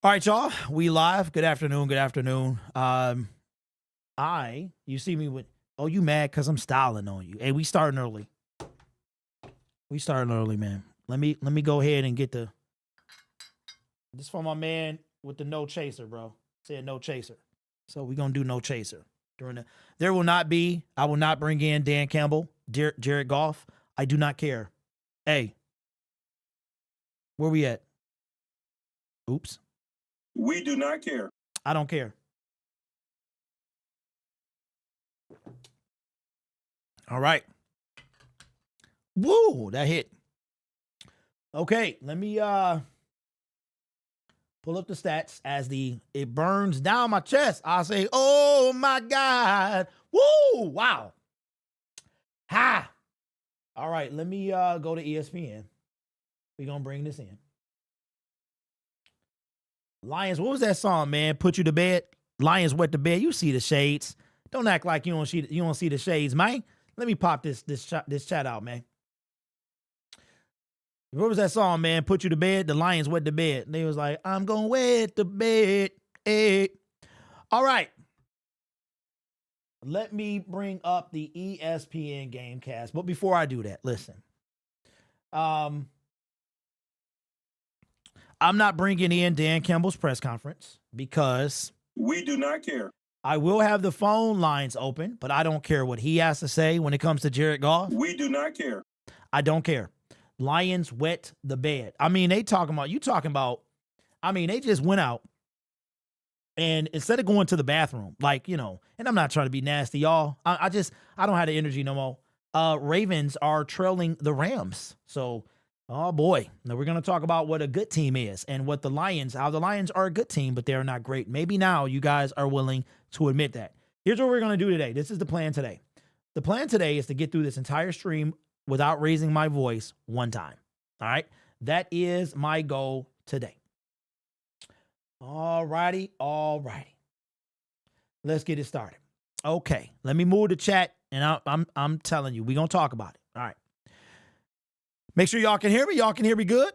All right, y'all. We live. Good afternoon. Good afternoon. You see me with, oh, you mad because I'm styling on you. Hey, we starting early. We starting early, man. Let me go ahead and get this from my man with the no chaser, bro. Said no chaser. So we're gonna do no chaser. I will not bring in Dan Campbell, Jared Goff. I do not care. Hey, where we at? Oops. We do not care. I don't care. All right. Woo, that hit. Okay, let me pull up the stats as it burns down my chest. I say, oh my God. Woo, wow. Ha. All right, let me go to ESPN. We're going to bring this in. Lions, what was that song, man? Put you to bed. Lions wet the bed. You see the shades. Don't act like you don't see the shades, man. Let me pop this chat out, man. What was that song, man? Put you to bed. The Lions wet the bed. And they was like, I'm gonna wet the bed. Hey. All right. Let me bring up the ESPN Gamecast. But before I do that, listen. I'm not bringing in Dan Campbell's press conference because we do not care. I will have the phone lines open, but I don't care what he has to say when it comes to Jared Goff. We do not care. I don't care. Lions wet the bed. I mean, they just went out and instead of going to the bathroom, and I'm not trying to be nasty, y'all. I don't have the energy no more. Ravens are trailing the Rams. So, oh boy. Now we're going to talk about what a good team is and how the Lions are a good team, but they're not great. Maybe now you guys are willing to admit that. Here's what we're going to do today. This is the plan today. The plan today is to get through this entire stream without raising my voice one time. All right. That is my goal today. All righty. Let's get it started. Okay. Let me move the chat and I'm telling you, we're going to talk about it. All right. Make sure y'all can hear me. Y'all can hear me good.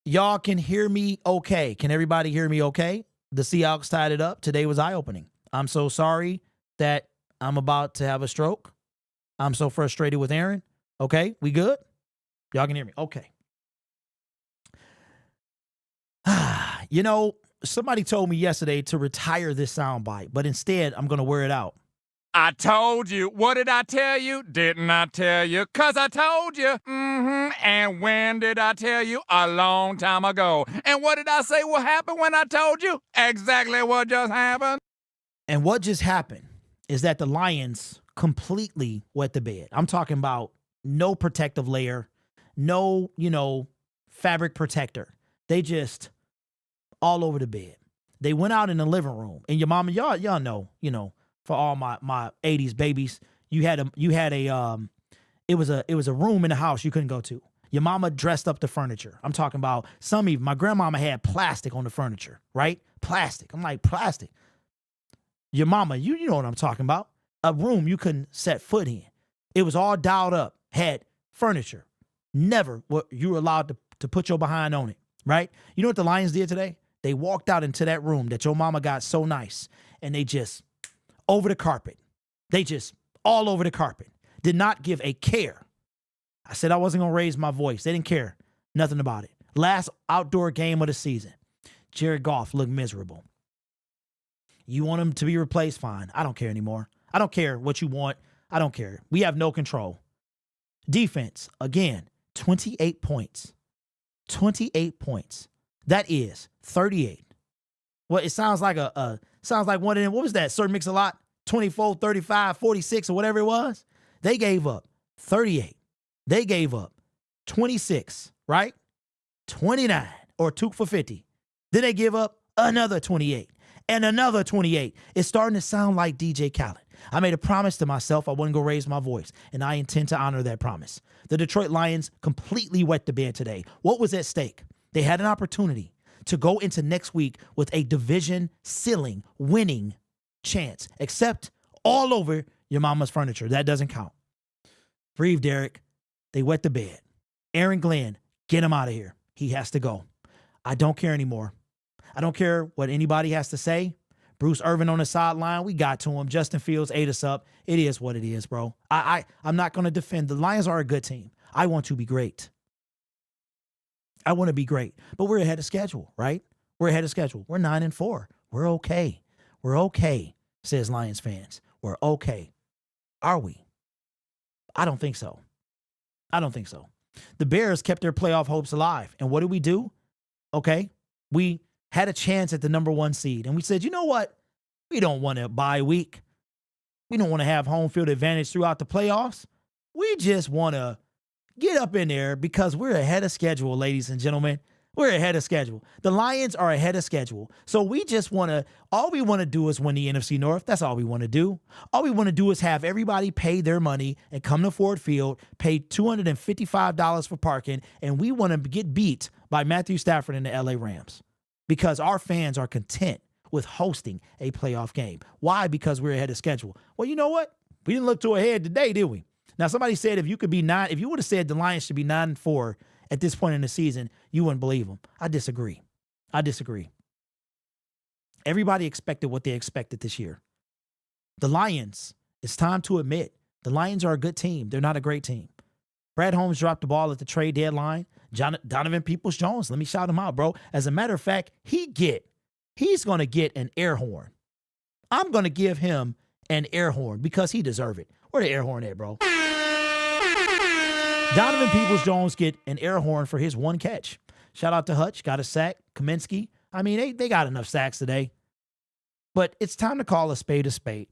Y'all can hear me okay. Can everybody hear me okay? The Seahawks tied it up. Today was eye-opening. I'm so sorry that I'm about to have a stroke. I'm so frustrated with Aaron. Okay, we good? Y'all can hear me. Okay. Somebody told me yesterday to retire this soundbite, but instead I'm going to wear it out. I told you. What did I tell you? Didn't I tell you? 'Cause I told you. And when did I tell you? A long time ago. And what did I say will happen when I told you? Exactly what just happened. And what just happened is that the Lions completely wet the bed. I'm talking about no protective layer, no, fabric protector. They just all over the bed. They went out in the living room. And your mama, y'all know, for all my 80s babies, it was a room in the house you couldn't go to. Your mama dressed up the furniture. I'm talking about my grandmama had plastic on the furniture, right? Plastic. I'm like, plastic. Your mama, you know what I'm talking about. A room you couldn't set foot in. It was all dialed up, had furniture. Never were you allowed to put your behind on it, right? You know what the Lions did today? They walked out into that room that your mama got so nice, and they just over the carpet. They just all over the carpet. Did not give a care. I said I wasn't going to raise my voice. They didn't care. Nothing about it. Last outdoor game of the season. Jared Goff looked miserable. You want him to be replaced? Fine. I don't care anymore. I don't care what you want. I don't care. We have no control. Defense, again, 28 points. 28 points. That is 38. Well, it sounds like sounds like one of them. What was that? Sir Mix-a-Lot? 24, 35, 46, or whatever it was. They gave up 38. They gave up 26, right? 29 or 2 for 50. Then they give up another 28 and another 28. It's starting to sound like DJ Khaled. I made a promise to myself I wouldn't go raise my voice, and I intend to honor that promise. The Detroit Lions completely wet the bed today. What was at stake? They had an opportunity to go into next week with a division ceiling winning chance, except all over your mama's furniture. That doesn't count. Breathe, Derek. They wet the bed. Aaron Glenn, get him out of here. He has to go. I don't care anymore. I don't care what anybody has to say. Bruce Irvin on the sideline, we got to him. Justin Fields ate us up. It is what it is, bro. I'm not going to defend. The Lions are a good team. I want to be great. I want to be great. But we're ahead of schedule, right? We're ahead of schedule. We're 9-4. We're okay. We're okay, says Lions fans. We're okay. Are we? I don't think so. I don't think so. The Bears kept their playoff hopes alive. And what did we do? Okay. We had a chance at the number 1 seed. And we said, you know what? We don't want a bye week. We don't want to have home field advantage throughout the playoffs. We just want to get up in there because we're ahead of schedule, ladies and gentlemen. We're ahead of schedule. The Lions are ahead of schedule. So we just want to, all we want to do is win the NFC North. That's all we want to do. All we want to do is have everybody pay their money and come to Ford Field, pay $255 for parking, and we want to get beat by Matthew Stafford and the LA Rams because our fans are content with hosting a playoff game. Why? Because we're ahead of schedule. Well, you know what? We didn't look too ahead today, did we? Now, somebody said if you would have said the Lions should be 9-4 at this point in the season, you wouldn't believe them. I disagree. Everybody expected what they expected this year. The Lions, it's time to admit, the Lions are a good team. They're not a great team. Brad Holmes dropped the ball at the trade deadline. Donovan Peoples-Jones, let me shout him out, bro. As a matter of fact, he's going to get an air horn. I'm going to give him an air horn because he deserves it. Where the air horn at, bro? Donovan Peoples-Jones get an air horn for his 1 catch. Shout out to Hutch, got a sack. Kaminsky, I mean, they got enough sacks today. But it's time to call a spade a spade.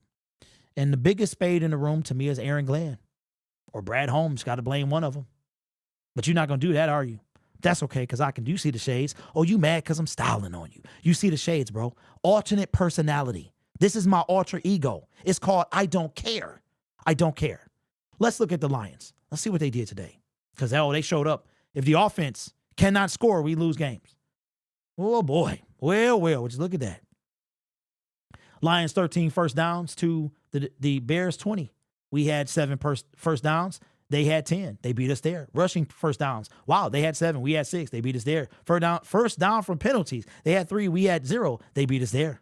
And the biggest spade in the room to me is Aaron Glenn. Or Brad Holmes, got to blame one of them. But you're not going to do that, are you? That's okay, because I can do see the shades. Oh, you mad because I'm styling on you. You see the shades, bro. Alternate personality. This is my alter ego. It's called I don't care. I don't care. Let's look at the Lions. Let's see what they did today. Because, they showed up. If the offense cannot score, we lose games. Oh, boy. Well, just look at that. Lions 13 first downs to the Bears 20. We had 7 first downs. They had 10. They beat us there. Rushing first downs. Wow, they had 7. We had 6. They beat us there. First down from penalties. They had 3. We had 0. They beat us there.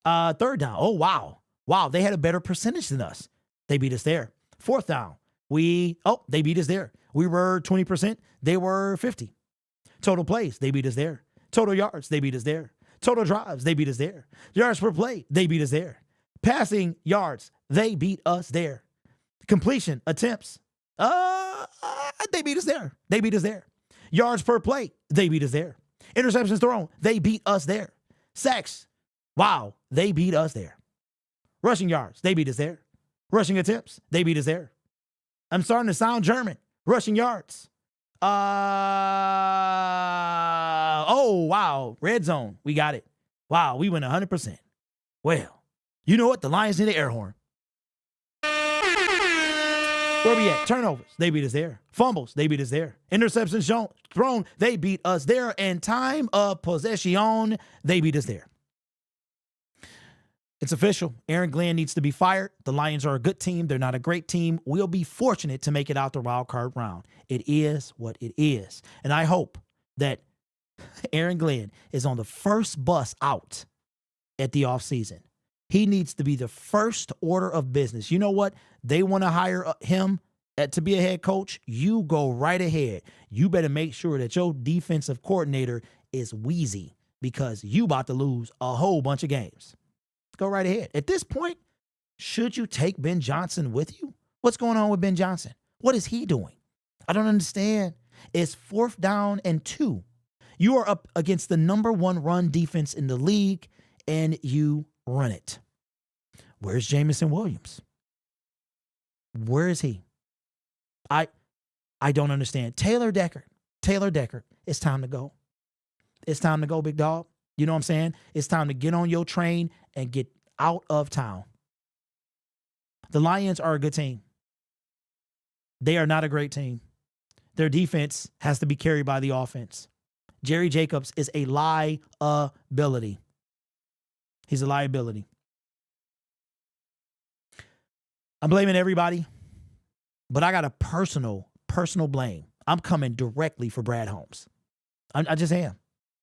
Third down. Oh, wow. Wow, they had a better percentage than us. They beat us there. Fourth down. They beat us there. We were 20%. They were 50. Total plays. They beat us there. Total yards. They beat us there. Total drives. They beat us there. Yards per play. They beat us there. Passing yards. They beat us there. Completion attempts. They beat us there. They beat us there. Yards per play. They beat us there. Interceptions thrown. They beat us there. Sacks. Wow. They beat us there. Rushing yards. They beat us there. Rushing attempts. They beat us there. I'm starting to sound German. Rushing yards. Oh, wow. Red zone. We got it. Wow. We went 100%. Well, you know what? The Lions need an air horn. Where we at? Turnovers. They beat us there. Fumbles. They beat us there. Interceptions thrown. They beat us there. And time of possession. They beat us there. It's official. Aaron Glenn needs to be fired. The Lions are a good team. They're not a great team. We'll be fortunate to make it out the wild card round. It is what it is. And I hope that Aaron Glenn is on the first bus out at the offseason. He needs to be the first order of business. You know what? They want to hire him to be a head coach. You go right ahead. You better make sure that your defensive coordinator is wheezy because you about to lose a whole bunch of games. Go right ahead. At this point, should you take Ben Johnson with you? What's going on with Ben Johnson? What is he doing? I don't understand. It's 4th down and 2. You are up against the number 1 run defense in the league, and you run it. Where's Jamison Williams? Where is he? I don't understand. Taylor Deckard, it's time to go. It's time to go, big dog. You know what I'm saying? It's time to get on your train and get out of town. The Lions are a good team. They are not a great team. Their defense has to be carried by the offense. Jerry Jacobs is a liability. He's a liability. I'm blaming everybody, but I got a personal blame. I'm coming directly for Brad Holmes. I just am.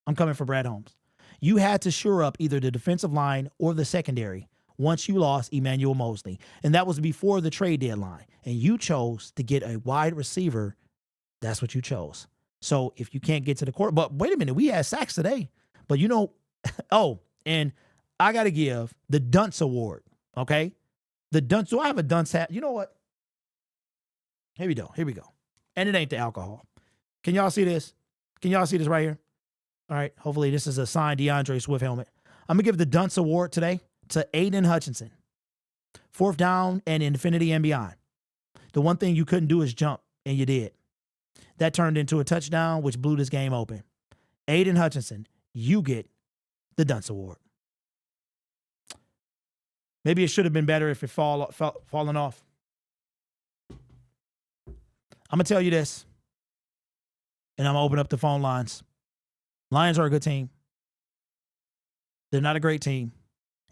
I'm coming for Brad Holmes. You had to shore up either the defensive line or the secondary once you lost Emmanuel Mosley. And that was before the trade deadline. And you chose to get a wide receiver. That's what you chose. So if you can't get to the court, but wait a minute, we had sacks today. But oh, and I got to give the Dunce Award, okay? The Dunce, do I have a Dunce hat? You know what? Here we go. And it ain't the alcohol. Can y'all see this? Can y'all see this right here? All right. Hopefully this is a signed DeAndre Swift helmet. I'm going to give the Dunce Award today to Aiden Hutchinson. 4th down and infinity and beyond. The one thing you couldn't do is jump, and you did. That turned into a touchdown, which blew this game open. Aiden Hutchinson, you get the Dunce Award. Maybe it should have been better if it fallen off. I'm going to tell you this, and I'm going to open up the phone lines. Lions are a good team. They're not a great team.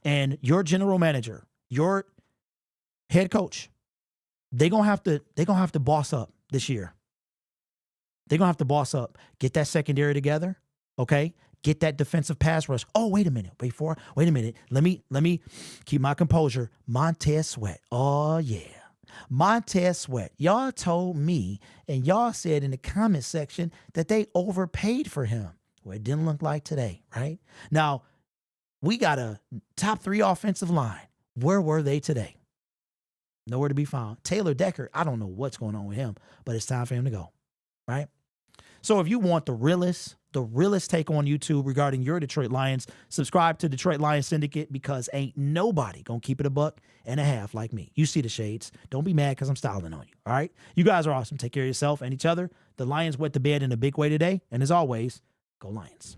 And your general manager, your head coach, they're going to have to boss up this year. They're going to have to boss up. Get that secondary together, okay? Get that defensive pass rush. Oh, wait a minute. Wait a minute. Let me keep my composure. Montez Sweat. Oh, yeah. Montez Sweat. Y'all told me, and y'all said in the comment section that they overpaid for him. Well, it didn't look like today, right? Now, we got a top 3 offensive line. Where were they today? Nowhere to be found. Taylor Decker, I don't know what's going on with him, but it's time for him to go, right? So if you want the realest take on YouTube regarding your Detroit Lions, subscribe to Detroit Lions Syndicate, because ain't nobody going to keep it a buck and a half like me. You see the shades. Don't be mad because I'm styling on you, all right? You guys are awesome. Take care of yourself and each other. The Lions wet the bed in a big way today, and as always, go Lions.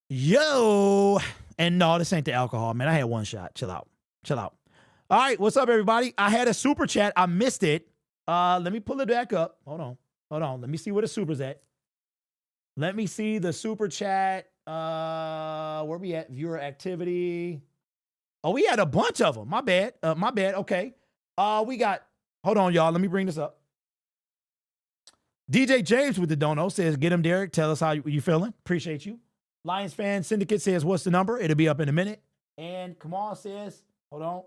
Yo, and no, this ain't the alcohol, man. I had one shot. Chill out. All right, what's up, everybody? I had a super chat. I missed it. Let me pull it back up. Hold on. Let me see where the super's at. Let me see the super chat. Where we at? Viewer activity. Oh, we had a bunch of them. My bad. Okay. We got, hold on, y'all. Let me bring this up. DJ James with the dono says, get him, Derek. Tell us how you feeling. Appreciate you. Lions Fan Syndicate says, what's the number? It'll be up in a minute. And Kamal says, hold on.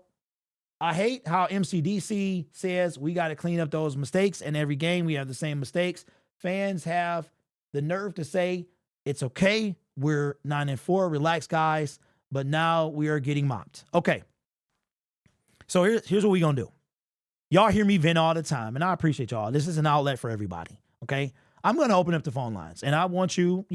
I hate how MCDC says we got to clean up those mistakes, and every game we have the same mistakes. Fans have the nerve to say, it's okay. We're 9-4. Relax, guys. But now we are getting mopped. Okay. So here's what we're going to do. Y'all hear me vent all the time, and I appreciate y'all. This is an outlet for everybody. Okay. I'm going to open up the phone lines, and I want you,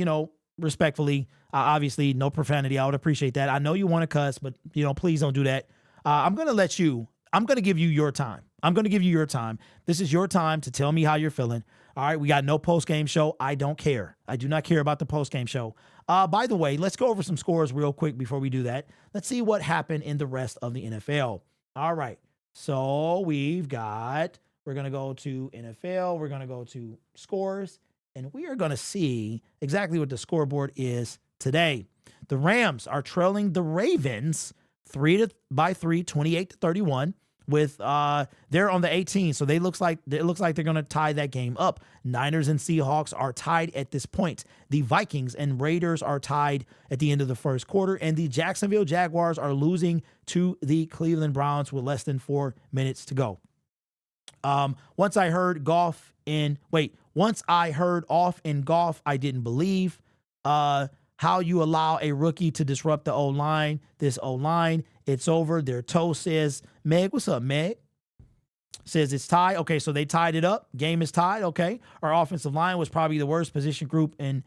respectfully, obviously no profanity. I would appreciate that. I know you want to cuss, but please don't do that. I'm going to give you your time. This is your time to tell me how you're feeling. All right. We got no post-game show. I don't care. I do not care about the post-game show. By the way, let's go over some scores real quick before we do that. Let's see what happened in the rest of the NFL. All right. So we're going to go to NFL. We're going to go to scores. And we are going to see exactly what the scoreboard is today. The Rams are trailing the Ravens 3-3, 28-31. With they're on the 18, so it looks like they're going to tie that game up. Niners and Seahawks are tied at this point. The Vikings and Raiders are tied at the end of the first quarter, and the Jacksonville Jaguars are losing to the Cleveland Browns with less than 4 minutes to go. Once I heard off in golf, I didn't believe how you allow a rookie to disrupt the O-line. This O-line, it's over. Their toe says, Meg, what's up, Meg? Says it's tied. Okay, so they tied it up. Game is tied. Okay. Our offensive line was probably the worst position group, and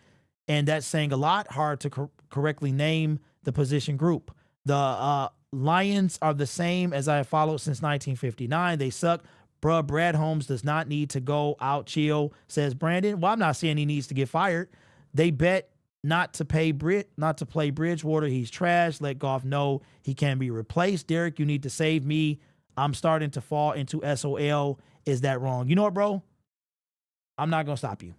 that's saying a lot. Hard to correctly name the position group. The Lions are the same as I have followed since 1959. They suck. Bruh, Brad Holmes does not need to go out. Chill, says Brandon. Well, I'm not saying he needs to get fired. They bet not to play Bridgewater. He's trash. Let Goff know he can be replaced. Derek, you need to save me. I'm starting to fall into SOL. Is that wrong? You know what, bro? I'm not going to stop you.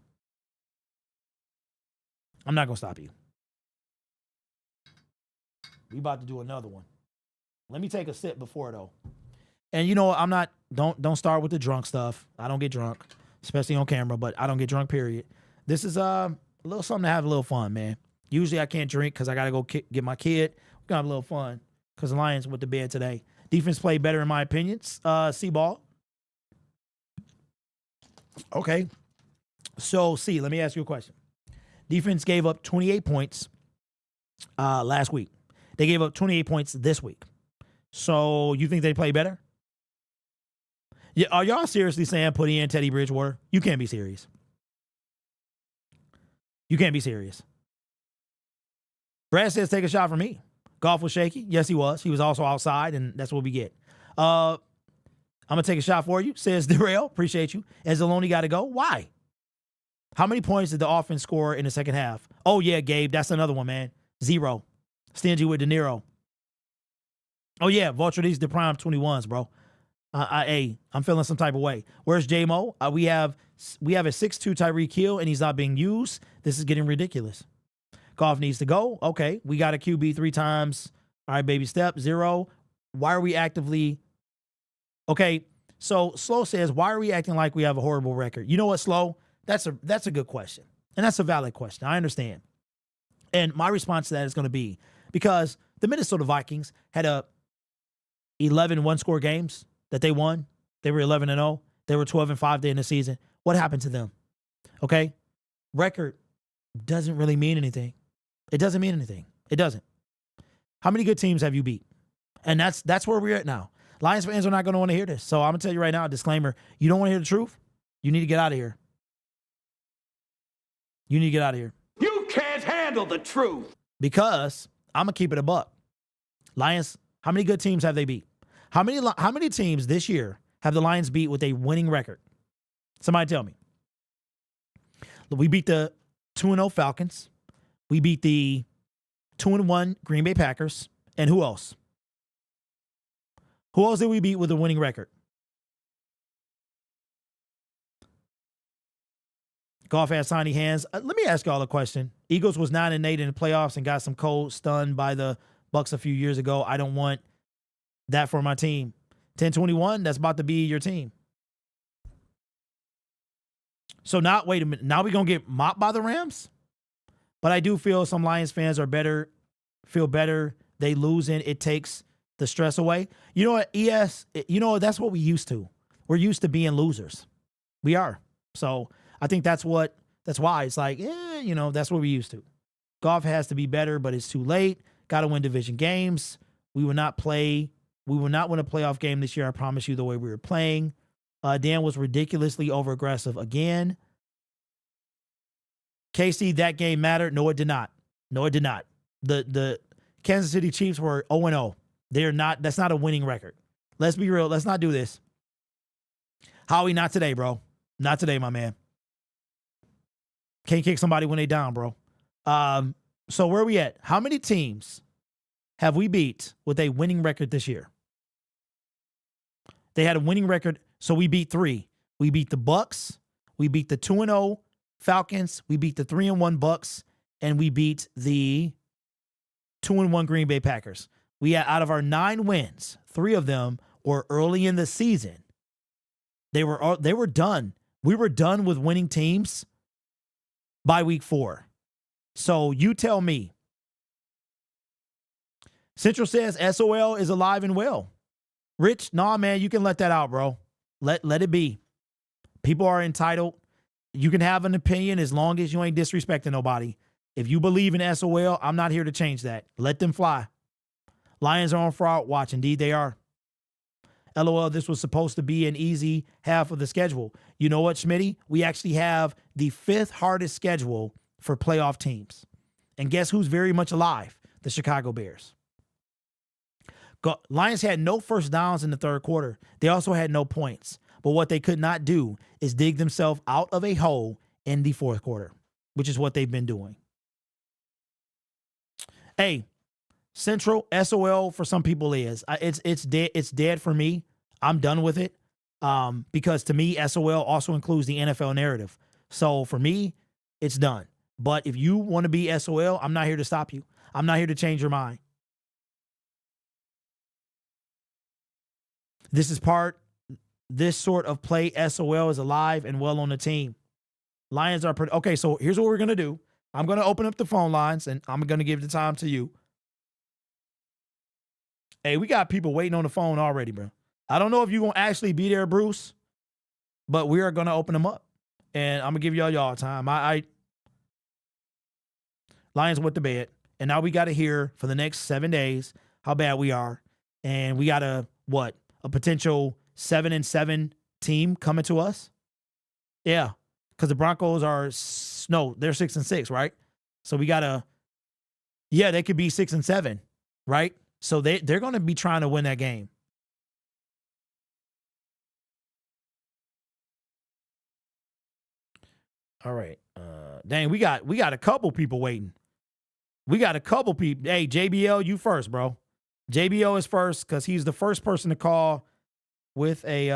We about to do another one. Let me take a sip before, though. And you know, I'm not, don't start with the drunk stuff. I don't get drunk, especially on camera, but I don't get drunk, period. This is a little something to have a little fun, man. Usually I can't drink because I got to go get my kid. We're going to have a little fun because the Lions went to bed today. Defense played better in my opinion. C-ball. Okay. So, C, let me ask you a question. Defense gave up 28 points last week. They gave up 28 points this week. So, you think they play better? Yeah, are y'all seriously saying put in Teddy Bridgewater? You can't be serious. You can't be serious. Brad says take a shot for me. Golf was shaky. Yes, he was. He was also outside, and that's what we get. I'm going to take a shot for you, says Darrell. Appreciate you. And Zaloni got to go. Why? How many points did the offense score in the second half? Oh, yeah, Gabe. That's another one, man. 0. Stingy with De Niro. Oh, yeah. Vulture, these the prime 21s, bro. I'm feeling some type of way. Where's J-Mo? We have a 6'2 Tyreek Hill, and he's not being used. This is getting ridiculous. Goff needs to go. Okay. We got a QB 3 times. All right, baby step. 0. Why are we actively... Okay, so Slow says, why are we acting like we have a horrible record? You know what, Slow? That's a good question. And that's a valid question. I understand. And my response to that is going to be, because the Minnesota Vikings had 11 one-score games that they won. They were 11-0. They were 12-5 in the season. What happened to them? Okay? Record doesn't really mean anything. It doesn't mean anything. It doesn't. How many good teams have you beat? And that's where we're at now. Lions fans are not going to want to hear this. So I'm going to tell you right now, a disclaimer. You don't want to hear the truth? You need to get out of here. You need to get out of here. You can't handle the truth. Because I'm going to keep it a buck. Lions, how many good teams have they beat? How many teams this year have the Lions beat with a winning record? Somebody tell me. We beat the 2-0 Falcons. We beat the 2-1 Green Bay Packers. And who else? Who else did we beat with a winning record? Golf has tiny hands. Let me ask y'all a question. Eagles was 9-8 in the playoffs and got some cold stunned by the Bucks a few years ago. I don't want that for my team. 10-21, that's about to be your team. So now, wait a minute. Now we're going to get mopped by the Rams? But I do feel some Lions fans feel better. They losing. It takes the stress away. You know what, ES, that's what we used to. We're used to being losers. We are. So I think that's why it's like, that's what we used to. Golf has to be better, but it's too late. Got to win division games. We will not win a playoff game this year. I promise you, the way we were playing. Dan was ridiculously over-aggressive again. KC, that game mattered. No, it did not. No, it did not. The Kansas City Chiefs were 0-0. That's not a winning record. Let's be real. Let's not do this. Howie, not today, bro. Not today, my man. Can't kick somebody when they down, bro. So where are we at? How many teams have we beat with a winning record this year? They had a winning record, so we beat 3. We beat the Bucks. We beat the 2-0 Falcons. We beat the 3-1 Bucks. And we beat the 2-1 Green Bay Packers. We had, out of our 9 wins, 3 of them were early in the season. They were done. We were done with winning teams by week 4. So you tell me. Central says SOL is alive and well. Rich, nah, man, you can let that out, bro. Let it be. People are entitled. You can have an opinion as long as you ain't disrespecting nobody. If you believe in SOL, I'm not here to change that. Let them fly. Lions are on fraud watch. Indeed, they are. LOL, this was supposed to be an easy half of the schedule. You know what, Schmitty? We actually have the 5th hardest schedule for playoff teams. And guess who's very much alive? The Chicago Bears. Lions had no first downs in the third quarter. They also had no points. But what they could not do is dig themselves out of a hole in the fourth quarter, which is what they've been doing. Hey, Central, SOL for some people is. It's dead. It's dead for me. I'm done with it. Because to me, SOL also includes the NFL narrative. So for me, it's done. But if you want to be SOL, I'm not here to stop you. I'm not here to change your mind. This sort of play SOL is alive and well on the team. Lions are pretty. Okay, so here's what we're going to do. I'm going to open up the phone lines, and I'm going to give the time to you. Hey, we got people waiting on the phone already, bro. I don't know if you're going to actually be there, Bruce, but we are going to open them up. And I'm going to give y'all time. Lions went to bed, and now we got to hear for the next 7 days how bad we are. And we got a potential 7-7 team coming to us? Yeah, because the Broncos are, no, they're 6-6, right? So we got they could be 6-7, right? So they're going to be trying to win that game. All right. Dang, we got a couple people waiting. We got a couple people. Hey, JBL, you first, bro. JBL is first because he's the first person to call with a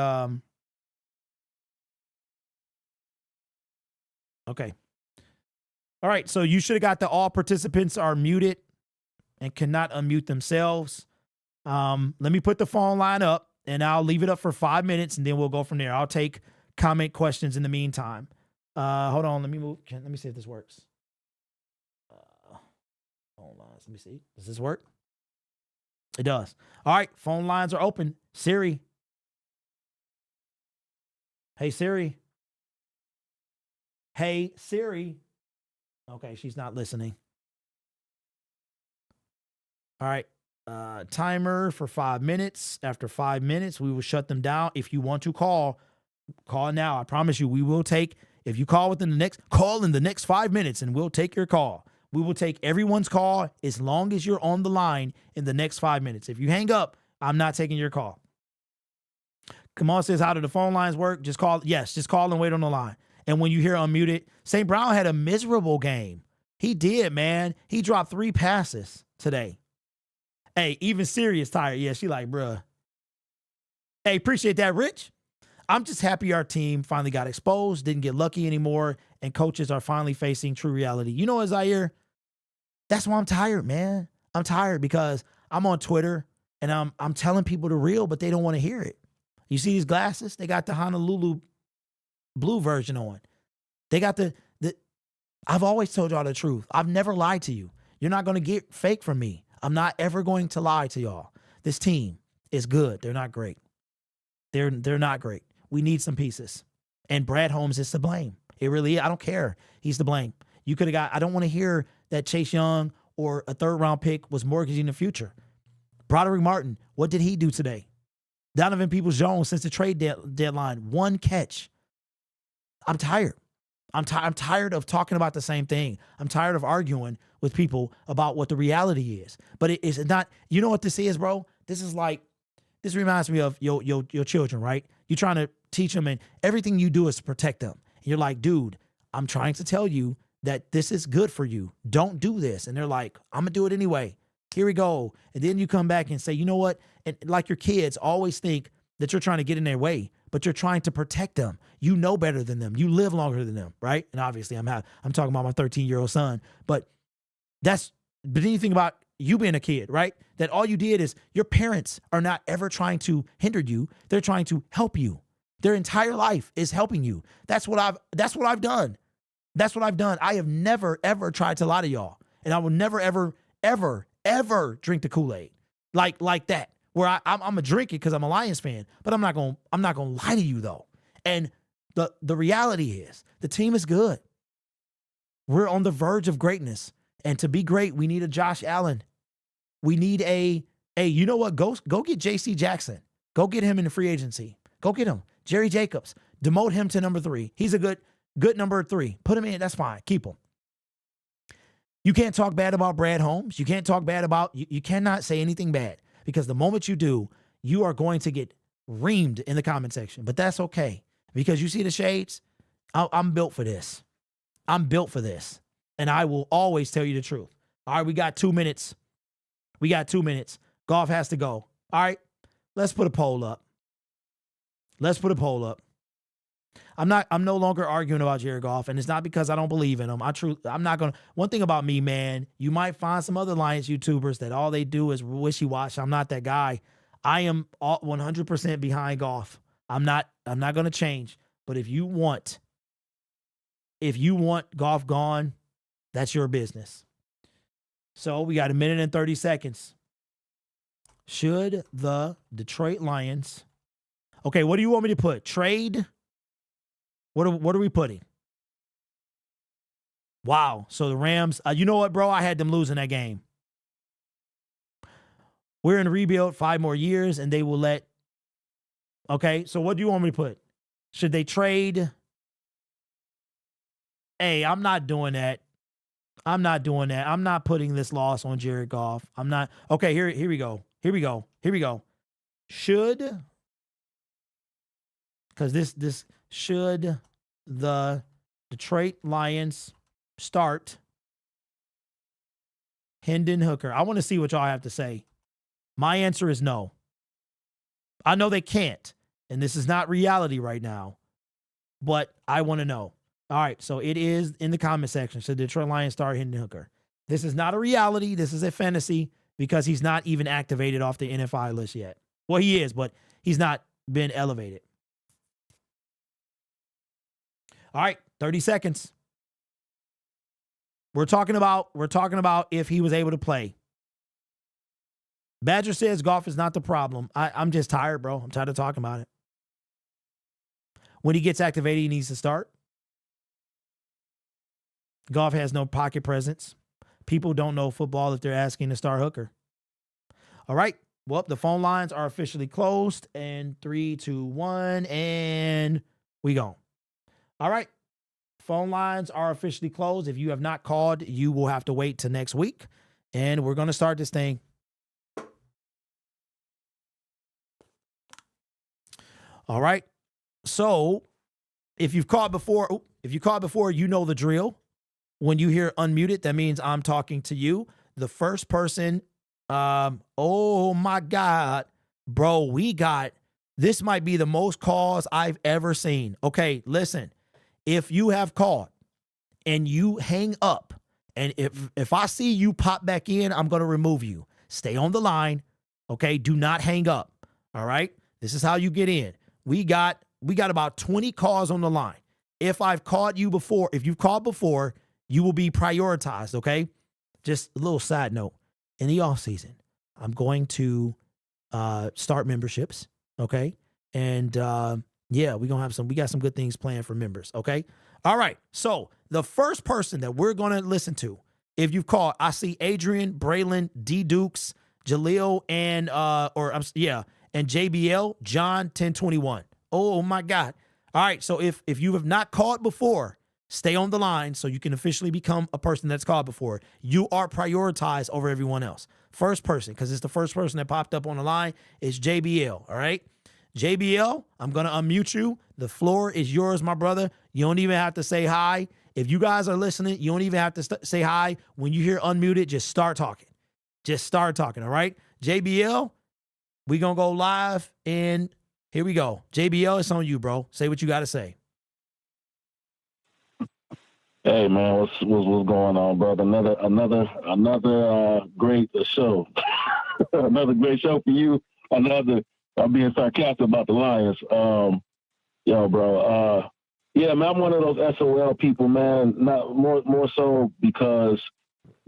okay. All right, so you should have got the all participants are muted and cannot unmute themselves. Let me put the phone line up, and I'll leave it up for 5 minutes, and then we'll go from there. I'll take comment questions in the meantime. Hold on, let me move. Let me see if this works. Phone lines. Let me see. Does this work? It does. All right, phone lines are open. Siri. Hey, Siri. Hey, Siri. Okay, she's not listening. All right. Timer for 5 minutes. After 5 minutes, we will shut them down. If you want to call now. I promise you, we will take, if you call in the next 5 minutes, and we'll take your call. We will take everyone's call as long as you're on the line in the next 5 minutes. If you hang up, I'm not taking your call. Kamal says, how do the phone lines work? Just call. Yes, just call and wait on the line. And when you hear unmuted, St. Brown had a miserable game. He did, man. He dropped 3 passes today. Hey, even Siri is tired. Yeah, she like, bruh. Hey, appreciate that, Rich. I'm just happy our team finally got exposed, didn't get lucky anymore, and coaches are finally facing true reality. You know, Zaire, that's why I'm tired, man. I'm tired because I'm on Twitter, and I'm telling people the real, but they don't want to hear it. You see these glasses? They got the Honolulu blue version on. They got the I've always told y'all the truth. I've never lied to you. You're not going to get fake from me. I'm not ever going to lie to y'all. This team is good. They're not great. They're not great. We need some pieces. And Brad Holmes is to blame. It really is. I don't care. He's to blame. You could have got, I don't want to hear that Chase Young or a 3rd round pick was mortgaging the future. Broderick Martin, what did he do today? Donovan Peoples-Jones, since the trade deadline, 1 catch. I'm tired. I'm tired of talking about the same thing. I'm tired of arguing with people about what the reality is. But it is not, you know what this is, bro? This reminds me of your children, right? You're trying to teach them, and everything you do is to protect them. And you're like, dude, I'm trying to tell you that this is good for you. Don't do this. And they're like, I'm going to do it anyway. Here we go. And then you come back and say, you know what? And like your kids always think that you're trying to get in their way, but you're trying to protect them. You know better than them. You live longer than them, right? And obviously I'm talking about my 13-year-old son, but then you think about you being a kid, right? That all you did is your parents are not ever trying to hinder you. They're trying to help you. Their entire life is helping you. That's what I've done. That's what I've done. I have never, ever tried to lie to y'all. And I will never, ever, ever, ever drink the Kool-Aid like that, where I'm going to drink it because I'm a Lions fan, but I'm not going to lie to you though. And the reality is the team is good. We're on the verge of greatness. And to be great, we need a Josh Allen. We need you know what? Go get J.C. Jackson. Go get him in the free agency. Go get him. Jerry Jacobs. Demote him to number 3. He's a good number 3. Put him in. That's fine. Keep him. You can't talk bad about Brad Holmes. You can't talk bad about, you cannot say anything bad, because the moment you do, you are going to get reamed in the comment section. But that's okay, because you see the shades. I'm built for this. I'm built for this. And I will always tell you the truth. All right, we got 2 minutes. Golf has to go. All right, let's put a poll up. I'm no longer arguing about Jared Goff, and it's not because I don't believe in him. I'm not gonna. One thing about me, man, you might find some other Lions YouTubers that all they do is wishy-washy. I'm not that guy. I am 100% behind Goff. I'm not going to change. But if you want Goff gone, that's your business. So we got 1 minute and 30 seconds. Should the Detroit Lions... Okay, what do you want me to put? Trade? What are we putting? Wow. So the Rams, you know what, bro? I had them losing that game. We're in rebuild 5 more years, and they will let... Okay, so what do you want me to put? Should they trade? Hey, I'm not doing that. I'm not putting this loss on Jared Goff. I'm not... Okay, here we go. Here we go. Should... Because this should the Detroit Lions start Hendon Hooker? I want to see what y'all have to say. My answer is no. I know they can't, and this is not reality right now, but I want to know. All right, so it is in the comment section. Should the Detroit Lions start Hendon Hooker? This is not a reality. This is a fantasy because he's not even activated off the NFI list yet. Well, he is, but he's not been elevated. All right, 30 seconds. We're talking about if he was able to play. Badger says Goff is not the problem. I'm just tired, bro. I'm tired of talking about it. When he gets activated, he needs to start. Goff has no pocket presence. People don't know football if they're asking to start Hooker. All right. Well, the phone lines are officially closed. And 3, 2, 1, and we go. All right. Phone lines are officially closed. If you have not called, you will have to wait till next week. And we're going to start this thing. All right. So if you've called before, you know the drill. When you hear unmuted, that means I'm talking to you. The first person, oh my God, bro, this might be the most calls I've ever seen. Okay, listen. If you have called and you hang up, and if I see you pop back in, I'm going to remove you. Stay on the line, okay? Do not hang up, all right? This is how you get in. We got about 20 calls on the line. If you've called before, you will be prioritized, okay? Just a little side note. In the offseason, I'm going to start memberships, okay? And yeah, we got some good things planned for members, okay? All right, so the first person that we're going to listen to, if you've called, I see Adrian, Braylon, D. Dukes, Jaleel, and JBL, John 1021. Oh my God. All right, so if you have not called before, stay on the line so you can officially become a person that's called before. You are prioritized over everyone else. First person, because it's the first person that popped up on the line, is JBL, all right? JBL, I'm going to unmute you. The floor is yours, my brother. You don't even have to say hi. If you guys are listening, you don't even have to say hi. When you hear unmuted, just start talking. All right? JBL, we going to go live, and here we go. JBL, it's on you, bro. Say what you got to say. Hey man, what's going on, brother? Another great show. Another great show for you. I'm being sarcastic about the Lions. Bro. Yeah, man, I'm one of those SOL people, man. Not more so because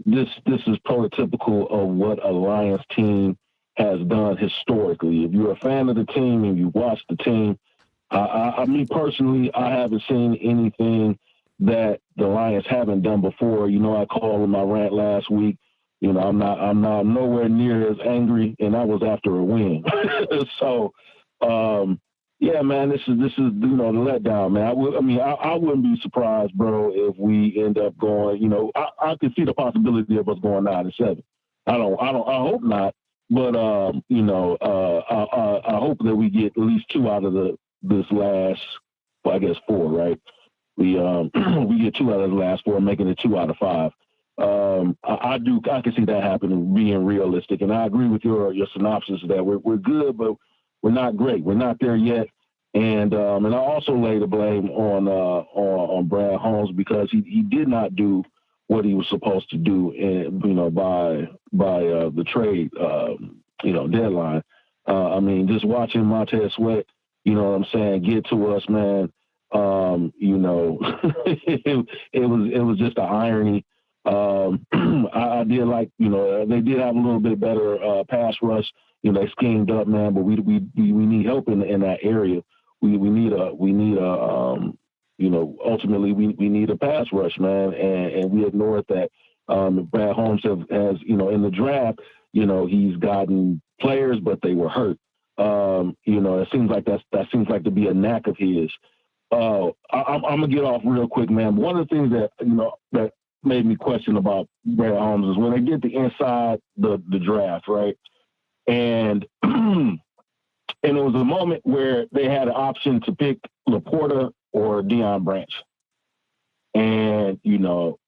this is prototypical of what a Lions team has done historically. If you're a fan of the team and you watch the team, me personally, I haven't seen anything that the Lions haven't done before. You know, I called in my rant last week. You know, I'm not nowhere near as angry, and that was after a win. So, yeah, man, this is the letdown, man. I wouldn't be surprised, bro, if we end up going. You know, I could see the possibility of us going 9-7. I hope not, but I hope that we get at least 2 out of this last, well, I guess 4, right? We get 2 out of the last 4, making it 2 out of 5. I can see that happening, being realistic, and I agree with your synopsis that we're good, but we're not great. We're not there yet, and I also lay the blame on Brad Holmes because he did not do what he was supposed to do, and by the trade deadline. I mean, just watching Montez Sweat, you know what I'm saying, get to us, man. You know, it was just an irony. I did like, you know, they did have a little bit better pass rush. You know, they schemed up, man, but we need help in that area. We need a you know, ultimately we need a pass rush, man, and we ignored that. Brad Holmes has, you know, in the draft, you know, he's gotten players, but they were hurt. You know, it seems like that seems like to be a knack of his. I'm gonna get off real quick, man. One of the things that, you know, that made me question about Brad Holmes is when they get the inside the draft, right? And and it was a moment where they had an option to pick Laporta or Deion Branch. And, you know,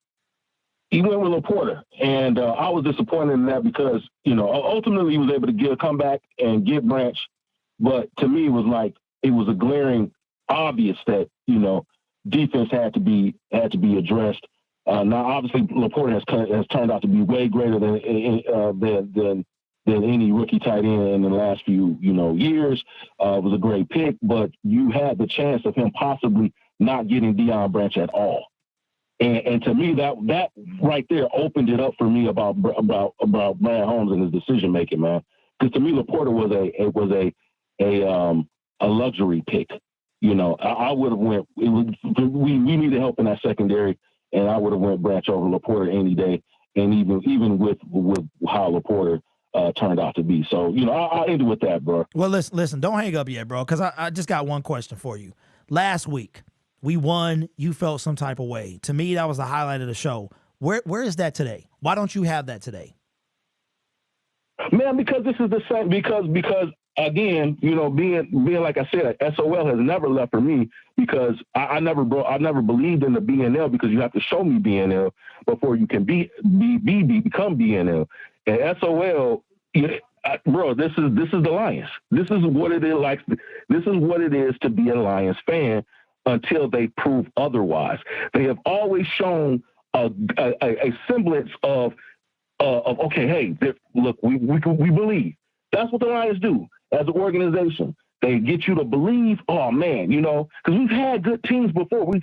he went with Laporta. And I was disappointed in that because, you know, ultimately he was able to come back and get Branch. But to me, it was a glaring obvious that, you know, defense had to be addressed. Now, obviously, Laporta has turned out to be way greater than any rookie tight end in the last few, you know, years. It was a great pick, but you had the chance of him possibly not getting Deion Branch at all. And to me, that right there opened it up for me about Brad Holmes and his decision making, man. Because to me, Laporta was a luxury pick. You know, I would have went. We needed help in that secondary, and I would have went Branch over Laporta any day. And even with how Laporta turned out to be. So, you know, I'll end with that, bro. Well, listen, don't hang up yet, bro, because I just got one question for you. Last week, we won. You felt some type of way. To me, that was the highlight of the show. Where is that today? Why don't you have that today? Man, because this is the same. Because again, you know, being like I said, SOL has never left for me because I never believed in the BNL because you have to show me BNL before you can become BNL. And SOL, bro, this is the Lions. This is what it is like. This is what it is to be a Lions fan until they prove otherwise. They have always shown a semblance of okay, hey, look, we believe. That's what the Lions do as an organization. They get you to believe, oh, man, you know, because we've had good teams before. We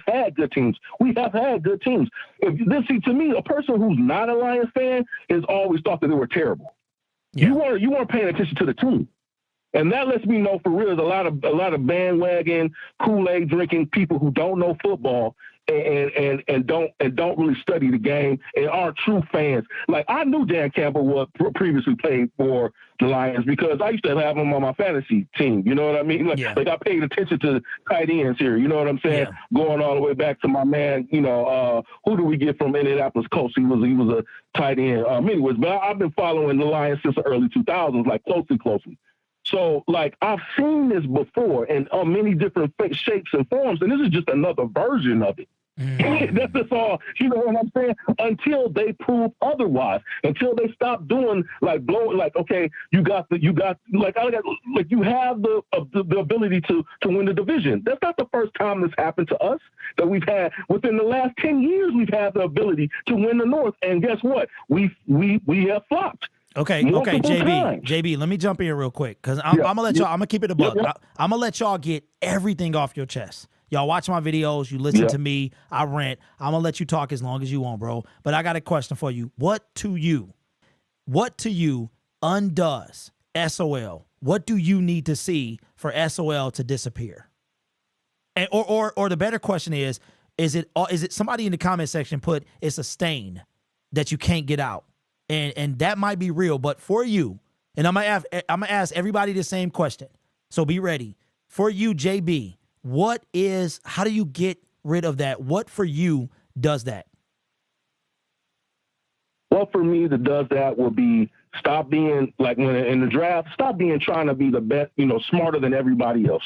have had good teams. To me, a person who's not a Lions fan has always thought that they were terrible. Yeah. You weren't paying attention to the team. And that lets me know for real there's a lot of bandwagon, Kool-Aid drinking people who don't know football and don't really study the game and aren't true fans. Like, I knew Dan Campbell previously played for the Lions because I used to have him on my fantasy team. You know what I mean? Like I paid attention to tight ends here. You know what I'm saying? Yeah. Going all the way back to my man. You know, who do we get from Indianapolis Colts? He was a tight end. Anyways, but I've been following the Lions since the early 2000s, like closely. So, like, I've seen this before in many different shapes and forms, and this is just another version of it. That's all, you know what I'm saying? Until they prove otherwise, until they stop doing like blowing, like, okay, you have the ability to win the division. That's not the first time this happened to us. That we've had within the last 10 years, we've had the ability to win the North, and guess what? We have flopped. Okay, JB, let me jump in real quick because I'm gonna let y'all. I'm gonna keep it a buck. I'm gonna let y'all get everything off your chest. Y'all watch my videos. You listen to me. I rant. I'm gonna let you talk as long as you want, bro. But I got a question for you. What to you undoes SOL? What do you need to see for SOL to disappear? And or the better question is it somebody in the comment section put it's a stain that you can't get out? And that might be real, but for you, and I'm gonna ask everybody the same question. So be ready. For you, JB, how do you get rid of that? What for you does that? What for me that does that will be stop being like when in the draft, stop being trying to be the best, you know, smarter than everybody else.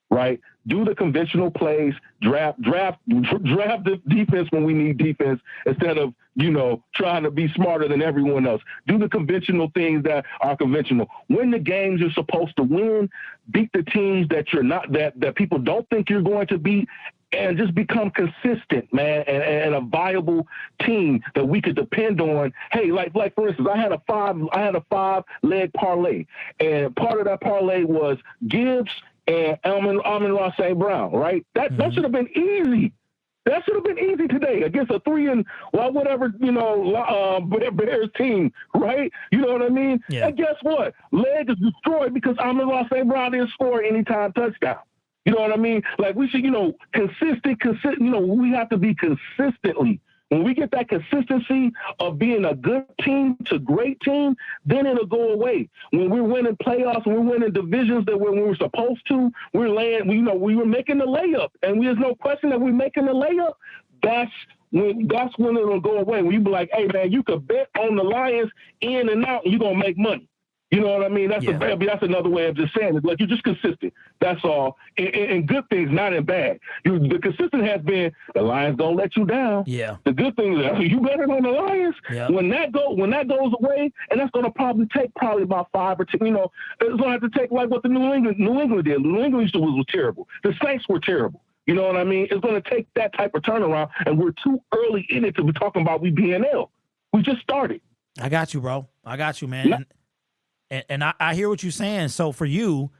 Right? Do the conventional plays, draft the defense when we need defense instead of, you know, trying to be smarter than everyone else. Do the conventional things that are conventional. Win the games you're supposed to win, beat the teams that you're not, that people don't think you're going to beat, and just become consistent, man, and a viable team that we could depend on. Hey, like for instance, I had a 5-leg parlay, and part of that parlay was Gibbs and Amon-Ra St. Brown, right? That should have been easy. That should have been easy today against a Bears team, right? You know what I mean? Yeah. And guess what? Leg is destroyed because Amon-Ra St. Brown didn't score anytime touchdown. You know what I mean? Like, we should, consistent, we have to be consistently. When we get that consistency of being a good team to great team, then it'll go away. When we're winning playoffs, when we're winning divisions that we were supposed to, we were making the layup. And there's no question that we're making the layup. That's when it'll go away. When you be like, hey, man, you could bet on the Lions in and out, and you're going to make money. You know what I mean? That's another way of just saying it. Like, you're just consistent. That's all. In good things, not in bad. The consistent has been the Lions don't let you down. Yeah. The good thing is you betting on the Lions. Yeah. When that goes away, and that's going to probably take about 5 or 10. It's going to have to take like what the New England did. New England was terrible. The Saints were terrible. You know what I mean? It's going to take that type of turnaround, and we're too early in it to be talking about we being ill. We just started. I got you, bro. I got you, man. And I hear what you're saying. So for you,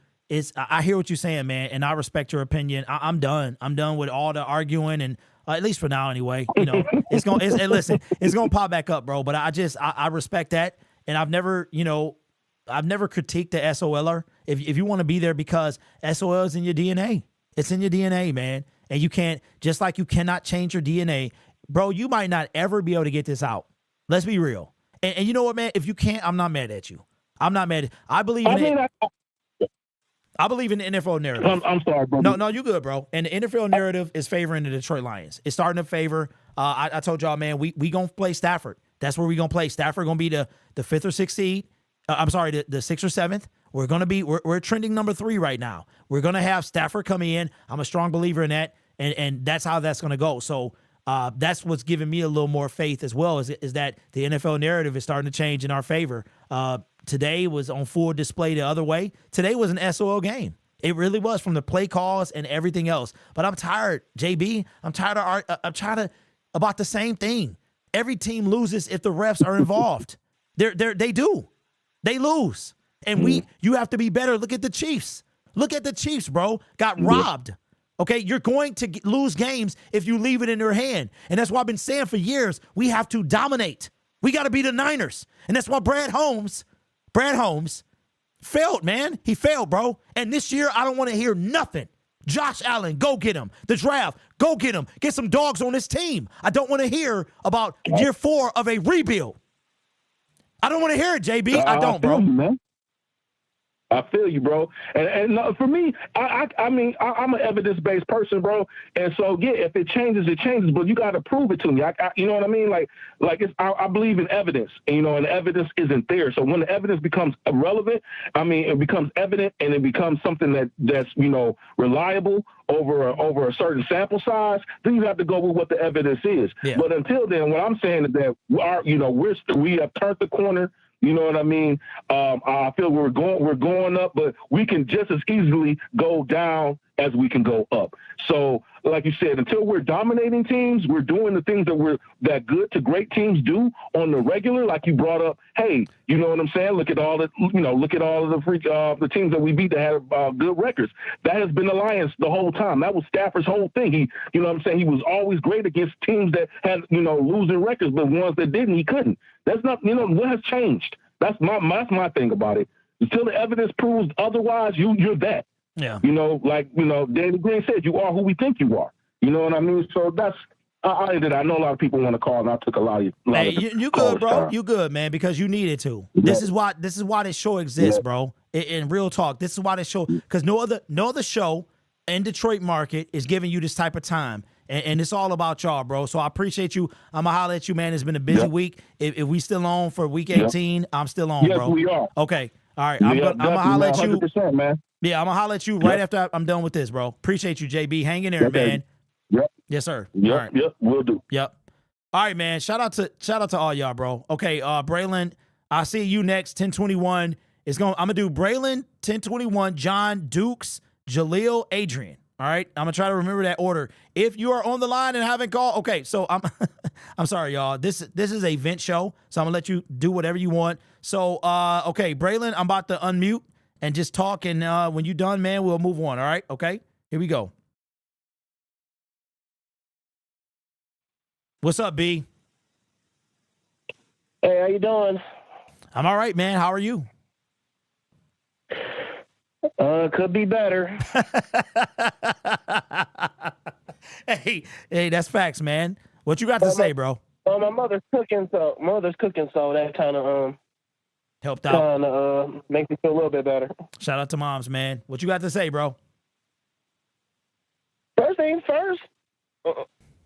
I hear what you're saying, man, and I respect your opinion. I'm done. I'm done with all the arguing, and at least for now, anyway. It's gonna pop back up, bro. But I respect that, and I've never critiqued the SOLer. If you want to be there, because SOL is in your DNA. It's in your DNA, man, and you can't, just like you cannot change your DNA, bro. You might not ever be able to get this out. Let's be real. And you know what, man? If you can't, I'm not mad at you. I'm not mad. I believe in it. I believe in the NFL narrative. I'm sorry, bro. No, you good, bro. And the NFL narrative is favoring the Detroit Lions. It's starting to favor. I told y'all, man, we gonna play Stafford. That's where we gonna play. Stafford gonna be the 5th or 6th seed. I'm sorry, the 6th or 7th. We're trending number 3 right now. We're gonna have Stafford coming in. I'm a strong believer in that, and that's how that's gonna go. So that's what's giving me a little more faith as well. Is that the NFL narrative is starting to change in our favor. Today was on full display the other way. Today was an SOL game. It really was, from the play calls and everything else. But I'm tired, JB. I'm tired about the same thing. Every team loses if the refs are involved. They do. They lose. And you have to be better. Look at the Chiefs. Look at the Chiefs, bro. Got robbed. Okay, you're going to lose games if you leave it in their hand. And that's why I've been saying for years, we have to dominate. We got to be the Niners. And that's why Brad Holmes failed, man. He failed, bro. And this year, I don't want to hear nothing. Josh Allen, go get him. The draft, go get him. Get some dogs on this team. I don't want to hear about year 4 of a rebuild. I don't want to hear it, JB. I don't, bro. Man. I feel you, bro. And for me, I mean, I'm an evidence-based person, bro. And so, yeah, if it changes, it changes. But you got to prove it to me. You know what I mean? I believe in evidence, and the evidence isn't there. So when the evidence becomes irrelevant, I mean, it becomes evident, and it becomes something that's reliable over a certain sample size. Then you have to go with what the evidence is. Yeah. But until then, what I'm saying is that we have turned the corner. You know what I mean? I feel we're going up, but we can just as easily go down as we can go up. So, like you said, until we're dominating teams, we're doing the things that good to great teams do on the regular. Like you brought up, hey, you know what I'm saying? Look at all the the teams that we beat that had good records. That has been the Lions the whole time. That was Stafford's whole thing. He was always great against teams that had losing records, but ones that didn't, he couldn't. That's not what has changed. That's my thing about it. Until the evidence proves otherwise, you're that. Yeah. Danny Green said, you are who we think you are. You know what I mean? So that's, I know a lot of people want to call, and I took a lot of you good, bro. Time. You good, man, because you needed to. Yeah. This is why this show exists, bro. In real talk, this is why this show, because no other show in Detroit market is giving you this type of time. And it's all about y'all, bro. So I appreciate you. I'm going to holler at you, man. It's been a busy week. If we still on for week 18, I'm still on, bro. Yes, we are. Okay. All right. I'm going to holler at you. 100%, man. Yeah, I'm going to holler at you right after I'm done with this, bro. Appreciate you, JB. Hang in there, man. Yep. Yes, sir. Yep. All right. Yep. Will do. Yep. All right, man. Shout out to all y'all, bro. Okay, Braylon, I see you next. 1021. I'm going to do Braylon, 1021, John, Dukes, Jaleel, Adrian. All right, I'm gonna try to remember that order. If you are on the line and haven't called, okay. So I'm, I'm sorry, y'all. This is a vent show, so I'm gonna let you do whatever you want. So, okay, Braylon, I'm about to unmute and just talk, and when you're done, man, we'll move on. All right, okay. Here we go. What's up, B? Hey, how you doing? I'm all right, man. How are you? Could be better. hey, that's facts, man. What you got to say, bro? My mother's cooking, so that kind of helped out. Makes me feel a little bit better. Shout out to moms, man. What you got to say, bro? First thing first.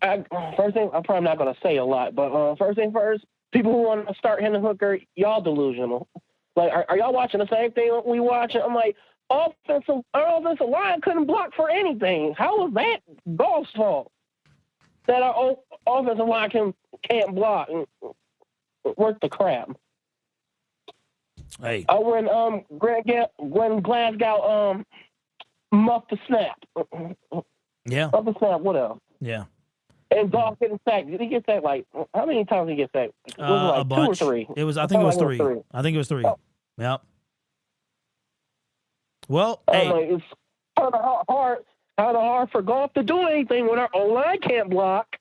I'm probably not gonna say a lot, but first thing first. People who want to start hitting the hooker, y'all delusional. Like, are y'all watching the same thing we watching? I'm like, our offensive line couldn't block for anything. How was that Golf's fault? That our offensive line can't block. Worth the crap. Hey. When Glasgow muffed the snap. Yeah. Muffed the snap. What else? Yeah. And Goff getting sacked. Did he get sacked? Like, how many times did he get sacked? Was it like a bunch. 2 or 3? I think it was three. I think it was 3. Oh. Yep. Well, hey. Like, it's kind of hard for Goff to do anything when our O-line can't block.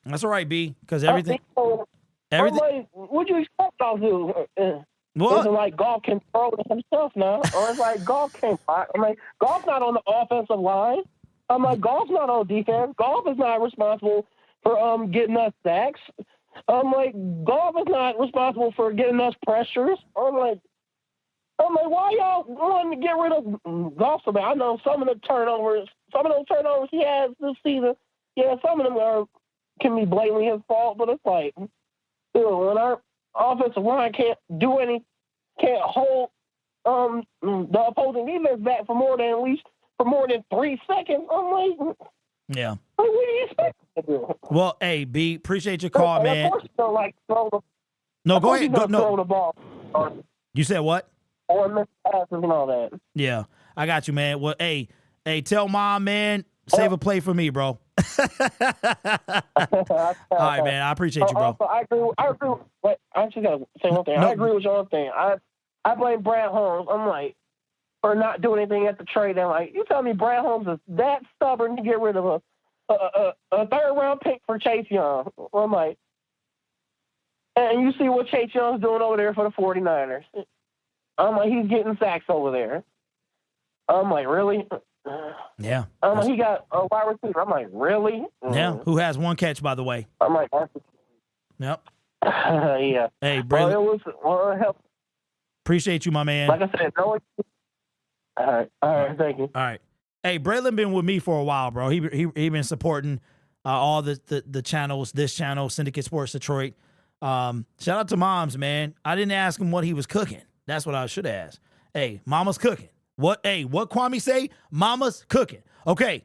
That's all right, B, because everything. Like, what'd you expect Goff to do? What? It's like Goff can throw to himself now. Or it's like Goff can't block. I'm like, Goff's not on the offensive line. I'm like, Goff's not on defense. Goff is not responsible for getting us sacks. I'm like, Goff is not responsible for getting us pressures. I'm like, why y'all wanting to get rid of Goff so bad? I know some of those turnovers he has this season, yeah, some of them can be blatantly his fault, but it's like, when our offensive line can't hold the opposing defense back for more than 3 seconds. I'm like, yeah. What do you expect to do? Well, hey, B, appreciate your call, man. Of course, throw go ahead. Throw the ball. You said what? Or miss passes and all that. Yeah, I got you, man. Well, hey, tell mom, man, save a play for me, bro. All right, man. I appreciate you, bro. Also, I agree. Wait, I actually gotta say one thing. I agree with your thing. I blame Brad Holmes. I'm like, for not doing anything at the trade. I'm like, you tell me Brad Holmes is that stubborn to get rid of a 3rd-round pick for Chase Young? I'm like, and you see what Chase Young's doing over there for the 49ers. I'm like, he's getting sacks over there. I'm like, really? Yeah. I'm like, he got a wide receiver. I'm like, really? Yeah. Who has 1 catch, by the way? I'm like, yep. Yeah. Hey, Braylon. Help. Appreciate you, my man. Like I said, no. All right. Thank you. All right. Hey, Braylon been with me for a while, bro. He been supporting all the channels, this channel, Syndicate Sports Detroit. Shout out to moms, man. I didn't ask him what he was cooking. That's what I should have asked. Hey, mama's cooking. What Kwame say? Mama's cooking. Okay.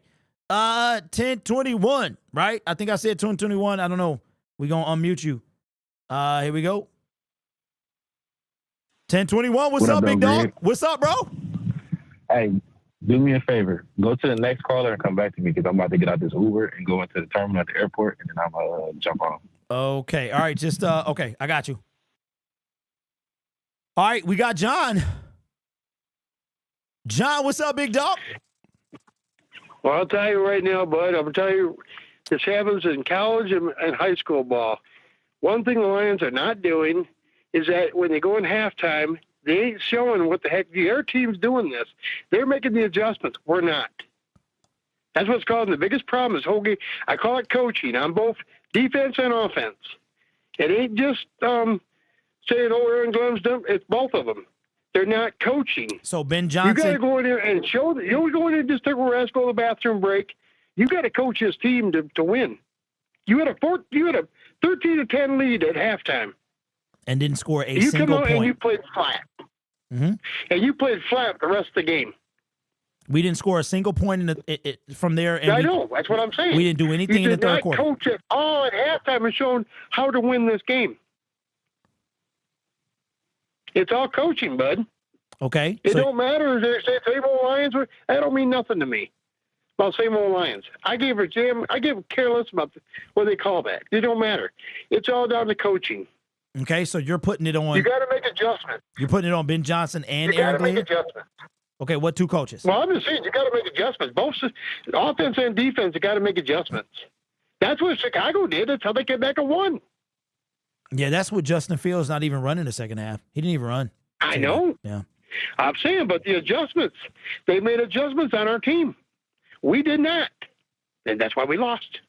10:21, right? I think I said 10:21. I don't know. We gonna unmute you. Here we go. 10:21. What's up, big dog? What's up, bro? Hey, do me a favor. Go to the next caller and come back to me because I'm about to get out this Uber and go into the terminal at the airport, and then I'm going to jump on. Okay. All right. Just, okay. I got you. All right. We got John. John, what's up, big dog? Well, I'll tell you right now, bud. I'll tell you, this happens in college and high school ball. One thing the Lions are not doing is that when they go in halftime, they ain't showing what the heck their team's doing this. They're making the adjustments. We're not. That's what's causing the biggest problem this whole game. I call it coaching on both defense and offense. It ain't just saying, Aaron Glenn's done. It's both of them. They're not coaching. So Ben Johnson, you got to go in there and show that. You don't go in there and just take a rest, go to the bathroom break. You got to coach his team to win. You had a 13-10 lead at halftime, and didn't score a you single come out point. And you played flat. Mm-hmm. And you played flat the rest of the game. We didn't score a single point from there. And I know. That's what I'm saying. We didn't do anything in the third quarter. You did not coach at all at halftime and shown how to win this game. It's all coaching, bud. Okay. It don't matter. They say Table Lions. That don't mean nothing to me. about same old Lions. I gave a careless about what they call that. It don't matter. It's all down to coaching. Okay, so you're putting it on. You got to make adjustments. You're putting it on Ben Johnson and You got Aaron to make Glenn? adjustments. Okay, what two coaches? Well, I'm just saying, you got to make adjustments. Both offense and defense, you got to make adjustments. That's what Chicago did. That's how they came back and won. Yeah, that's what Justin Fields not even running the second half. He didn't even run. I know. Yeah. I'm saying, but the adjustments, they made adjustments on our team. We did not. And that's why we lost.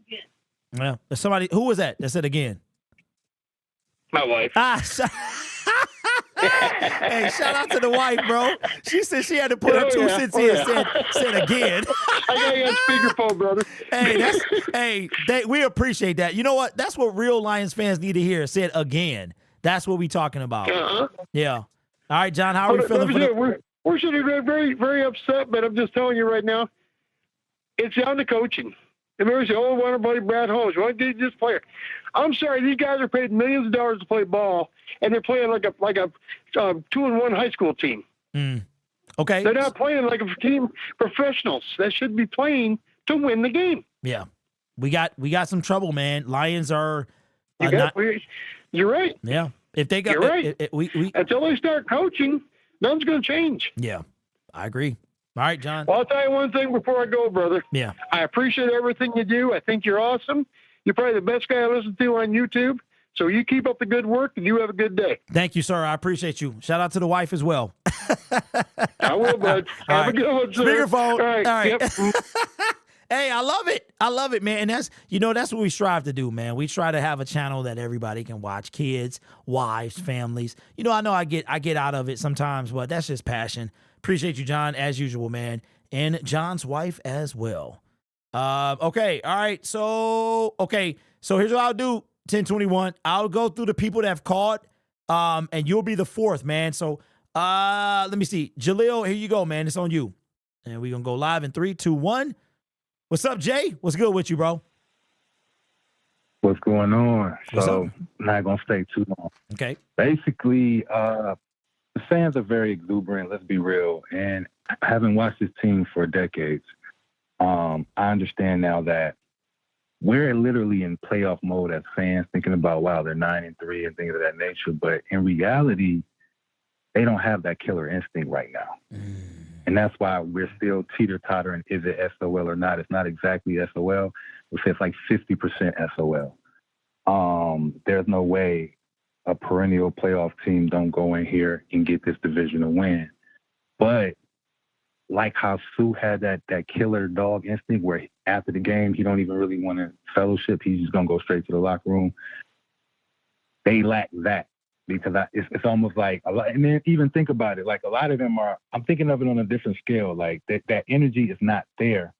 Yeah. Somebody, who was that said again? My wife. Hey, shout out to the wife, bro. She said she had to put her 2 cents in and said again. I got you on speakerphone, brother. We appreciate that. You know what? That's what real Lions fans need to hear. Said again. That's what we talking about. Uh-huh. Yeah. All right, John, how are we feeling? We're sitting there very, very upset, but I'm just telling you right now, it's down to coaching. And they say, oh, why buddy Brad Holmes? Why did this player? I'm sorry, these guys are paid millions of dollars to play ball, and they're playing like a 2-1 high school team. Okay. They're not playing like a team professionals. They should be playing to win the game. Yeah. We got some trouble, man. Lions are you're right. Yeah. If they got, you're right. Until they start coaching, nothing's going to change. Yeah, I agree. All right, John. Well, I'll tell you one thing before I go, brother. Yeah. I appreciate everything you do. I think you're awesome. You're probably the best guy I listen to on YouTube. So you keep up the good work, and you have a good day. Thank you, sir. I appreciate you. Shout out to the wife as well. I will, bud. Have a good one, sir. Speakerphone. All right. Yep. Hey, I love it. I love it, man. And that's what we strive to do, man. We try to have a channel that everybody can watch. Kids, wives, families. I know I get out of it sometimes, but that's just passion. Appreciate you, John, as usual, man. And John's wife as well. Okay. All right. So here's what I'll do, 1021. I'll go through the people that have called, and you'll be the fourth, man. So let me see. Jaleel, here you go, man. It's on you. And we're going to go live in 3, 2, 1. What's up, Jay? What's good with you, bro? What's going on? What's so, up? not going to stay too long. Okay. Basically, the fans are very exuberant, let's be real. And having watched this team for decades, I understand now that we're literally in playoff mode as fans, thinking about, wow, they're 9-3 and things of that nature. But in reality, they don't have that killer instinct right now. And that's why we're still teeter-tottering, is it SOL or not? It's not exactly SOL. We'll say it's like 50% SOL. There's no way a perennial playoff team don't go in here and get this divisional win. But like how Sue had that killer dog instinct where after the game, he don't even really want to fellowship. He's just going to go straight to the locker room. They lack that. Because it's almost like a lot, and then even think about it, like a lot of them are, I'm thinking of it on a different scale. Like that energy is not there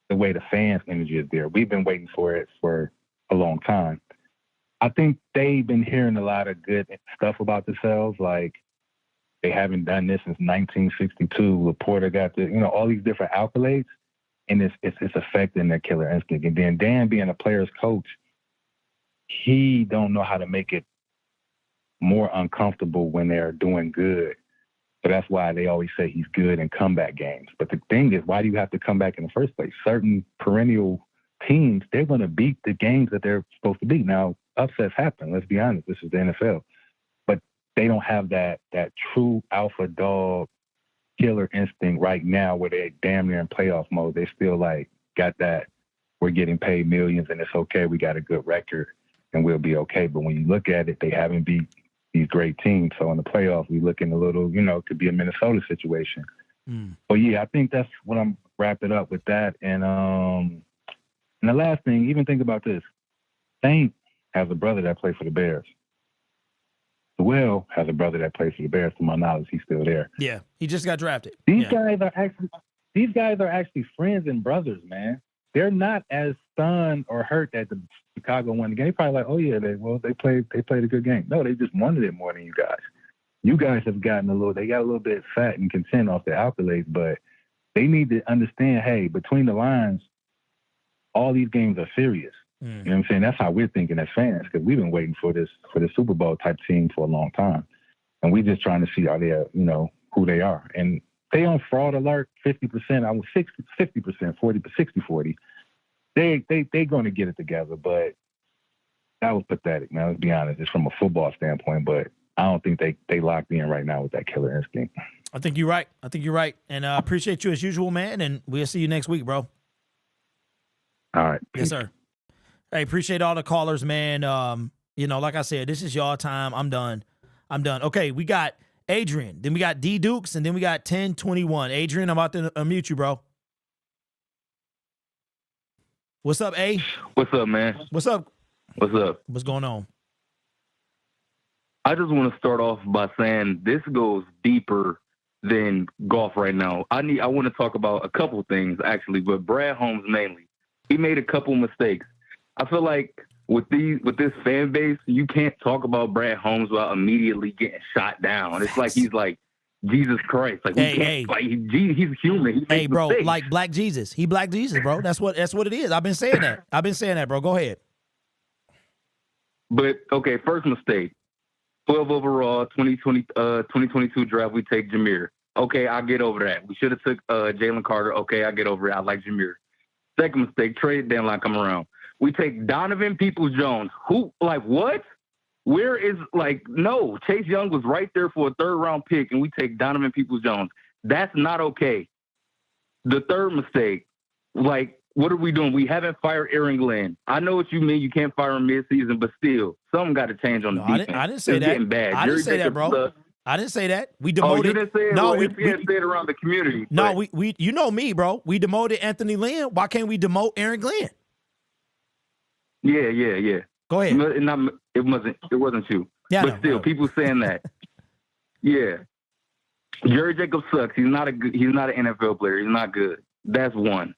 the way the fans' energy is there. We've been waiting for it for a long time. I think they've been hearing a lot of good stuff about themselves. Like they haven't done this since 1962. Laporta got all these different accolades, and it's affecting their killer instinct. And then Dan being a player's coach, he don't know how to make it more uncomfortable when they're doing good. So that's why they always say he's good in comeback games. But the thing is, why do you have to come back in the first place? Certain perennial teams, they're going to beat the games that they're supposed to beat. Now, upsets happen. Let's be honest. This is the NFL. But they don't have that true alpha dog killer instinct right now where they're damn near in playoff mode. They still got that, we're getting paid millions and it's okay. We got a good record and we'll be okay. But when you look at it, they haven't beat these great teams. So in the playoffs, we looking a little, could be a Minnesota situation. But yeah, I think that's what I'm wrapping up with that. And the last thing, even think about this. Saint has a brother that played for the Bears. Will has a brother that plays for the Bears. To my knowledge, he's still there. Yeah, he just got drafted. These guys are actually friends and brothers, man. They're not as stunned or hurt that the Chicago won the game. Probably like, oh yeah, they played a good game. No, they just wanted it more than you guys. You guys have got a little bit fat and content off the accolades, but they need to understand, hey, between the lines, all these games are serious. You know what I'm saying? That's how we're thinking as fans, because we've been waiting for the Super Bowl type team for a long time. And we're just trying to see are they, who they are. And they on fraud alert 50%. I was 50%, 60-40. They going to get it together, but that was pathetic, man. Let's be honest. It's from a football standpoint, but I don't think they locked in right now with that killer instinct. I think you're right. And I appreciate you as usual, man. And we'll see you next week, bro. All right. Yes, sir. Hey, appreciate all the callers, man. Like I said, this is y'all time. I'm done. Okay, we got Adrian, then we got D Dukes, and then we got 1021. Adrian, I'm about to unmute you, bro. What's up, A? What's up, man? What's up? What's up? What's going on? I just want to start off by saying this goes deeper than golf right now. I want to talk about a couple things, actually, but Brad Holmes mainly. He made a couple mistakes. I feel like with this fan base, you can't talk about Brad Holmes without immediately getting shot down. It's like he's like Jesus Christ. Like he's human. He makes bro, mistakes. like Black Jesus. He Black Jesus, bro. That's what it is. I've been saying that. Bro. Go ahead. But okay, first mistake. 12 overall, 2022 draft, we take Jameer. Okay, I'll get over that. We should have took Jalen Carter. Okay, I get over it. I like Jameer. Second mistake, trade deadline come around. We take Donovan Peoples-Jones. Who, like, what? Where is, like, no. Chase Young was right there for a third-round pick, and we take Donovan Peoples-Jones. That's not okay. The third mistake, like, what are we doing? We haven't fired Aaron Glenn. I know what you mean. You can't fire him mid-season, but still, something got to change on the defense. I didn't say it's that. Getting bad. I didn't say that, bro. I didn't say that. We demoted. Oh, you didn't say it? No, well, we didn't say it around the community. No, we you know me, bro. We demoted Anthony Lynn. Why can't we demote Aaron Glenn? Yeah. Go ahead. It wasn't you. Yeah, but still, people saying that. Yeah. Jerry Jacobs sucks. He's not an NFL player. He's not good. That's one.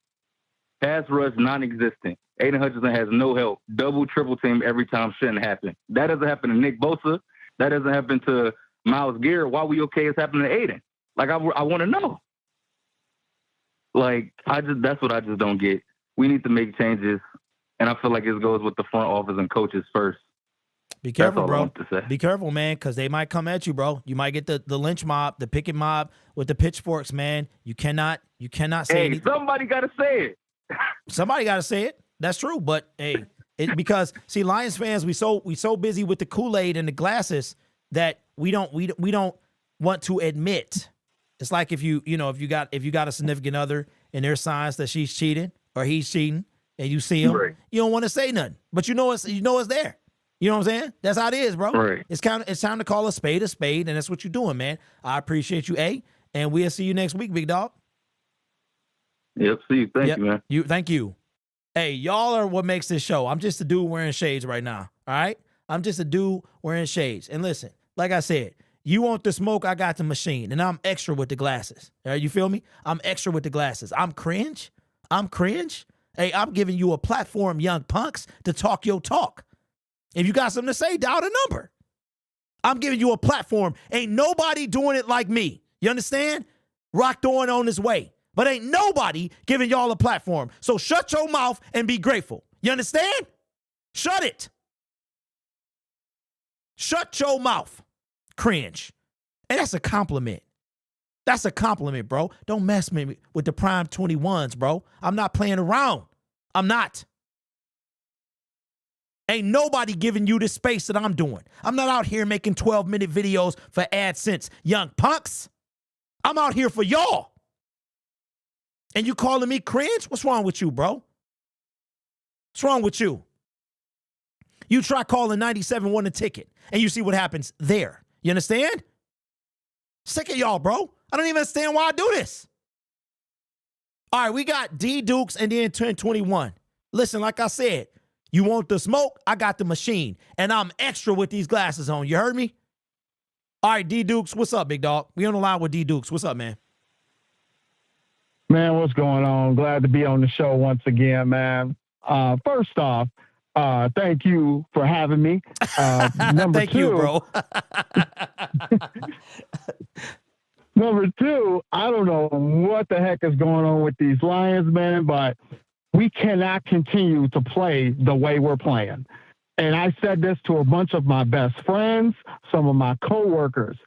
Pass rush non-existent. Aiden Hutchinson has no help. Double, triple team every time shouldn't happen. That doesn't happen to Nick Bosa. That doesn't happen to Myles Garrett. Why we okay it's happening to Aiden? Like, I want to know. Like, that's what I just don't get. We need to make changes, and I feel like it goes with the front office and coaches first. Be careful, bro. Be careful, man, because they might come at you, bro. You might get the lynch mob, the picket mob with the pitchforks, man. You cannot say anything. Somebody got to say it. Somebody got to say it. That's true, but hey, because see, Lions fans, we so busy with the Kool-Aid and the glasses that we don't want to admit. It's like if you got a significant other and there's signs that she's cheating or he's cheating and you see him, right. You don't want to say nothing, but you know it's there. You know what I'm saying? That's how it is, bro. Right. It's time to call a spade, and that's what you're doing, man. I appreciate you, A, and we'll see you next week, big dog. Yep, see you. Thank you, man. Thank you. Hey, y'all are what makes this show. I'm just a dude wearing shades right now, all right? I'm just a dude wearing shades. And listen, like I said, you want the smoke, I got the machine, and I'm extra with the glasses. All right, you feel me? I'm extra with the glasses. I'm cringe. Hey, I'm giving you a platform, young punks, to talk your talk. If you got something to say, dial the number. I'm giving you a platform. Ain't nobody doing it like me. You understand? Rock Dawn on his way. But ain't nobody giving y'all a platform. So shut your mouth and be grateful. You understand? Shut it. Shut your mouth. Cringe. And that's a compliment. That's a compliment, bro. Don't mess with the prime 21s, bro. I'm not playing around. I'm not. Ain't nobody giving you the space that I'm doing. I'm not out here making 12-minute videos for AdSense, young punks. I'm out here for y'all. And you calling me cringe? What's wrong with you, bro? What's wrong with you? You try calling 97 won a ticket, and you see what happens there. You understand? Sick of y'all, bro. I don't even understand why I do this. All right, we got D Dukes and then 1021. Listen, like I said, you want the smoke? I got the machine, and I'm extra with these glasses on. You heard me? All right, D Dukes, what's up, big dog? We on the line with D Dukes. What's up, man? Man, what's going on? Glad to be on the show once again, man. First off, thank you for having me. Number two, you, bro. Number two, I don't know what the heck is going on with these Lions, man, but we cannot continue to play the way we're playing. And I said this to a bunch of my best friends, some of my coworkers.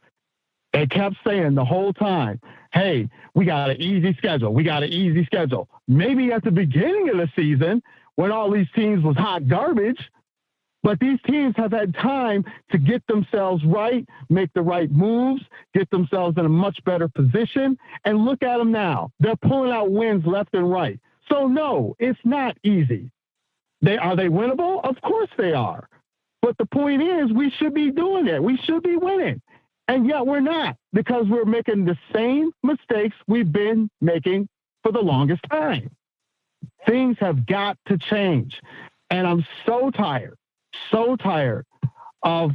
They kept saying the whole time, hey, we got an easy schedule. We got an easy schedule. Maybe at the beginning of the season when all these teams was hot garbage, but these teams have had time to get themselves right, make the right moves, get themselves in a much better position, and look at them now. They're pulling out wins left and right. So, no, it's not easy. Are they winnable? Of course they are. But the point is we should be doing it. We should be winning. And yet we're not, because we're making the same mistakes we've been making for the longest time. Things have got to change. And I'm so tired of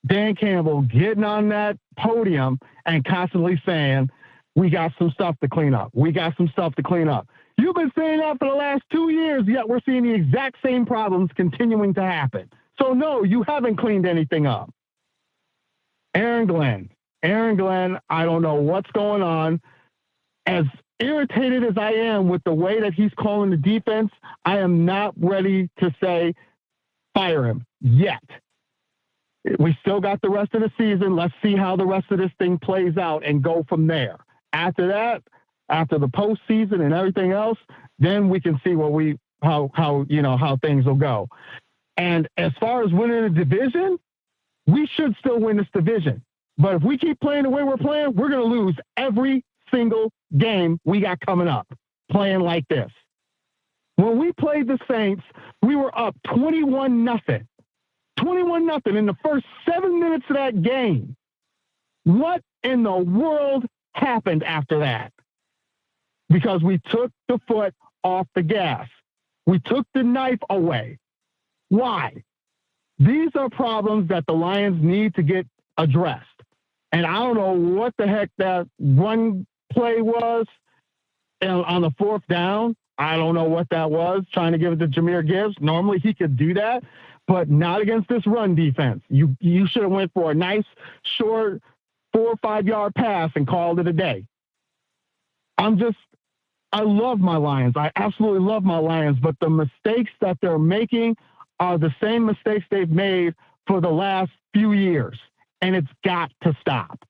Dan Campbell getting on that podium and constantly saying, we got some stuff to clean up. We got some stuff to clean up. You've been saying that for the last 2 years, yet we're seeing the exact same problems continuing to happen. So, no, you haven't cleaned anything up. Aaron Glenn, I don't know what's going on. As irritated as I am with the way that he's calling the defense, I am not ready to say fire him yet. We still got the rest of the season. Let's see how the rest of this thing plays out and go from there. After that, after the postseason and everything else, then we can see how things will go. And as far as winning the division, we should still win this division. But if we keep playing the way we're playing, we're going to lose every single game we got coming up playing like this. When we played the Saints, we were up 21-0. 21-0 in the first 7 minutes of that game. What in the world happened after that? Because we took the foot off the gas. We took the knife away. Why? These are problems that the Lions need to get addressed. And I don't know what the heck that one play was on the fourth down. I don't know what that was, trying to give it to Jahmyr Gibbs. Normally he could do that, but not against this run defense. You should have went for a nice, short 4 or 5 yard pass and called it a day. I love my Lions. I absolutely love my Lions, but the mistakes that they're making are the same mistakes they've made for the last few years, and it's got to stop.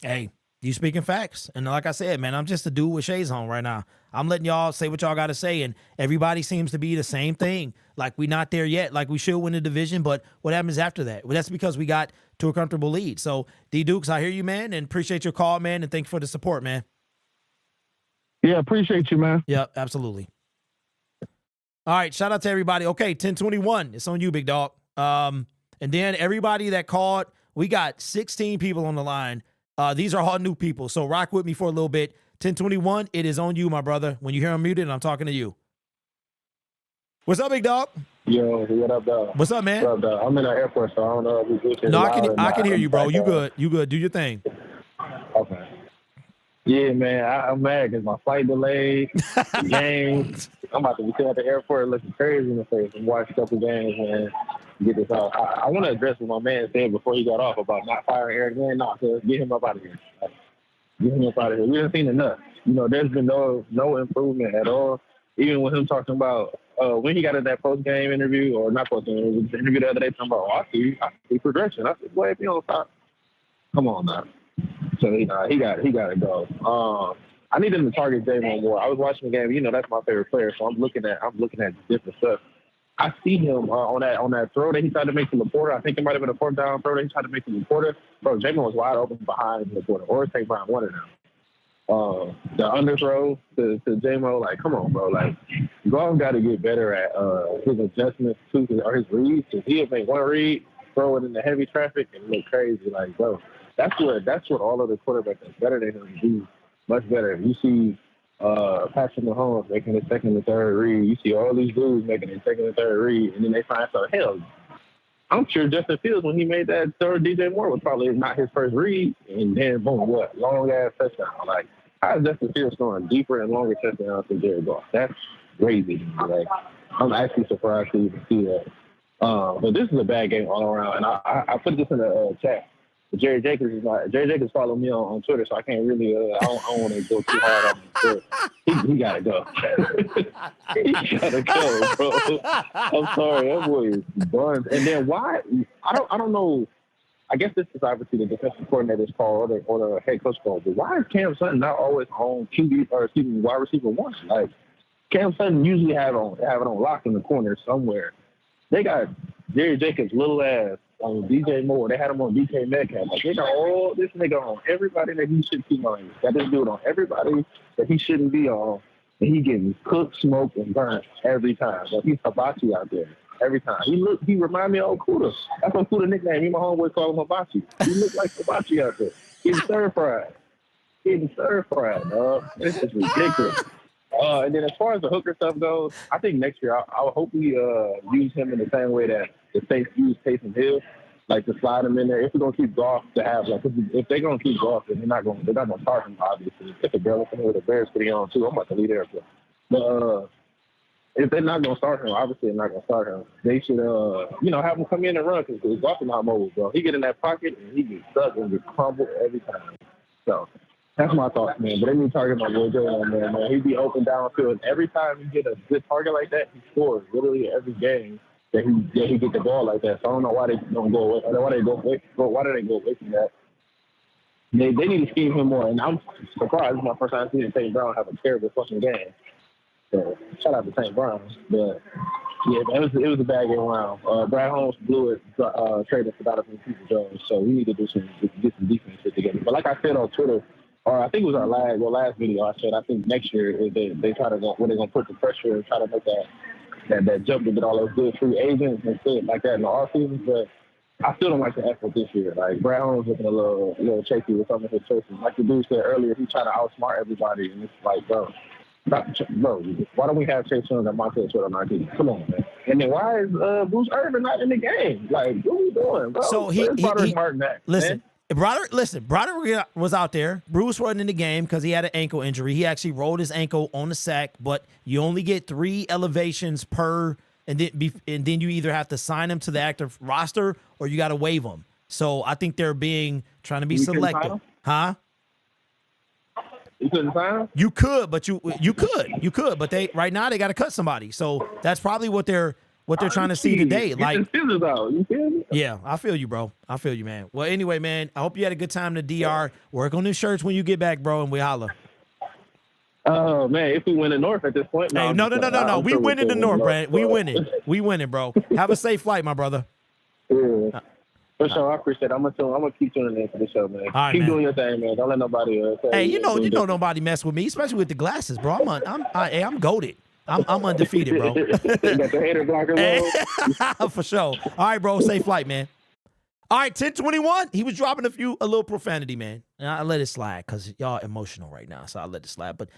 Hey, you speaking facts. And like I said, man, I'm just a dude with shades on right now. I'm letting y'all say what y'all got to say, and everybody seems to be the same thing. Like, we're not there yet. Like, we should win the division, but what happens after that? Well, that's because we got to a comfortable lead. So, D-Dukes, I hear you, man, and appreciate your call, man, and thank you for the support, man. Yeah, appreciate you, man. Yep, absolutely. All right, shout out to everybody. Okay, 1021. It's on you, big dog. And then everybody that called, we got 16 people on the line. These are all new people, so rock with me for a little bit. 1021, it is on you, my brother. When you hear I'm muted, I'm talking to you. What's up, big dog? Yo, what up, dog? What's up, man? What up, dog? I'm in the airport, so I don't know if it's No, I can hear you, bro. You good. You good. Do your thing. Okay. Yeah, man, I'm mad because my flight delayed, the games. I'm about to be sitting at the airport looking crazy in the face and watch a couple games and get this out. I want to address what my man said before he got off about not firing Eric Glenn. No, so get him up out of here. Get him up out of here. We haven't seen enough. You know, there's been no improvement at all. Even with him talking about when he got in that post-game interview, or not post-game interview, the interview the other day, talking about, I see progression. I said, boy, if you don't stop, come on now. So he got to go. I need him to target J-Mo more. I was watching the game. You know, that's my favorite player. So I'm looking at different stuff. I see him on that throw that he tried to make to Laporta. I think it might have been a fourth down throw that he tried to make to Laporta. Bro, J-Mo was wide open behind Laporta, or St. Brown, one of them. The underthrow to J-Mo, like, come on, bro. Like, Goff got to get better at his adjustments or his reads. Because he'll make one read, throw it in the heavy traffic, and look crazy. Like, bro, that's what all of the quarterbacks that's better than him do much better. You see Patrick Mahomes making his second and third read. You see all these dudes making their second and third read, and then they find something. Hell, I'm sure Justin Fields, when he made that third DJ Moore, was probably not his first read, and then boom, what? Long-ass touchdown. Like, how is Justin Fields throwing deeper and longer touchdowns than Jared Goff? That's crazy. Like, I'm actually surprised to even see that. But this is a bad game all around, and I put this in the chat. Jerry Jacobs followed me on Twitter, so I can't really. I don't want to go too hard on him. He gotta go. He gotta go, bro. I'm sorry, that boy is buns. And then why? I don't know I guess this is obviously the defensive coordinator's call or the head coach call. But why is Cam Sutton not always on wide receiver one? Like Cam Sutton usually have it on lock in the corner somewhere. They got Jerry Jacobs' little ass on DJ Moore. They had him on DK Metcalf. Like they got all this nigga on everybody that he should be on. Got this dude on everybody that he shouldn't be on. And he getting cooked, smoked, and burnt every time. Like he's hibachi out there every time. He remind me of Okuda. That's my Okuda nickname. Me and my homeboy call him hibachi. He look like hibachi out there. Getting stir fried, dog. This is ridiculous. And then as far as the hooker stuff goes, I think next year I'll hope we use him in the same way that the Saints use Taysom Hill, like to slide him in there. If we're gonna keep Goff to have if they're gonna keep Goff, then they're not gonna start him obviously. If the Bears put him on too, I'm about to leave there. But if they're not gonna start him, obviously they're not gonna start him. They should have him come in and run because Goff is not mobile, bro. He get in that pocket and he gets stuck and gets crumbled every time. So. That's my thoughts, man. But they need to target my boy Jalen, man. He'd be open downfield. Every time you get a good target like that, he scores. Literally every game that he get the ball like that. So I don't know why they don't go away. Why do they go away from that? They need to scheme him more. And I'm surprised. This is my first time seeing St. Brown have a terrible fucking game. So shout out to St. Brown. But yeah, it was a bad game around. Brad Holmes blew it, traded for Donovan Peoples-Jones. So we need to get some defense together. But like I said on Twitter. Or I think it was our last video. I said I think next year they try to when they're gonna put the pressure and try to make that jump to get all those good free agents and shit like that in the offseason. But I still don't like the effort this year. Like Brad Holmes looking a little shaky with some of his choices. Like the dude said earlier, he tried to outsmart everybody, and it's like, bro, why don't we have Chase Young and Montez Sweat on our team? Come on, man. And then why is Bruce Irvin not in the game? Like, what are we doing, bro? So Broderick was out there. Bruce wasn't in the game because he had an ankle injury. He actually rolled his ankle on the sack, but you only get 3 elevations per, and then you either have to sign him to the active roster or you got to waive him. So I think they're trying to be selective. Huh? You couldn't sign him? You could, but you could, but right now they got to cut somebody. So that's probably what they're trying to see today. Like, you feel me? Yeah, I feel you, bro. I feel you, man. Well, anyway, man, I hope you had a good time in the DR. Work on the shirts when you get back, bro, and we holla. Oh, man, if we win the North at this point. No. We win in the North, Brad. We winning, bro. Have a safe flight, my brother. Yeah. For sure, I appreciate it. I'm gonna keep tuning in for the show, man. All right, keep man. doing your thing, man. Don't let nobody Hey, you know nobody mess with me, especially with the glasses, bro. I'm goated. I'm undefeated, bro. You got the hater blocker, bro. For sure. All right, bro. Safe flight, man. All right, 1021. He was dropping a little profanity, man. And I let it slide because y'all emotional right now, so I let it slide. But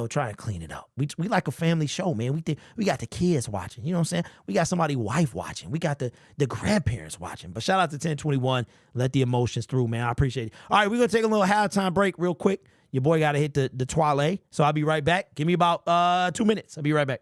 try to clean it up. We like a family show, man. We got the kids watching. You know what I'm saying? We got somebody's wife watching. We got the grandparents watching. But shout out to 1021. Let the emotions through, man. I appreciate it. All right, we're gonna take a little halftime break real quick. Your boy got to hit the toilet, so I'll be right back. Give me about 2 minutes. I'll be right back.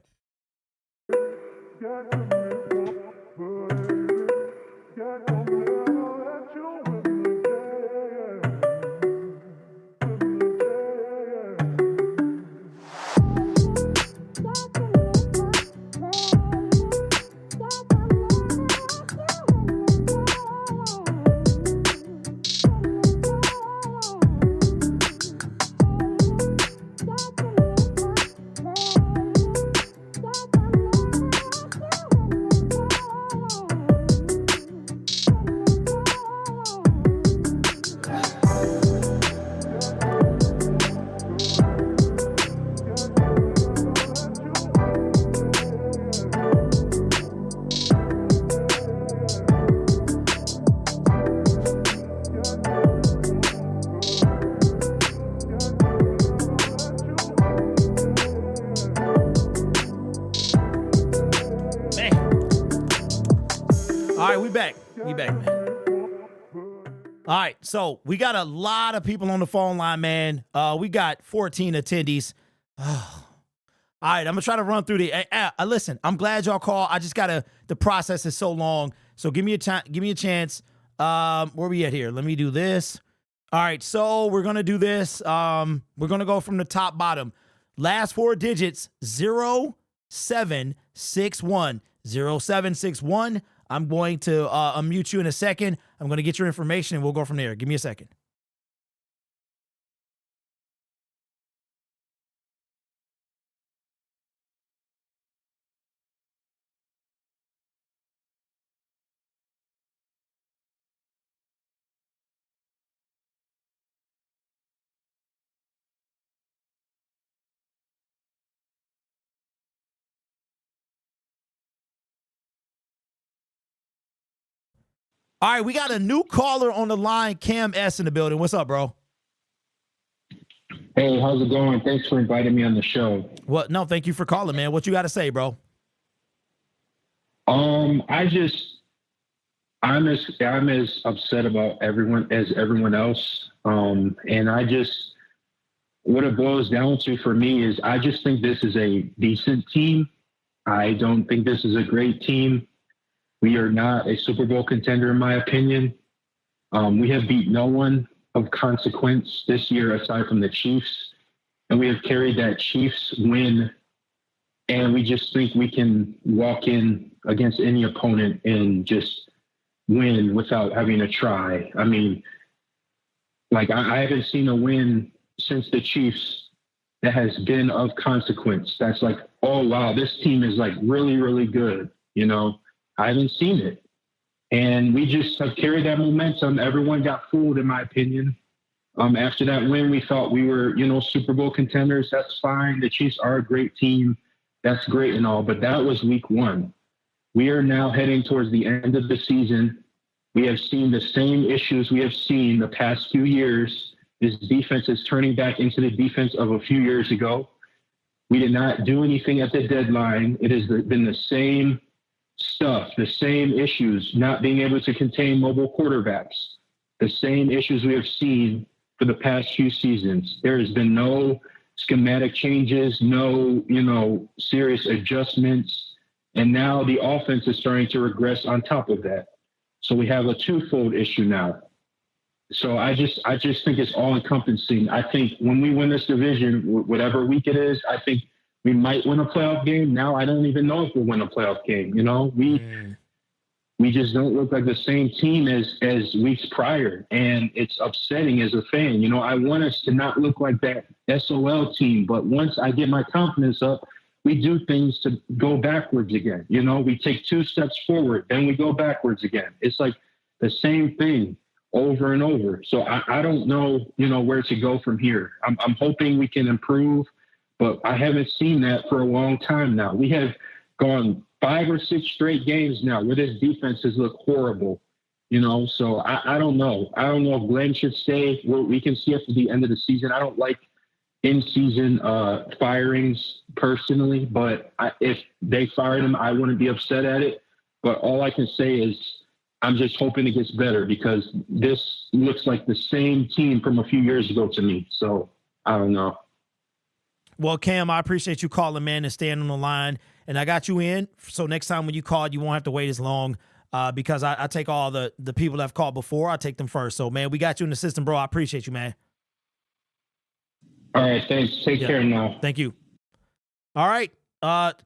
We back, man. All right, so we got a lot of people on the phone line, man. We got 14 attendees. All right, I'm gonna try to run through listen, I'm glad y'all called. I just the process is so long. So give me a chance. Where we at here? Let me do this. All right, so we're gonna do this. We're gonna go from the top bottom. Last 4 digits, 0761. 0761. I'm going to unmute you in a second. I'm going to get your information, and we'll go from there. Give me a second. All right, we got a new caller on the line, Cam S in the building. What's up, bro? Hey, how's it going? Thanks for inviting me on the show. Well, no, thank you for calling, man. What you got to say, bro? I'm as upset about everyone as everyone else. And what it boils down to for me is I just think this is a decent team. I don't think this is a great team. We are not a Super Bowl contender, in my opinion. We have beat no one of consequence this year aside from the Chiefs. And we have carried that Chiefs win. And we just think we can walk in against any opponent and just win without having to try. I mean, like I haven't seen a win since the Chiefs that has been of consequence. That's like, oh, wow, this team is like really, really good, you know? I haven't seen it. And we just have carried that momentum. Everyone got fooled, in my opinion. After that win, we thought we were, Super Bowl contenders. That's fine. The Chiefs are a great team. That's great and all. But that was week one. We are now heading towards the end of the season. We have seen the same issues we have seen the past few years. This defense is turning back into the defense of a few years ago. We did not do anything at the deadline. It has been the same stuff, the same issues, not being able to contain mobile quarterbacks, the same issues we have seen for the past few seasons. There has been no schematic changes, no, serious adjustments. And now the offense is starting to regress on top of that. So we have a twofold issue now. So I just think it's all encompassing. I think when we win this division, whatever week it is, I think we might win a playoff game. Now I don't even know if we'll win a playoff game. We just don't look like the same team as weeks prior, and it's upsetting as a fan. I want us to not look like that SOL team, but once I get my confidence up, we do things to go backwards again. We take 2 steps forward, then we go backwards again. It's like the same thing over and over. So I don't know, where to go from here. I'm hoping we can improve, but I haven't seen that for a long time now. We have gone 5 or 6 straight games now where this defense has looked horrible, so I don't know. I don't know if Glenn should stay. We can see after the end of the season. I don't like in-season firings personally, but if they fired him, I wouldn't be upset at it. But all I can say is I'm just hoping it gets better because this looks like the same team from a few years ago to me. So I don't know. Well, Cam, I appreciate you calling, man, and staying on the line. And I got you in. So next time when you call, you won't have to wait as long because I take all the people that have called before. I take them first. So, man, we got you in the system, bro. I appreciate you, man. All right. Thanks. Take care now. Thank you. All right.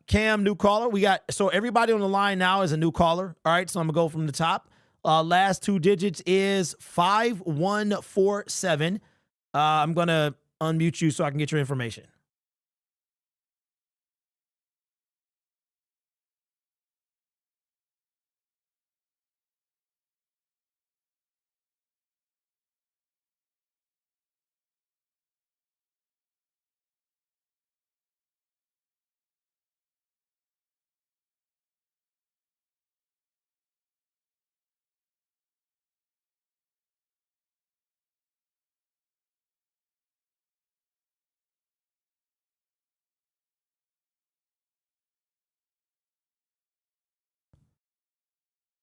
Cam, new caller. So everybody on the line now is a new caller. All right. So I'm going to go from the top. Last 2 digits is 5147. I'm going to unmute you so I can get your information.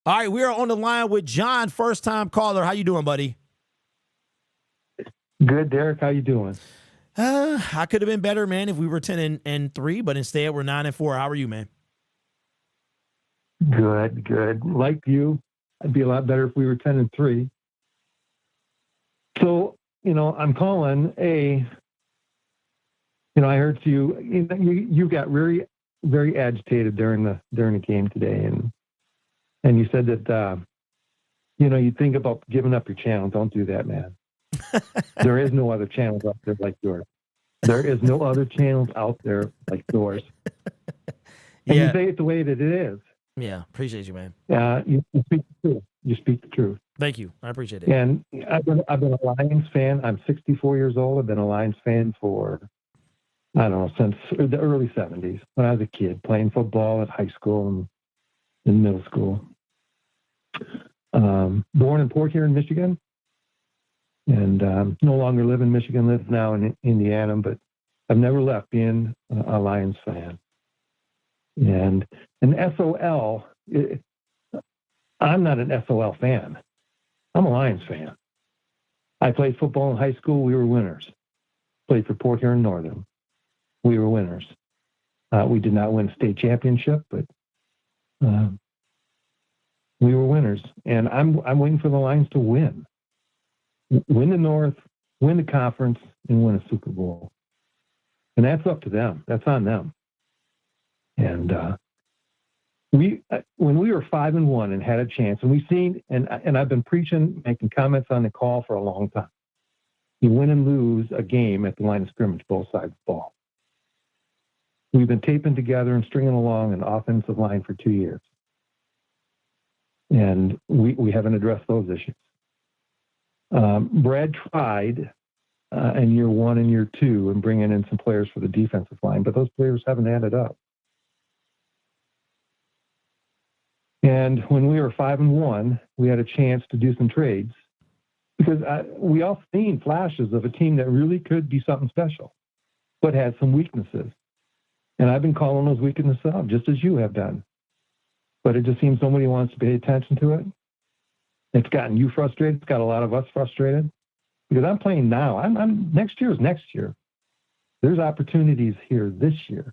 All right, we are on the line with John, first-time caller. How you doing, buddy? Good, Derek. How you doing? I could have been better, man, if we were 10-3, but instead we're 9-4. How are you, man? Good. Like you, I'd be a lot better if we were 10-3. So, I'm calling I heard you got very, very agitated during the game today, and And you said that, you think about giving up your channel. Don't do that, man. There is no other channels out there like yours. There is no other channels out there like yours. And you say it the way that it is. Yeah, appreciate you, man. You speak the truth. You speak the truth. Thank you. I appreciate it. And I've been a Lions fan. I'm 64 years old. I've been a Lions fan for, I don't know, since the early 70s when I was a kid, playing football at high school and in middle school. Born and Port here in Michigan. And no longer live in Michigan, live now in Indiana, but I've never left being a Lions fan. And an SOL, I'm not an SOL fan. I'm a Lions fan. I played football in high school. We were winners. Played for Port Huron Northern. We were winners. We did not win a state championship, but we were winners. And I'm waiting for the Lions to win. Win the North, win the conference, and win a Super Bowl. And that's up to them. That's on them. And when we were 5-1 and had a chance, and we've seen, and I've been preaching, making comments on the call for a long time. You win and lose a game at the line of scrimmage, both sides of the ball. We've been taping together and stringing along an offensive line for 2 years. And we haven't addressed those issues. Brad tried in year 1 and year 2 and bringing in some players for the defensive line, but those players haven't added up. And when we were 5-1, we had a chance to do some trades because we all seen flashes of a team that really could be something special, but had some weaknesses. And I've been calling those weaknesses out, just as you have done. But it just seems nobody wants to pay attention to it. It's gotten you frustrated. It's got a lot of us frustrated because I'm playing now. Next year is next year. There's opportunities here this year.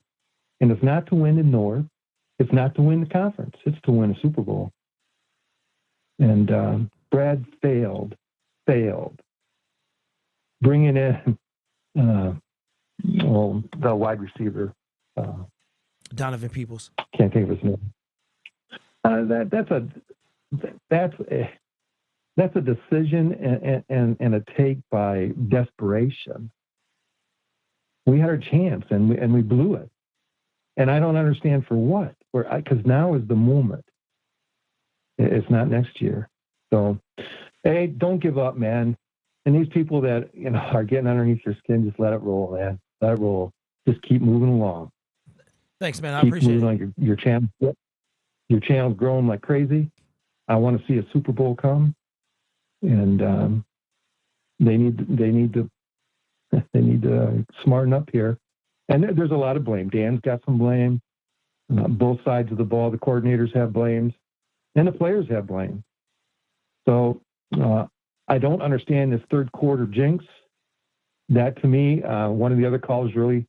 And it's not to win the North. It's not to win the conference. It's to win a Super Bowl. And Brad failed. Bringing in the wide receiver. Donovan Peoples. Can't think of his name. That's a decision and a take by desperation. We had our chance and we blew it. And I don't understand for what. Because now is the moment. It's not next year. So, hey, don't give up, man. And these people that are getting underneath your skin, just let it roll, man. Let it roll. Just keep moving along. Thanks, man. I appreciate it. Like your channel. Your channel's growing like crazy. I want to see a Super Bowl come, and they need to smarten up here. And there's a lot of blame. Dan's got some blame. Both sides of the ball, the coordinators have blames, and the players have blame. So I don't understand this third quarter jinx. That to me, one of the other calls really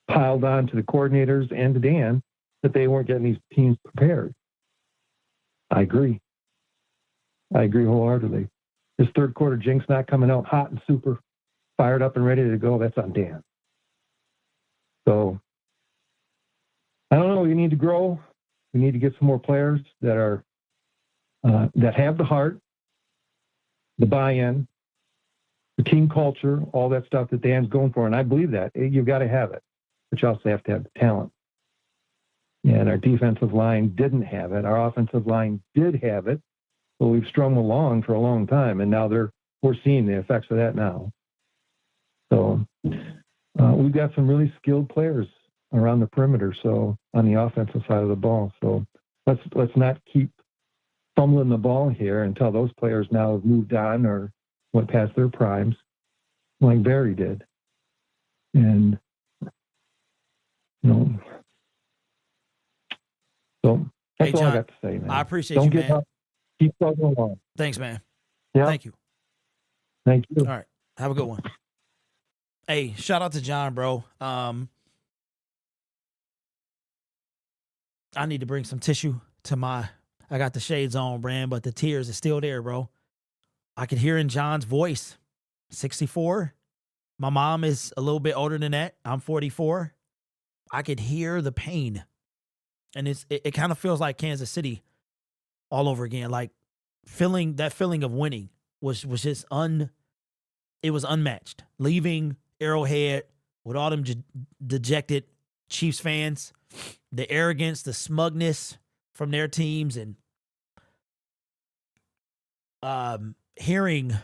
piled on to the coordinators and to Dan that they weren't getting these teams prepared. I agree wholeheartedly. This third quarter jinx not coming out hot and super fired up and ready to go, that's on Dan. So I don't know. We need to grow. We need to get some more players that are that have the heart, the buy-in, the team culture, all that stuff that Dan's going for. And I believe that. You've got to have it, but you also have to have the talent. And our defensive line didn't have it. Our offensive line did have it, but we've strung along for a long time, and now we're seeing the effects of that now. So we've got some really skilled players around the perimeter, so on the offensive side of the ball. So let's not keep fumbling the ball here until those players now have moved on or went past their primes, like Barry did. And so that's all I got to say, man. I appreciate Don't you, give man. up. Keep plugging along. Thanks, man. Yeah. Thank you. Thank you. All right. Have a good one. Hey, shout out to John, bro. I need to bring some tissue to I got the shades on, Brand, but the tears are still there, bro. I could hear in John's voice, 64. My mom is a little bit older than that. I'm 44. I could hear the pain And it kind of feels like Kansas City all over again. Like feeling of winning was just it was unmatched. Leaving Arrowhead with all them dejected Chiefs fans, the arrogance, the smugness from their teams, and hearing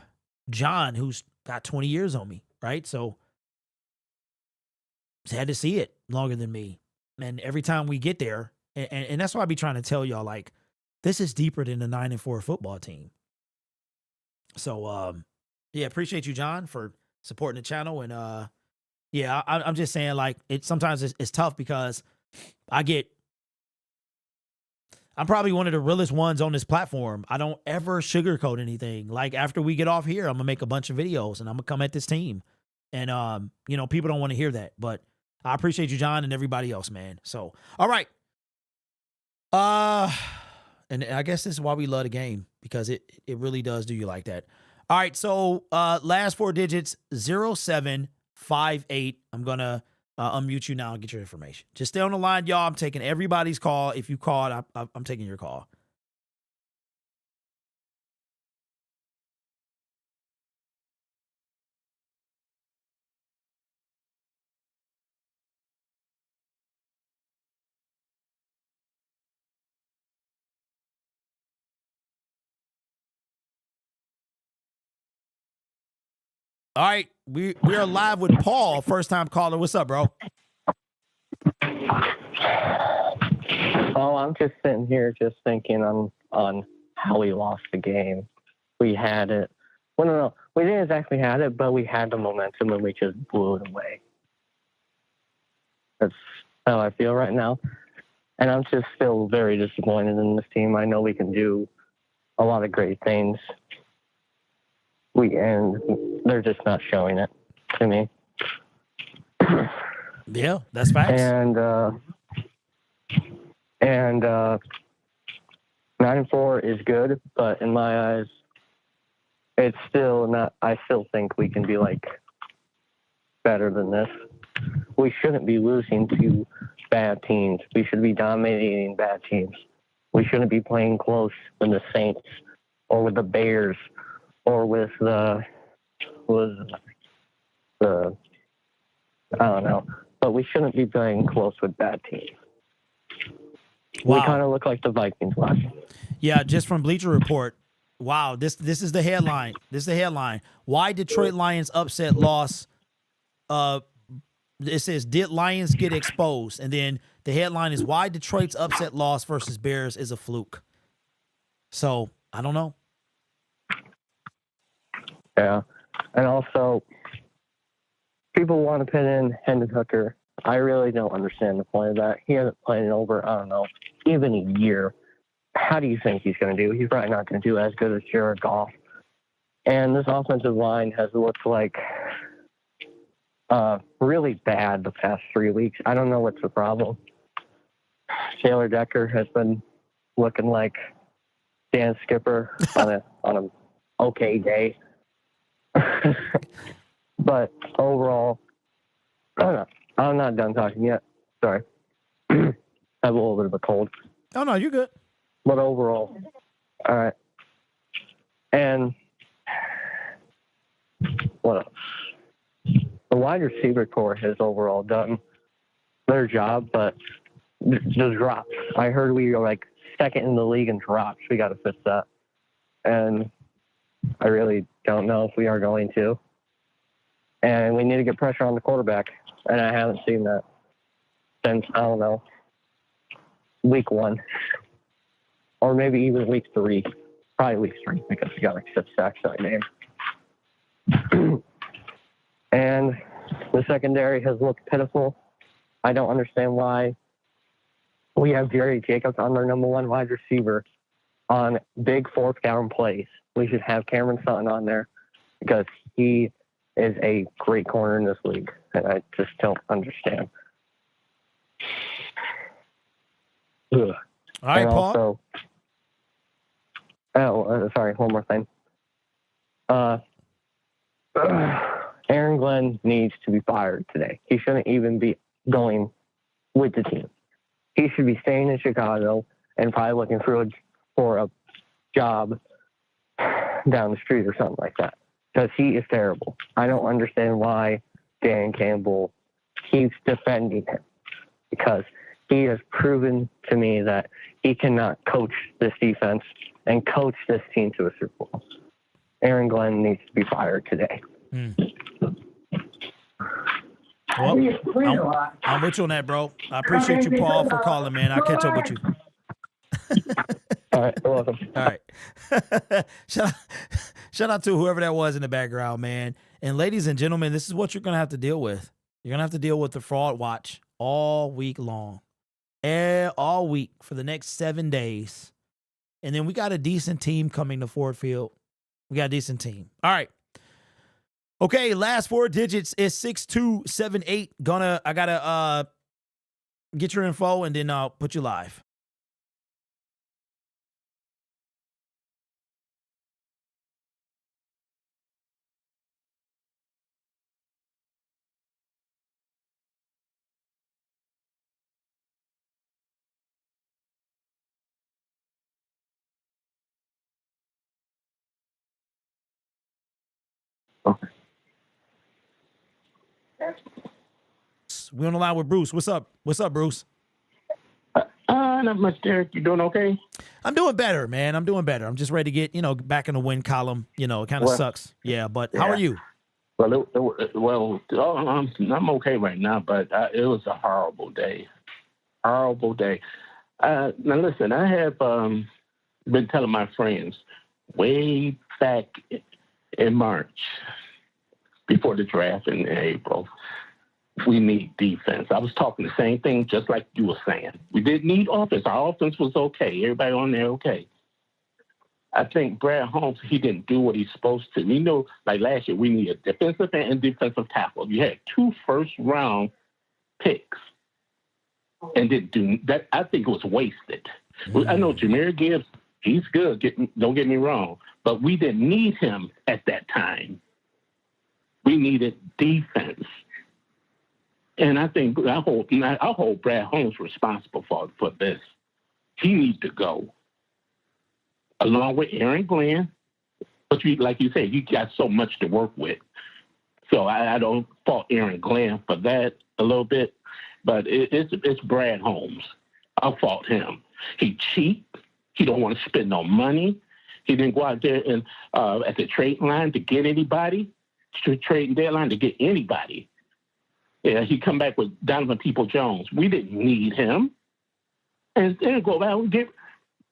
John, who's got 20 years on me, right? So just had to see it longer than me. And every time we get there, and that's why I be trying to tell y'all, like, this is deeper than the 9-4 football team. So, yeah, appreciate you, John, for supporting the channel. And, yeah, I'm just saying, like, sometimes it's tough because I'm probably one of the realest ones on this platform. I don't ever sugarcoat anything. Like, after we get off here, I'm going to make a bunch of videos and I'm going to come at this team. And, you know, people don't want to hear that, but I appreciate you, John, and everybody else, man. So, all right. And I guess this is why we love the game, because it really does do you like that. All right. So, last 4 digits, 0758. I'm going to unmute you now and get your information. Just stay on the line, y'all. I'm taking everybody's call. If you called, I'm taking your call. All right, we are live with Paul, first time caller. What's up, bro? Oh, I'm just sitting here just thinking on how we lost the game. We had it. Well, no, we didn't exactly have it, but we had the momentum and we just blew it away. That's how I feel right now. And I'm just still very disappointed in this team. I know we can do a lot of great things. And they're just not showing it to me. Yeah, that's facts. And 9-4 is good, but in my eyes, it's still not. I still think we can be like better than this. We shouldn't be losing to bad teams. We should be dominating bad teams. We shouldn't be playing close with the Saints or with the Bears or with the I don't know. But we shouldn't be playing close with bad teams. Wow. We kind of look like the Vikings last year. Yeah, just from Bleacher Report. Wow, this is the headline. This is the headline. Why Detroit Lions upset loss? It says, did Lions get exposed? And then the headline is, why Detroit's upset loss versus Bears is a fluke. So, I don't know. Yeah. And also, people want to put in Hendon Hooker. I really don't understand the point of that. He hasn't played in over, I don't know, even a year. How do you think he's going to do? He's probably not going to do as good as Jared Goff. And this offensive line has looked like really bad the past 3 weeks. I don't know what's the problem. Taylor Decker has been looking like Dan Skipper on an okay day. But overall, I don't know. I'm not done talking yet. Sorry. I have a little bit of a cold. Oh, no, you're good. But overall, all right. And what else? The wide receiver core has overall done their job, but the drops. I heard we are like second in the league in drops. We got to fix that. And I really don't know if we are going to. And we need to get pressure on the quarterback. And I haven't seen that since, I don't know, week 1. Or maybe even week 3. Probably week 3 because we got like 6 sacks that game. And the secondary has looked pitiful. I don't understand why we have Jerry Jacobs on their number 1 wide receiver on big 4th down plays. We should have Cameron Sutton on there because he is a great corner in this league, and I just don't understand. Ugh. All right, and Paul. Also, sorry, one more thing. Aaron Glenn needs to be fired today. He shouldn't even be going with the team. he should be staying in Chicago and probably looking for a job down the street or something like that, because he is terrible. I don't understand why Dan Campbell keeps defending him, because he has proven to me that he cannot coach this defense and coach this team to a Super Bowl. Aaron Glenn needs to be fired today. Well, I'm with you on that, bro. I appreciate you, Paul, for calling, man. I'll catch up with you. All right, you're welcome. All right. Shout out to whoever that was in the background, man. And ladies and gentlemen, this is what you're going to have to deal with. You're going to have to deal with the fraud watch all week long. All week for the next 7 days. And then we got a decent team coming to Ford Field. We got a decent team. All right. Okay, last 4 digits is 6278. I gotta get your info and then I'll put you live. Okay. We on the line with Bruce. What's up? What's up, Bruce? Not much, Derek. You doing okay? I'm doing better, man. I'm doing better. I'm just ready to get, back in the win column. It kind of sucks. Yeah, but how are you? Well, I'm okay right now, but it was a horrible day. Horrible day. Now, listen, I have been telling my friends way back in March, before the draft in April, we need defense. I was talking the same thing, just like you were saying. We didn't need offense. Our offense was okay. Everybody on there okay. I think Brad Holmes, he didn't do what he's supposed to. Like last year, we needed defensive and defensive tackle. You had 2 first-round picks and didn't do that. I think it was wasted. I know Jahmyr Gibbs, he's good. Don't get me wrong. But we didn't need him at that time. We needed defense. And I think I hold Brad Holmes responsible for this. He needs to go, along with Aaron Glenn. But like you said, you got so much to work with. So I don't fault Aaron Glenn for that a little bit, but it's Brad Holmes. I fault him. He cheap. He don't want to spend no money. He didn't go out there and at the trade line to get anybody, trading deadline to get anybody. Yeah, he come back with Donovan People-Jones. We didn't need him. And then go back and get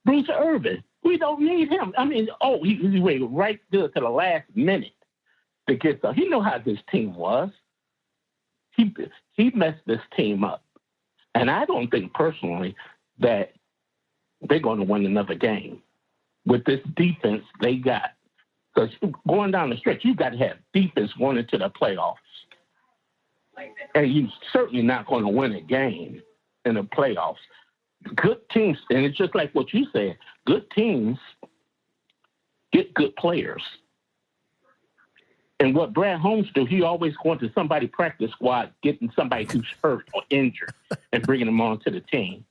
Bruce Irvin. We don't need him. I mean, he waited right to the last minute to get some. He know how this team was. He messed this team up. And I don't think personally that they're going to win another game with this defense they got. Because going down the stretch, you got to have defense going into the playoffs. And you're certainly not going to win a game in the playoffs. Good teams, and it's just like what you said, good teams get good players. And what Brad Holmes do, he always going to somebody practice squad, getting somebody who's hurt or injured and bringing them onto the team.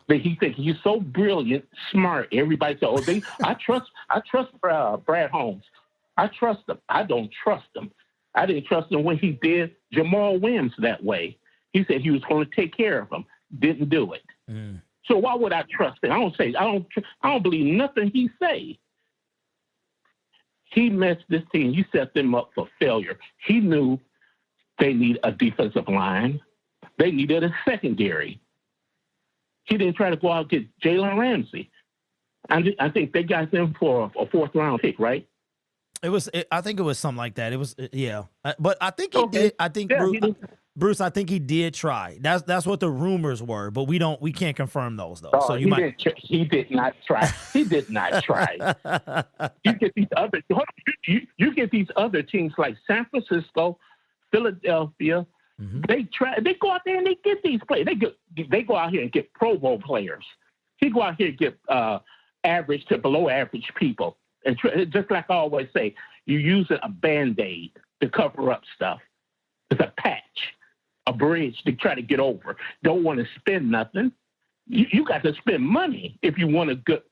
But he thinks he's so brilliant, smart. Everybody says, I trust Brad Holmes. I trust him. I don't trust him. I didn't trust him when he did Jamal Williams that way. He said he was going to take care of him. Didn't do it. So why would I trust him? I don't believe nothing he say. He messed this team. He set them up for failure. He knew they need a defensive line. They needed a secondary. He didn't try to go out and get Jalen Ramsey. I think they got them for a 4th round pick, right? I think it was something like that. It was, yeah. But I think he did. I think Bruce, I think he did try. That's what the rumors were, but we can't confirm those though. So he did not try. He did not try. You get these other teams like San Francisco, Philadelphia. Mm-hmm. They go out there and they get these players. They go out here and get Pro Bowl players. He go out here and get average to below average people. And just like I always say, you're using a Band-Aid to cover up stuff. It's a patch. a bridge to try to get over. Don't want to spend nothing. You got to spend money if you want a good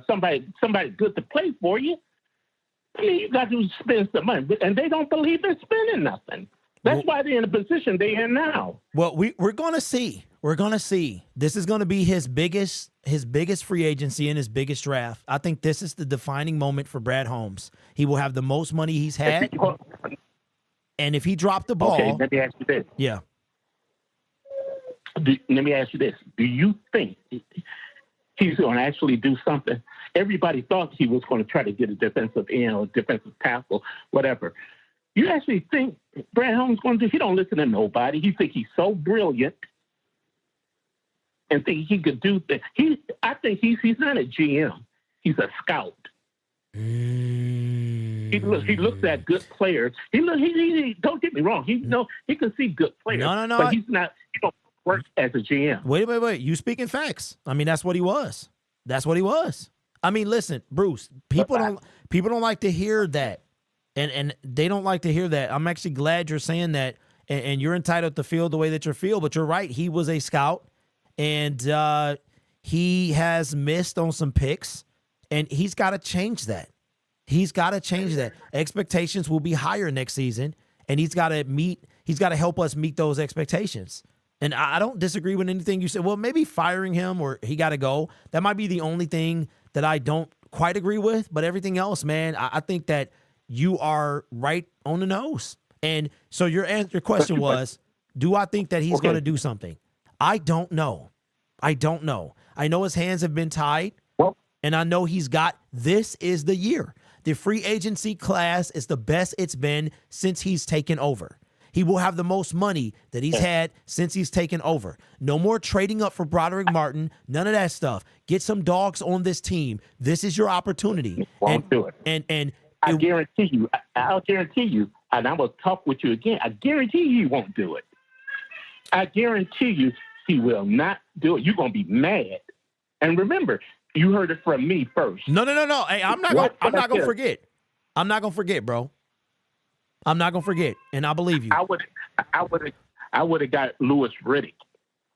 somebody good to play for you. You got to spend some money, and they don't believe in spending nothing. That's why they're in the position they're in now. Well, we're gonna see. We're gonna see. This is gonna be his biggest free agency and his biggest draft. I think this is the defining moment for Brad Holmes. He will have the most money he's had, and if he dropped the ball, okay, let me ask you this. Yeah. Let me ask you this. Do you think he's going to actually do something? Everybody thought he was going to try to get a defensive end or defensive tackle, whatever. You actually think Brad Holmes going to do? He don't listen to nobody. He think he's so brilliant and think he could do things. I think he's not a GM. He's a scout. He looks at good players. He don't get me wrong. He can see good players. No. But he's not. He don't work as a GM. Wait. You speaking facts. I mean, that's what he was. I mean, listen, Bruce, people don't like to hear that. And they don't like to hear that. I'm actually glad you're saying that. And you're entitled to feel the way that you feel, but you're right. He was a scout, and he has missed on some picks, and he's got to change that. Expectations will be higher next season, and he's got to help us meet those expectations. And I don't disagree with anything you said. Well, maybe firing him or he got to go. That might be the only thing that I don't quite agree with. But everything else, man, I think that you are right on the nose. And so your question was, do I think that he's going to do something? I don't know. I know his hands have been tied. And I know this is the year. The free agency class is the best it's been since he's taken over. He will have the most money that he's had since he's taken over. No more trading up for Broderick Martin. None of that stuff. Get some dogs on this team. This is your opportunity. Won't do it. And I guarantee you, I'll guarantee you, and I will talk with you again. I guarantee you he won't do it. I guarantee you he will not do it. You're going to be mad. And remember, you heard it from me first. No. Hey, I'm not going to forget. I'm not going to forget, bro. I'm not going to forget, and I believe you. I would have got Louis Riddick.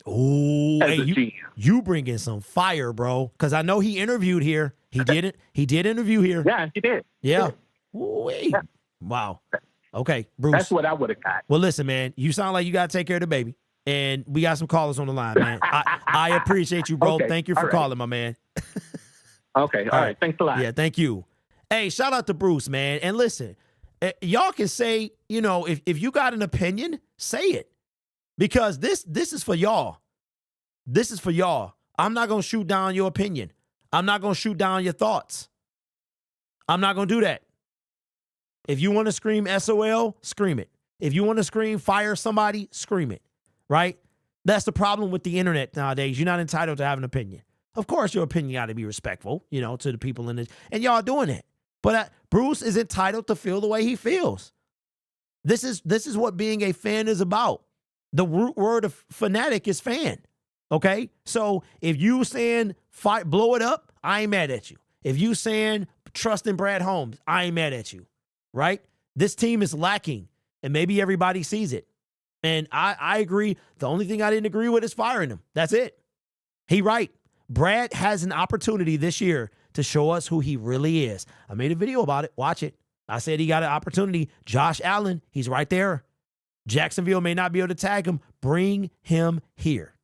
Ooh, hey, you bring in some fire, bro, because I know he interviewed here. He did interview here. Yeah, he did. Yeah. Yeah. Wow. Okay, Bruce. That's what I would have got. Well, listen, man, you sound like you got to take care of the baby, and we got some callers on the line, man. I appreciate you, bro. Okay. Thank you for calling, my man. Okay. All right. Thanks a lot. Yeah, thank you. Hey, shout out to Bruce, man. And listen, y'all can say, if you got an opinion, say it. Because this is for y'all. This is for y'all. I'm not going to shoot down your opinion. I'm not going to shoot down your thoughts. I'm not going to do that. If you want to scream SOL, scream it. If you want to scream fire somebody, scream it. Right? That's the problem with the internet nowadays. You're not entitled to have an opinion. Of course, your opinion got to be respectful, to the people in this. And y'all doing it. But Bruce is entitled to feel the way he feels. This is what being a fan is about. The root word of fanatic is fan. Okay? So if you saying fight, blow it up, I ain't mad at you. If you saying trust in Brad Holmes, I ain't mad at you. Right? This team is lacking, and maybe everybody sees it. And I agree. The only thing I didn't agree with is firing him. That's it. He right. Brad has an opportunity this year to show us who he really is. I made a video about it. Watch it. I said he got an opportunity. Josh Allen, he's right there. Jacksonville may not be able to tag him. Bring him here.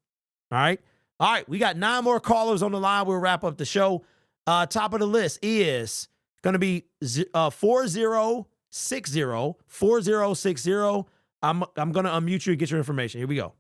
All right? All right, we got 9 more callers on the line. We'll wrap up the show. Top of the list is going to be 4060. 4060. I'm going to unmute you and get your information. Here we go.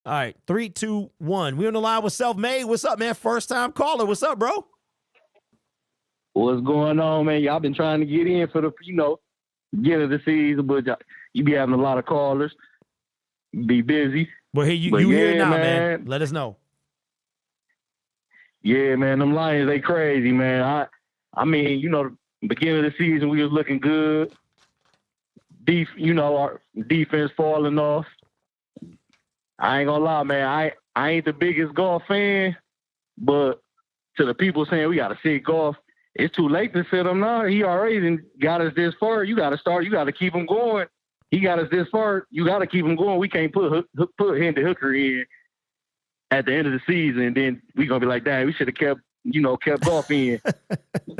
All right, 3, 2, 1. We on the line with Self-Made. What's up, man? First time caller. What's up, bro? What's going on, man? Y'all been trying to get in for the, beginning of the season, but you be having a lot of callers. Be busy. Well, you here now, man. Let us know. Yeah, man. Them Lions, they crazy, man. I mean, beginning of the season we was looking good. Our defense falling off. I ain't gonna lie, man. I ain't the biggest golf fan, but to the people saying we gotta sit golf, it's too late to sit him now. He already got us this far. You gotta start. You gotta keep him going. He got us this far. You gotta keep him going. We can't put Hendon Hooker in at the end of the season, and then we gonna be like, "Dang, we should have kept golf in."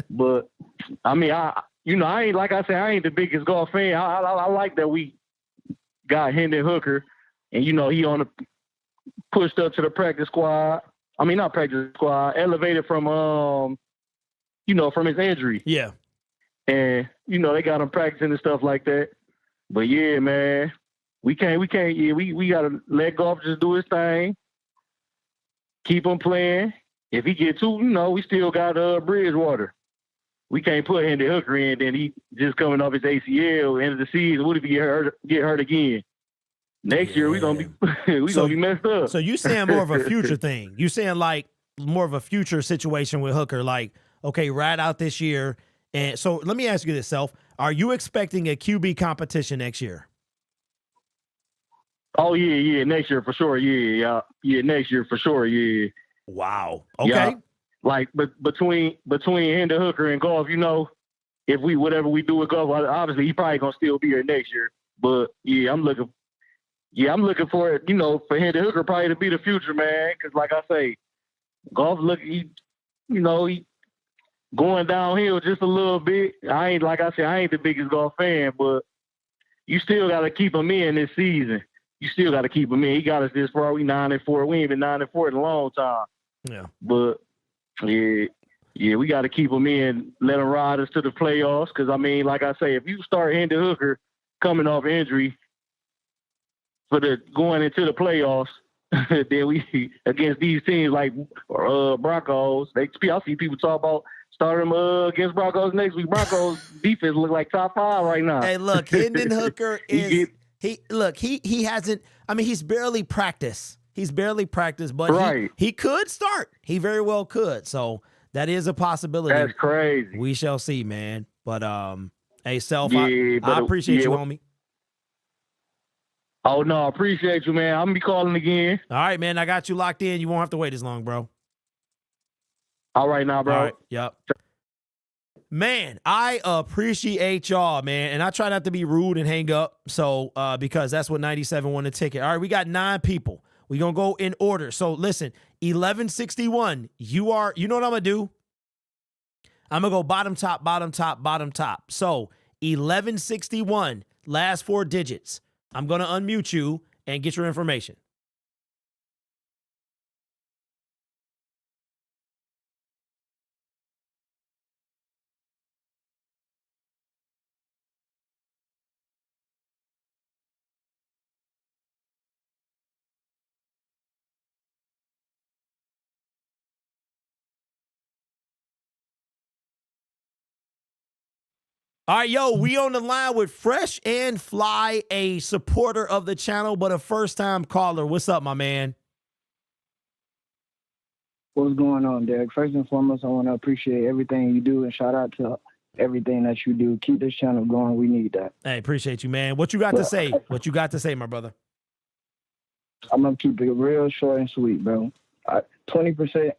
But I mean, I ain't, like I said, I ain't the biggest golf fan. I like that we got Hendon Hooker, and he pushed up to the practice squad. I mean, not practice squad, elevated from from his injury. Yeah. And they got him practicing and stuff like that. But yeah, man, we can't. Yeah, we gotta let golf just do his thing. Keep him playing. If he get too, we still got Bridgewater. We can't put Hendon Hooker in, then he just coming off his ACL, end of the season. What if he get hurt again? Next year we gonna be messed up. So you saying more of a future thing? You saying like more of a future situation with Hooker? Like, okay, ride out this year. And so let me ask you this, Self. Are you expecting a QB competition next year? Oh yeah, next year for sure. Yeah, next year for sure. Yeah. Wow. Okay. Yeah. Like, but between Hendon Hooker and golf, if whatever we do with golf, obviously he probably gonna still be here next year. But yeah, I'm looking for it. For Hendon Hooker probably to be the future, man. Because like I say, golf he going downhill just a little bit. I ain't the biggest golf fan, but you still got to keep him in this season. You still got to keep him in. He got us this far. We 9-4. We ain't been 9-4 in a long time. Yeah. But yeah, we got to keep him in, let him ride us to the playoffs. Because I mean, like I say, if you start Hendon Hooker coming off injury for going into the playoffs, then we against these teams like Broncos. I see people talk about starting against Broncos next week. Broncos defense look like top 5 right now. Hey, look, Hendon Hooker is he hasn't. I mean, he's barely practiced. But right. he could start. He very well could. So that is a possibility. That's crazy. We shall see, man. But hey, Self, I appreciate you, homie. Oh no, I appreciate you, man. I'm gonna be calling again. All right, man. I got you locked in. You won't have to wait as long, bro. All right now, bro. All right. Yep. Man, I appreciate y'all, man. And I try not to be rude and hang up. So because that's what 97 won the ticket. All right, we got 9 people. We're going to go in order. So listen, 1161, you know what I'm going to do? I'm going to go bottom, top, bottom, top, bottom, top. So 1161, last 4 digits. I'm going to unmute you and get your information. All right, yo, we on the line with Fresh and Fly, a supporter of the channel, but a first-time caller. What's up, my man? What's going on, Derek? First and foremost, I want to appreciate everything you do and shout out to everything that you do. Keep this channel going. We need that. Hey, appreciate you, man. What you got to say? What you got to say, my brother? I'm going to keep it real short and sweet, bro. 20%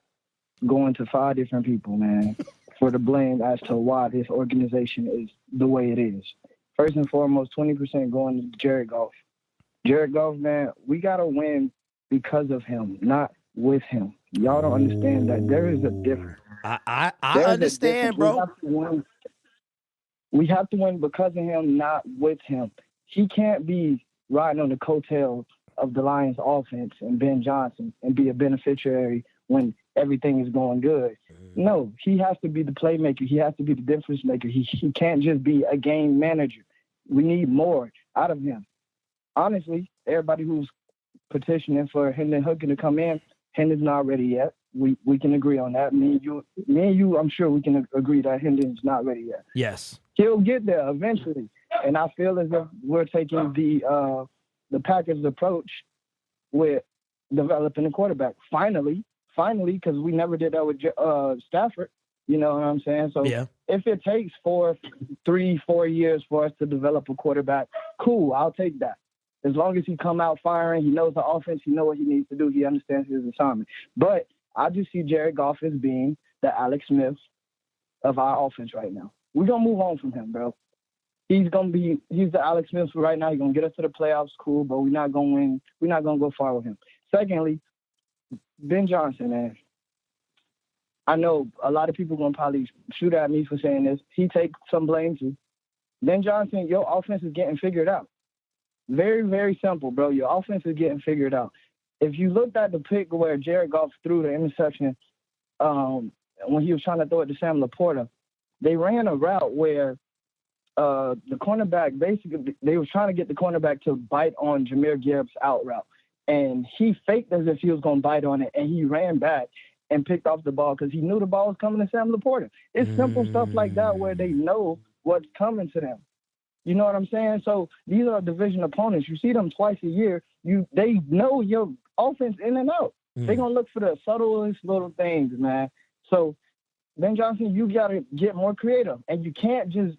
going to 5 different people, man, for the blame as to why this organization is the way it is. First and foremost, 20% going to Jared Goff. Jared Goff, man, we got to win because of him, not with him. Y'all don't understand that. There is a difference. I understand, bro. We have to win because of him, not with him. He can't be riding on the coattails of the Lions offense and Ben Johnson and be a beneficiary when everything is going good. No, he has to be the playmaker. He has to be the difference maker. He can't just be a game manager. We need more out of him. Honestly, everybody who's petitioning for Hendon Hooker to come in, Hendon's not ready yet. We can agree on that. Me and you, I'm sure we can agree that Hendon's not ready yet. Yes. He'll get there eventually. And I feel as if we're taking the Packers approach with developing a quarterback. Finally, because we never did that with Stafford. You know what I'm saying? So Yeah. if it takes 3, 4 years for us to develop a quarterback, cool, I'll take that. As long as he come out firing, he knows the offense, he knows what he needs to do, he understands his assignment. But I just see Jared Goff as being the Alex Smith of our offense right now. We're going to move on from him, bro. He's the Alex Smith for right now. He's going to get us to the playoffs, cool, but we're not going to win. We're not going to go far with him. Secondly, Ben Johnson, man. I know a lot of people going to probably shoot at me for saying this. He takes some blame too. Ben Johnson, your offense is getting figured out. Very, very simple, bro. Your offense is getting figured out. If you looked at the pick where Jared Goff threw the interception when he was trying to throw it to Sam Laporta, they ran a route where the cornerback, basically, they were trying to get the cornerback to bite on Jahmyr Gibbs' out route. And he faked as if he was going to bite on it, and he ran back and picked off the ball because he knew the ball was coming to Sam Laporta. It's simple stuff like that where they know what's coming to them. You know what I'm saying? So these are division opponents. You see them twice a year. They know your offense in and out. They're going to look for the subtlest little things, man. So, Ben Johnson, you got to get more creative. And you can't just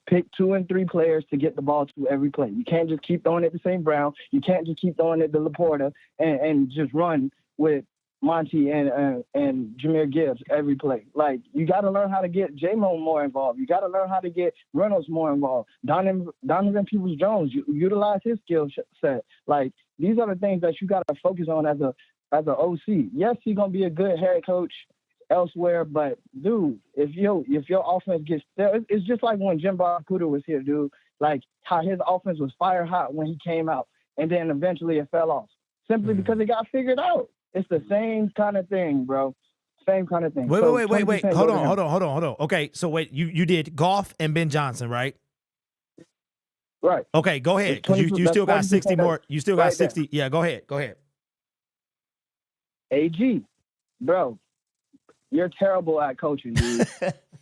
pick 2 and 3 players to get the ball to every play. You can't just keep throwing it to St. Brown. You can't just keep throwing it to Laporta and just run with Monty and Jahmyr Gibbs every play. Like, you got to learn how to get J-Mo more involved. You got to learn how to get Reynolds more involved. Donovan Peoples-Jones, utilize his skill set. Like, these are the things that you got to focus on as an OC. Yes, he's going to be a good head coach elsewhere, but, dude, if your offense gets there, it's just like when Jim Barracuda was here, dude. Like, how his offense was fire hot when he came out, and then eventually it fell off. Simply because it got figured out. It's the same kind of thing, bro. Same kind of thing. Wait. So Hold on. Okay, so wait, you did Goff and Ben Johnson, right? Right. Okay, go ahead. Because you still got 60 more. You still got right 60. there. Yeah, go ahead. AG, bro, you're terrible at coaching, dude.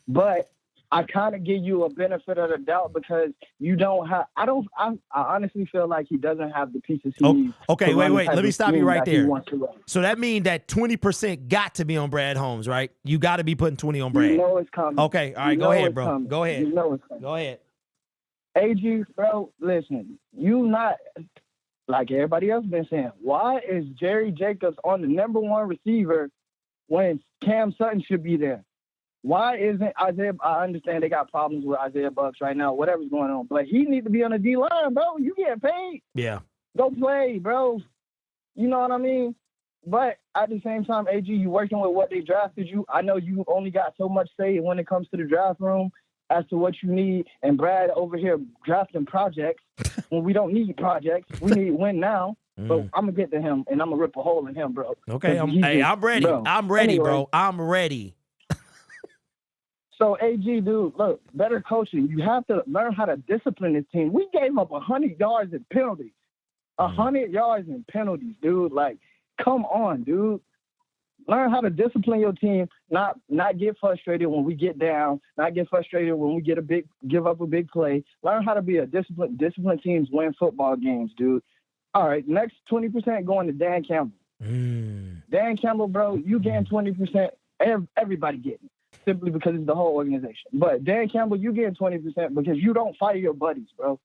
But I kind of give you a benefit of the doubt because you don't have. I honestly feel like he doesn't have the pieces he needs. Okay, wait. Let me stop you right there. So So that means that 20% got to be on Brad Holmes, right? You got to be putting 20 on Brad. You know it's coming. Okay, all right, You go know ahead, it's bro. coming. Go ahead. You know it's coming. Go ahead. AG, bro, listen, you not like everybody else been saying. Why is Jerry Jacobs on the number 1 receiver when Cam Sutton should be there? Why isn't Isaiah? I understand they got problems with Isaiah Bucks right now, whatever's going on, but he needs to be on the D-line, bro. You getting paid. Yeah. Go play, bro. You know what I mean? But at the same time, AG, you working with what they drafted you. I know you only got so much say when it comes to the draft room as to what you need. And Brad over here drafting projects when we don't need projects. We need win now. But I'm going to get to him, and I'm going to rip a hole in him, bro. Okay, I'm ready. Bro. I'm ready, Anyway, bro. I'm ready. So, AG, dude, look, better coaching. You have to learn how to discipline this team. We gave up 100 yards in penalties. 100 yards in penalties, dude. Like, come on, dude. Learn how to discipline your team, not get frustrated when we get down, not get frustrated when we give up a big play. Learn how to be a disciplined teams win football games, dude. All right, next 20% going to Dan Campbell. Dan Campbell, bro, you getting 20%. Everybody getting it. Simply because it's the whole organization. But Dan Campbell, you getting 20% because you don't fire your buddies, bro.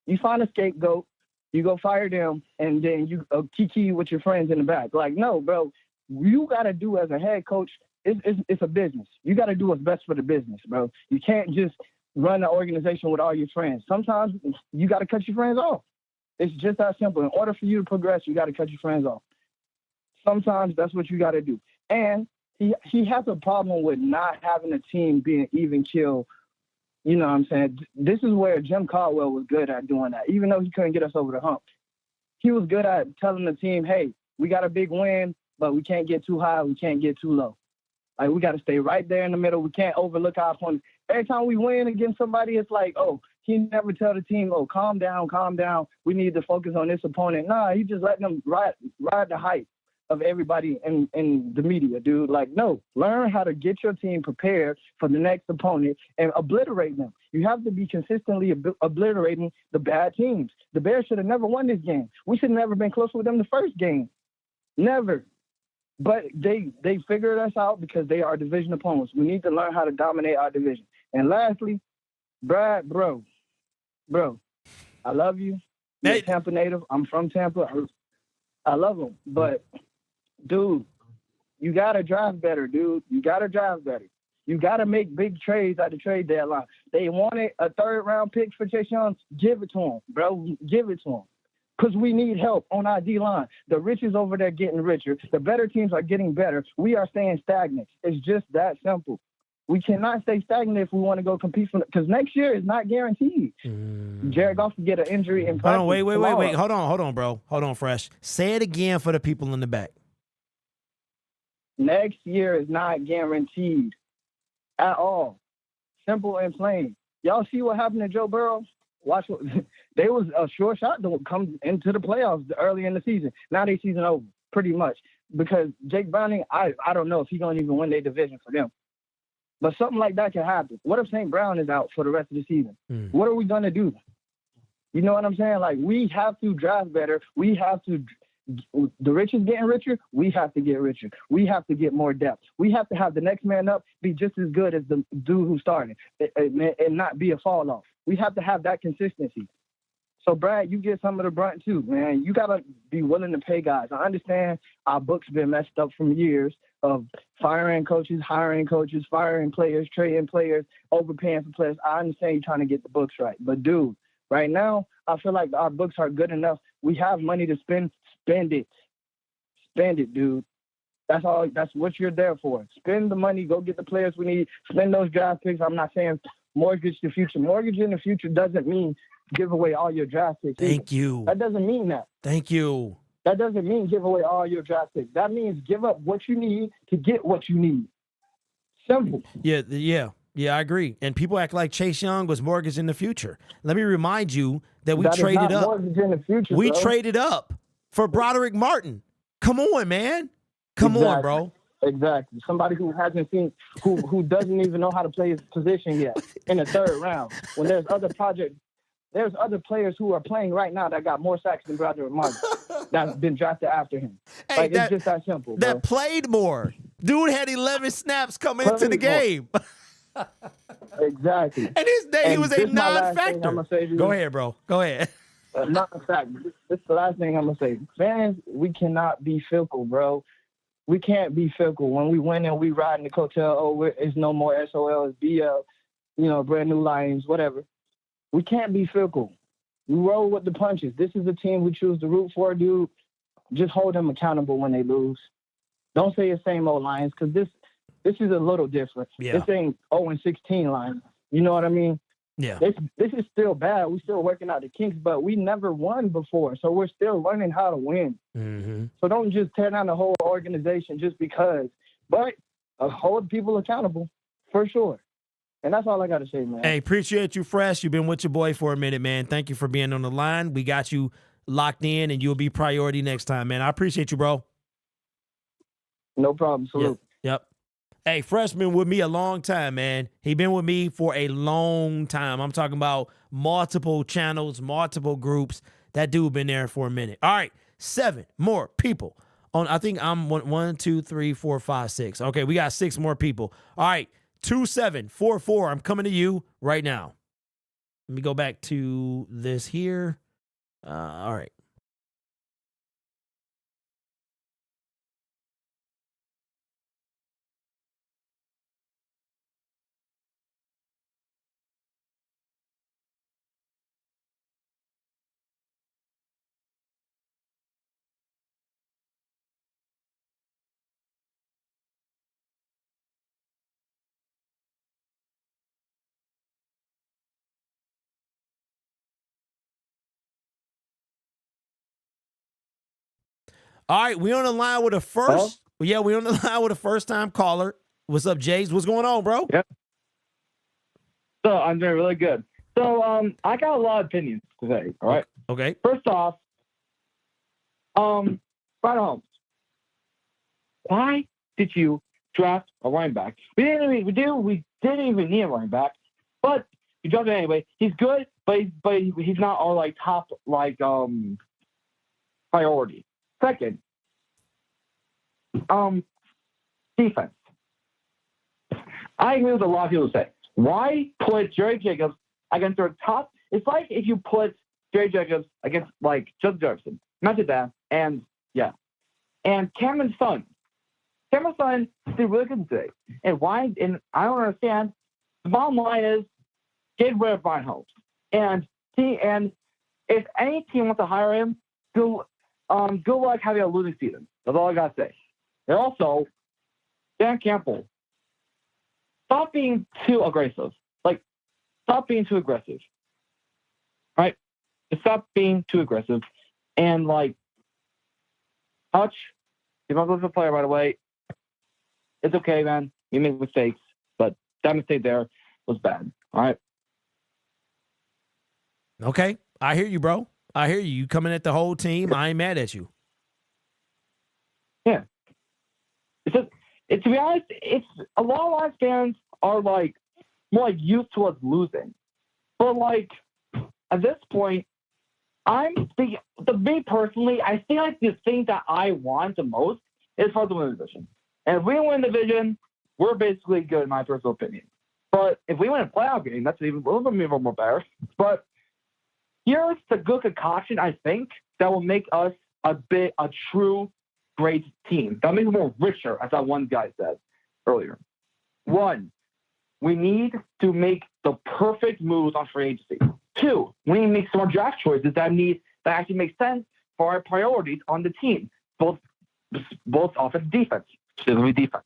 You find a scapegoat, you go fire them, and then you kiki with your friends in the back. Like, no, bro, you got to do as a head coach, it's a business. You got to do what's best for the business, bro. You can't just run the organization with all your friends. Sometimes you got to cut your friends off. It's just that simple. In order for you to progress, you got to cut your friends off. Sometimes that's what you got to do. And he has a problem with not having a team being even kill. You know what I'm saying? This is where Jim Caldwell was good at doing that. Even though he couldn't get us over the hump, he was good at telling the team, hey, we got a big win, but we can't get too high. We can't get too low. Like, we got to stay right there in the middle. We can't overlook our opponent. Every time we win against somebody, it's like, oh, he never tell the team, oh, calm down. We need to focus on this opponent. Nah, he just letting them ride the hype of everybody in the media, dude. Like, no, learn how to get your team prepared for the next opponent and obliterate them. You have to be consistently obliterating the bad teams. The Bears should have never won this game. We should have never been close with them the first game. Never. But they figured us out because they are division opponents. We need to learn how to dominate our division. And lastly, Brad, bro, I love you. You're a Tampa native. I'm from Tampa. I love him. But, dude, you got to draft better, dude. You got to draft better. You got to make big trades at the trade deadline. They wanted a third-round pick for Chase Young. Give it to him, bro. Give it to him. Because we need help on our D-line. The rich is over there getting richer. The better teams are getting better. We are staying stagnant. It's just that simple. We cannot stay stagnant if we want to go compete for, because next year is not guaranteed. Jared Goff can get an injury in practice. Hold on, wait. Hold on, bro. Hold on, Fresh. Say it again for the people in the back. Next year is not guaranteed at all. Simple and plain. Y'all see what happened to Joe Burrow? Watch what they was a short shot to come into the playoffs early in the season. Now they season over, pretty much. Because Jake Browning, I don't know if he's gonna even win their division for them. But something like that can happen. What if St. Brown is out for the rest of the season? What are we gonna do? You know what I'm saying? Like, we have to draft better. We have to. The rich is getting richer. We have to get richer. We have to get more depth. We have to have the next man up be just as good as the dude who started and not be a fall off. We have to have that consistency. So, Brad, you get some of the brunt too, man. You got to be willing to pay guys. I understand our book's been messed up from years of firing coaches, hiring coaches, firing players, trading players, overpaying for players. I understand you're trying to get the books right. But, dude, right now, I feel like our books are good enough. We have money to spend. Spend it. Spend it, dude. That's all. That's what you're there for. Spend the money. Go get the players we need. Spend those draft picks. I'm not saying mortgage the future. Mortgage in the future doesn't mean give away all your draft picks. Thank you. That doesn't mean that. Thank you. That doesn't mean give away all your draft picks. That means give up what you need to get what you need. Simple. Yeah, I agree. And people act like Chase Young was mortgage in the future. Let me remind you that we traded up. Mortgage in the future, we bro. traded up for Broderick Martin. Come on, man. Come on, bro. Exactly. Somebody who hasn't seen, who doesn't even know how to play his position yet in the third round. When there's other players who are playing right now that got more sacks than Broderick Martin that's been drafted after him. Hey, it's just that simple, bro. That played more. Dude had 11 snaps coming into the game. Exactly. And his day, he was a non-factor. Go ahead, bro. Go ahead. Not a fact. This is the last thing I'm going to say. Fans, we cannot be fickle, bro. We can't be fickle. When we win and we ride in the coattail, it's no more SOL, it's BL, brand new Lions, whatever. We can't be fickle. We roll with the punches. This is the team we choose to root for, dude. Just hold them accountable when they lose. Don't say the same old Lions, because this is a little different. Yeah. This ain't 0-16 Lions. You know what I mean? Yeah. This is still bad. We're still working out the kinks, but we never won before, so we're still learning how to win. Mm-hmm. So don't just tear down the whole organization just because. But hold people accountable, for sure. And that's all I got to say, man. Hey, appreciate you, Fresh. You've been with your boy for a minute, man. Thank you for being on the line. We got you locked in, and you'll be priority next time, man. I appreciate you, bro. No problem. Salute. Yep. Hey, Fresh been with me a long time, man. He been with me for a long time. I'm talking about multiple channels, multiple groups. That dude been there for a minute. All right, 7 more people. I think I'm 1, 2, 3, 4, 5, 6. Okay, we got 6 more people. All right, 2744. I'm coming to you right now. Let me go back to this here. All right. All right, we on the line with a first. Yeah, we on the line with a first-time caller. What's up, Jays? What's going on, bro? Yep. So I'm doing really good. So I got a lot of opinions today. All right. Okay. First off, Brian Holmes, why did you draft a running back? We didn't even need a running back, but you drafted it anyway. He's good, but he's not our top priority. Second, defense. I agree with a lot of people say. Why put Jerry Jacobs against their top? It's like if you put Jerry Jacobs against like Justin Jefferson. Imagine that. And yeah. And Cameron Sun. Cameron Sun did really good today. And why? And I don't understand. The bottom line is get rid of Brian Holmes. And if any team wants to hire him, good luck having a losing season. That's all I gotta say. And also, Dan Campbell, stop being too aggressive. Like, stop being too aggressive. Right? Just stop being too aggressive. And like, Hutch, if I'm going to play right away, it's okay, man. You make mistakes, but that mistake there was bad. All right. Okay. I hear you, bro. I hear you. You coming at the whole team. I ain't mad at you. Yeah. To be honest, it's a lot of Lions fans are like more like used to us losing. But like at this point, me personally, I feel like the thing that I want the most is for us to win the division. And if we win the division, we're basically good in my personal opinion. But if we win a playoff game, that's even a little bit more better. But here's the good concoction, I think, that will make us a true great team. That makes us more richer, as that one guy said earlier. One, we need to make the perfect moves on free agency. Two, we need to make smart draft choices that actually make sense for our priorities on the team, both offense and defense, specifically defense.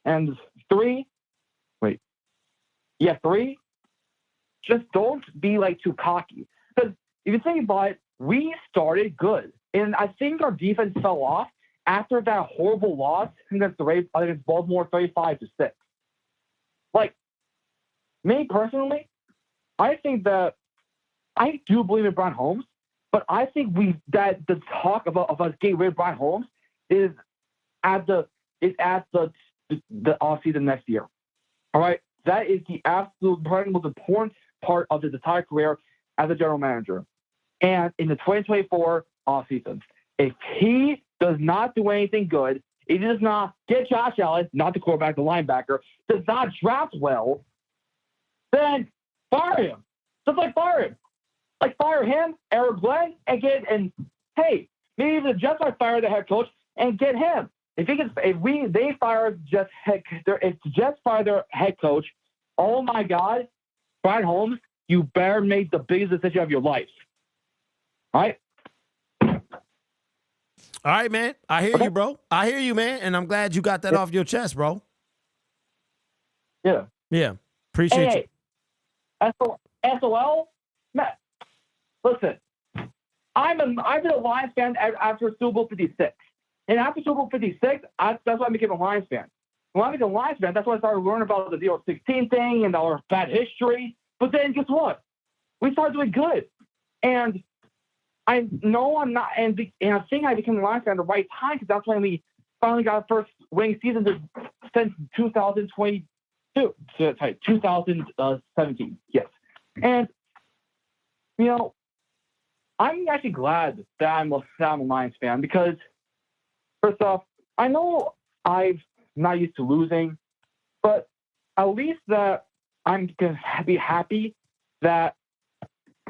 And three, just don't be like too cocky. Because if you think about it, we started good. And I think our defense fell off after that horrible loss against Baltimore 35-6. Like, me personally, I think that I do believe in Brian Holmes, but I think that the talk of us getting rid of Brian Holmes is at the offseason next year. All right, that is the absolute most important part of his entire career as a general manager. And in the 2024 offseason, if he does not do anything good, he does not get Josh Allen, not the quarterback, the linebacker, does not draft well, then fire him. Just like fire him. Like fire him, Eric Glenn, and hey, maybe the Jets might fire the head coach and get him. If the Jets fire their head coach, oh my God, Brian Holmes, you better make the biggest decision of your life. All right? All right, man. I hear you, bro. I hear you, man. And I'm glad you got that off your chest, bro. Yeah. Yeah. Appreciate you. SOL, man, listen, I've been a Lions fan after Super Bowl 56. And after Super Bowl 56, that's why I became a Lions fan. When I became a Lions fan, that's why I started learning about the 0-16 thing and our bad history. But then guess what? We started doing good. And I know I'm not, and I think I became a Lions fan at the right time because that's when we finally got our first winning season since 2017. Yes. And, you know, I'm actually glad that I'm a Lions fan because, first off, I know I'm not used to losing, but at least that I'm going to be happy that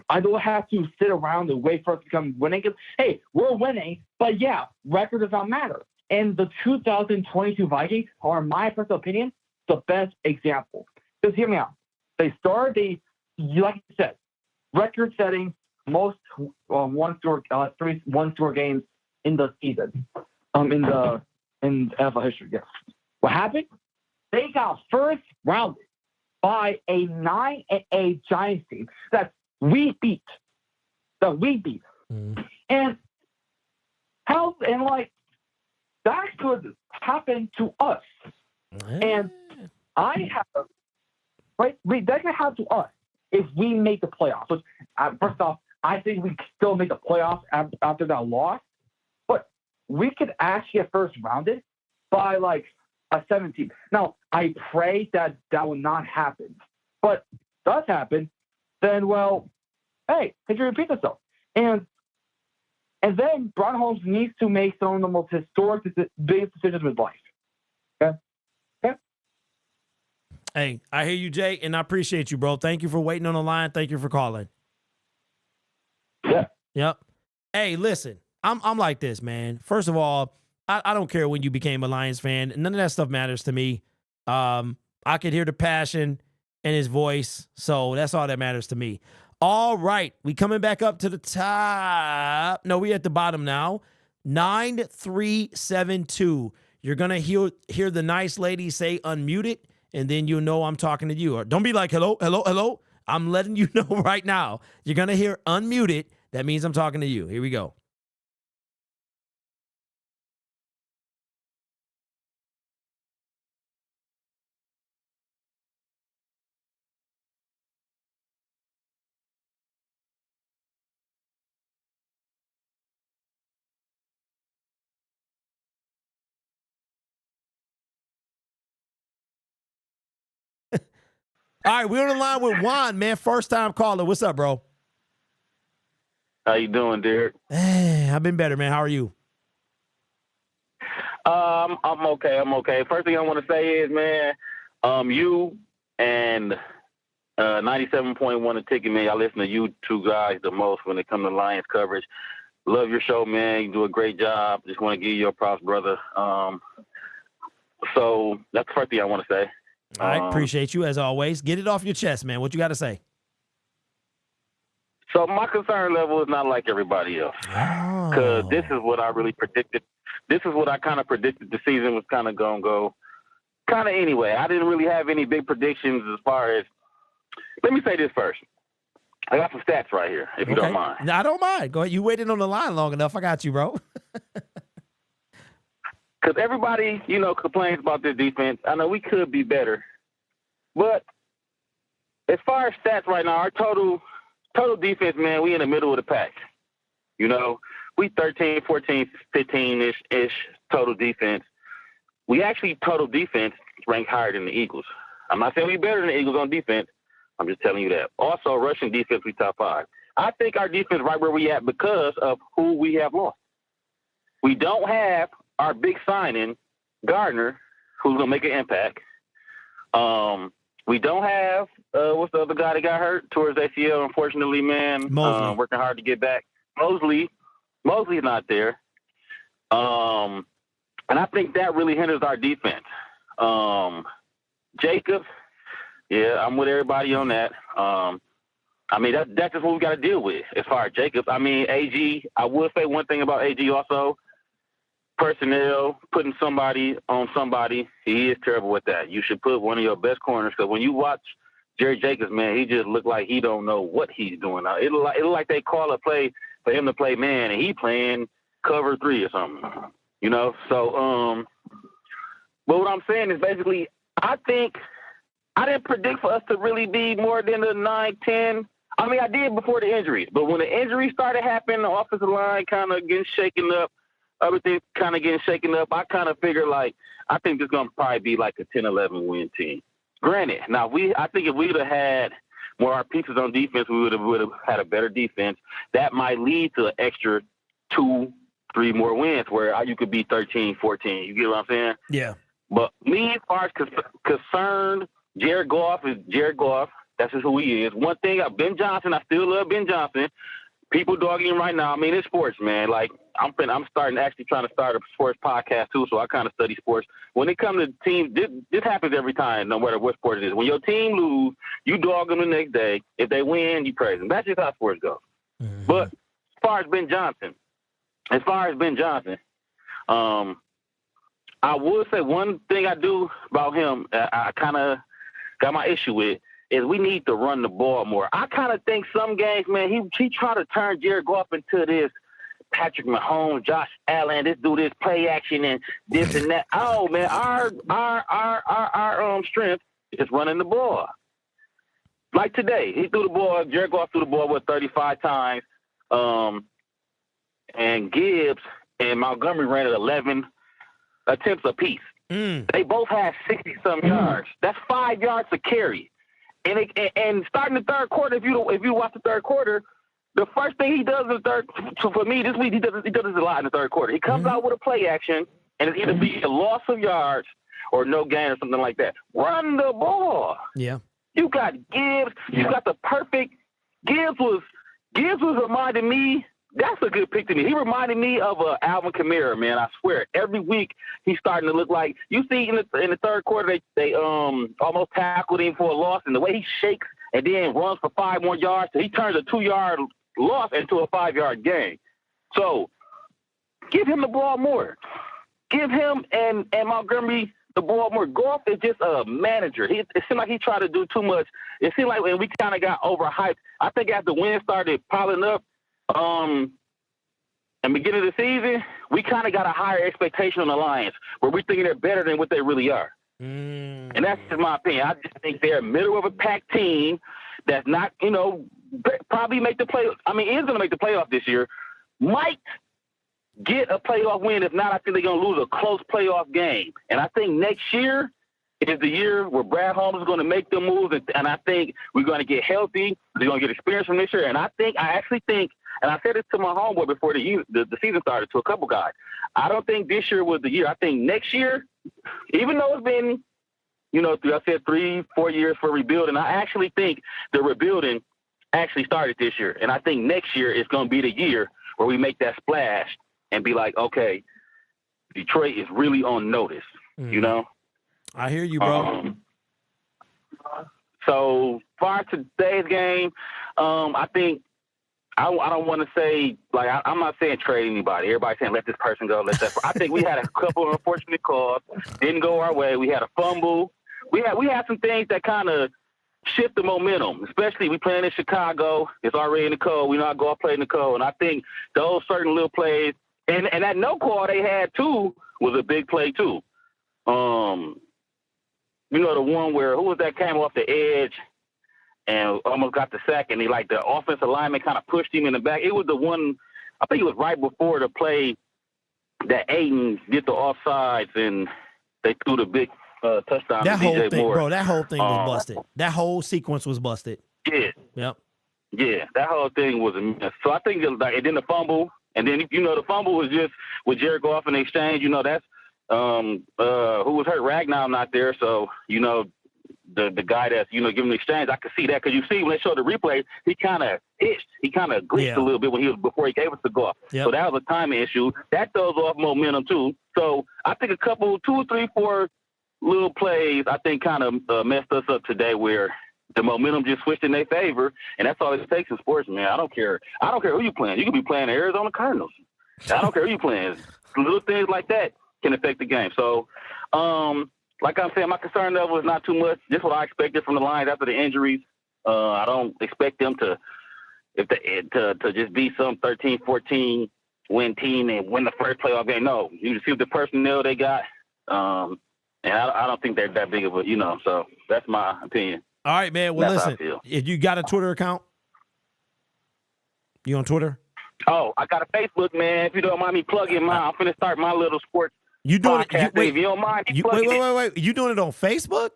I don't have to sit around and wait for us to become winning. Hey, we're winning, but yeah, record does not matter. And the 2022 Vikings are, in my personal opinion, the best example. Because hear me out. They started, like you said, record-setting most one-score games in the season, in NFL history. Yes. What happened? They got first rounded by a 9-8 Giants team that we beat. And that could happen to us. And that could happen to us if we make the playoffs. Which, first off, I think we still make the playoffs after that loss. But we could actually get first rounded by like a 17. Now, I pray that will not happen. But if it does happen, then, well, hey, history repeats itself. And And then Brown Holmes needs to make some of the most historic, biggest decisions of his life. Okay? Okay? Hey, I hear you, Jay, and I appreciate you, bro. Thank you for waiting on the line. Thank you for calling. Yeah. Yep. Hey, listen, I'm like this, man. First of all, I don't care when you became a Lions fan. None of that stuff matters to me. I could hear the passion in his voice, so that's all that matters to me. All right, we coming back up to the top. No, we at the bottom now. 9372. You're gonna hear the nice lady say unmute it, and then you'll know I'm talking to you. Or don't be like, hello, hello, hello. I'm letting you know right now. You're gonna hear unmute it. That means I'm talking to you. Here we go. All right, we're on the line with Juan, man. First time caller. What's up, bro? How you doing, Derek? I've been better, man. How are you? I'm okay. I'm okay. First thing I want to say is, man, you and 97.1 The Ticket, man, I listen to you two guys the most when it comes to Lions coverage. Love your show, man. You do a great job. Just want to give you your props, brother. So that's the first thing I want to say. All right, appreciate you as always. Get it off your chest, man. What you got to say? So my concern level is not like everybody else, because this is what I really predicted. This is what I kind of predicted the season was kind of going to go kind of anyway. I didn't really have any big predictions as far as, let me say this first. I got some stats right here, if you don't mind. No, I don't mind. Go ahead. You waited on the line long enough. I got you, bro. Because everybody, complains about this defense. I know we could be better. But as far as stats right now, our total defense, man, we in the middle of the pack. We 13, 14, 15-ish total defense. We actually, total defense, rank higher than the Eagles. I'm not saying we better than the Eagles on defense. I'm just telling you that. Also, rushing defense, we top 5. I think our defense right where we at because of who we have lost. We don't have our big signing, Gardner, who's going to make an impact. We don't have, what's the other guy that got hurt towards ACL, unfortunately, man? Working hard to get back. Mosley's not there. And I think that really hinders our defense. Jacobs, yeah, I'm with everybody on that. That's just what we got to deal with as far as Jacobs. AG, I will say one thing about AG also. Personnel, putting somebody on somebody, he is terrible with that. You should put one of your best corners, because when you watch Jerry Jacobs, man, he just look like he don't know what he's doing now. It look like they call a play for him to play man, and he playing cover 3 or something, So, but what I'm saying is basically, I think I didn't predict for us to really be more than the 9-10. I did before the injuries, but when the injuries started happening, the offensive line kind of getting shaken up, everything kind of getting shaken up, I kind of figured, I think this is going to probably be like a 10-11 win team. Granted, now I think if we would have had more of our pieces on defense, we would have had a better defense. That might lead to an extra 2-3 more wins where you could be 13-14. You get what I'm saying? Yeah. But me, as far as concerned, Jared Goff is Jared Goff. That's just who he is. One thing, Ben Johnson, I still love Ben Johnson. People dogging him right now. It's sports, man. I'm starting actually trying to start a sports podcast too, so I kind of study sports. When it comes to teams, this happens every time, no matter what sport it is. When your team lose, you dog them the next day. If they win, you praise them. That's just how sports go. Mm-hmm. But as far as Ben Johnson, I would say one thing I do about him, I kind of got my issue with, is we need to run the ball more. I kind of think some games, man, he try to turn Jared Goff into this Patrick Mahomes, Josh Allen, this play action and this and that. Oh man, our strength is running the ball. Like today, Jared Goff threw the ball 35 times, and Gibbs and Montgomery ran at 11 attempts apiece. They both had 60-some yards. That's 5 yards to carry. And starting the third quarter, if you watch the third quarter, the first thing he does in the third, so for me this week, he does this a lot in the third quarter. He comes out with a play action, and it's either be a loss of yards or no gain or something like that. Run the ball. Yeah. You got Gibbs. You got the perfect. Gibbs was reminding me. That's a good pick to me. He reminded me of Alvin Kamara, man. I swear. Every week he's starting to look like. You see in the third quarter they almost tackled him for a loss, and the way he shakes and then runs for 5 more yards, so he turns a 2-yard loss into a 5-yard gain. So give him the ball more. Give him and Montgomery the ball more. Goff is just a manager. It seemed like he tried to do too much. It seemed like when we kind of got overhyped. I think as the wins started piling up, in the beginning of the season, we kind of got a higher expectation on the Lions, where we're thinking they're better than what they really are. And that's just my opinion. I just think they're a middle of a pack team that's not, probably make the playoffs. I mean, is going to make the playoff this year. Might get a playoff win. If not, I think they're going to lose a close playoff game. And I think next year is the year where Brad Holmes is going to make the moves, and I think we're going to get healthy. They're going to get experience from this year. And I actually think, and I said it to my homeboy before the season started, to a couple guys, I don't think this year was the year. I think next year, even though it's been, I said 3-4 years for rebuilding, I actually think the rebuilding actually started this year. And I think next year is going to be the year where we make that splash and be like, okay, Detroit is really on notice, I hear you, bro. So far to today's game, I think I don't want to say, I'm not saying trade anybody. Everybody's saying let this person go, let that. I think we had a couple of unfortunate calls, didn't go our way. We had a fumble. We had some things that kind of shift the momentum, especially we playing in Chicago. It's already in the cold. We not go play in the cold. And I think those certain little plays, and that no call they had too was a big play too. The one where who was that came off the edge and almost got the sack, and the offensive lineman kind of pushed him in the back. It was the one, I think it was right before the play that Aiden did the offsides and they threw the big touchdown. That to whole DJ thing, Moore. bro. That whole thing was busted. That whole sequence was busted. Yeah. Yep. Yeah, that whole thing was a mess. So I think and then the fumble, and then the fumble was just with Jared Goff in the exchange. That's who was hurt. Ragnar not there, so the guy that's giving the exchange. I could see that because you see when they showed the replay, he kind of itched, he kind of glitched a little bit before he gave us the Goff. Yep. So that was a timing issue. That throws off momentum too. So I think a couple, 2, 3, 4 little plays I think kind of messed us up today, where the momentum just switched in their favor, and that's all it takes in sports, man. I don't care who you playing. You could be playing the Arizona Cardinals. I don't care who you playing. Little things like that can affect the game. So, like I'm saying, my concern level is not too much. Just what I expected from the Lions after the injuries. I don't expect them to just be some 13-14 win team and win the first playoff game. No, you see the personnel they got, and I don't think they're that big of a, So that's my opinion. All right, man. Well, That's how listen, I feel. if you got a Twitter account, you on Twitter? Oh, I got a Facebook, man. If you don't mind me plugging mine, I'm finna start my little sports You doing podcast. it? If you don't mind me Wait, plugging it. wait. You doing it on Facebook?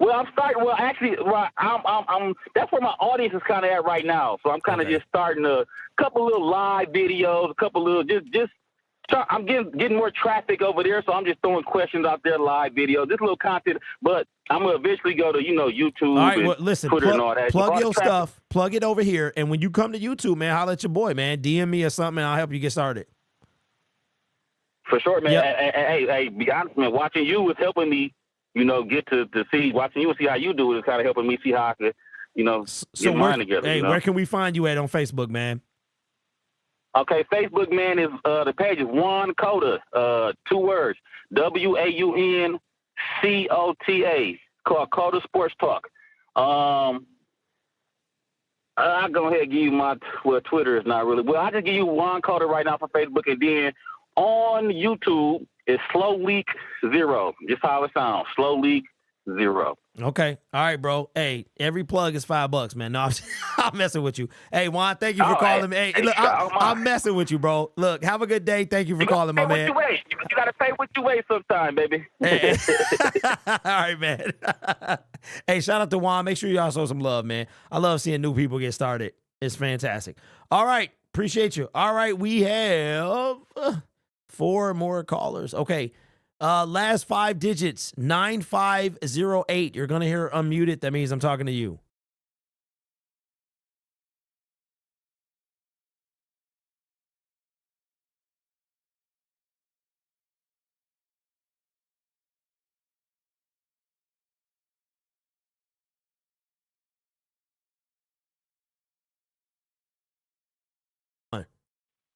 Well, I'm starting. Well, actually, I'm. That's where my audience is kind of at right now. So I'm kind of just starting a couple little live videos, a couple little just. I'm getting more traffic over there, so I'm just throwing questions out there, live videos, just little content. But I'm gonna eventually go to YouTube, All right, and well, listen, Twitter and all that. plug All the your traffic. stuff, plug it over here, and when you come to YouTube, man, holler at your boy, man. DM me or something, and I'll help you get started. For sure, man. Yep. Hey, be honest, man. Watching you is helping me, get to see. Watching you and see how you do it is kind of helping me see how I could, get mine together. Hey, where can we find you at on Facebook, man? Okay, Facebook, man, is the page is Juan Cota, 2 words, WAUNCOTA, called Cota Sports Talk. I'll go ahead and give you my Twitter is not really. Well, I'll just give you Juan Cota right now for Facebook, and then on YouTube is Slow Leak 0, just how it sounds, Slow Leak 0. Okay. All right, bro. Hey, every plug is $5, man. No, I'm messing with you. Hey, Juan, thank you for calling me. Hey, look, I'm messing with you, bro. Look, have a good day. Thank you for calling, my man. You You gotta pay what you weigh sometime, baby. Hey. All right, man. Hey, shout out to Juan. Make sure y'all show some love, man. I love seeing new people get started. It's fantastic. All right. Appreciate you. All right. We have 4 more callers. Okay. Last 5 digits, 9508. You're going to hear unmuted. That means I'm talking to you.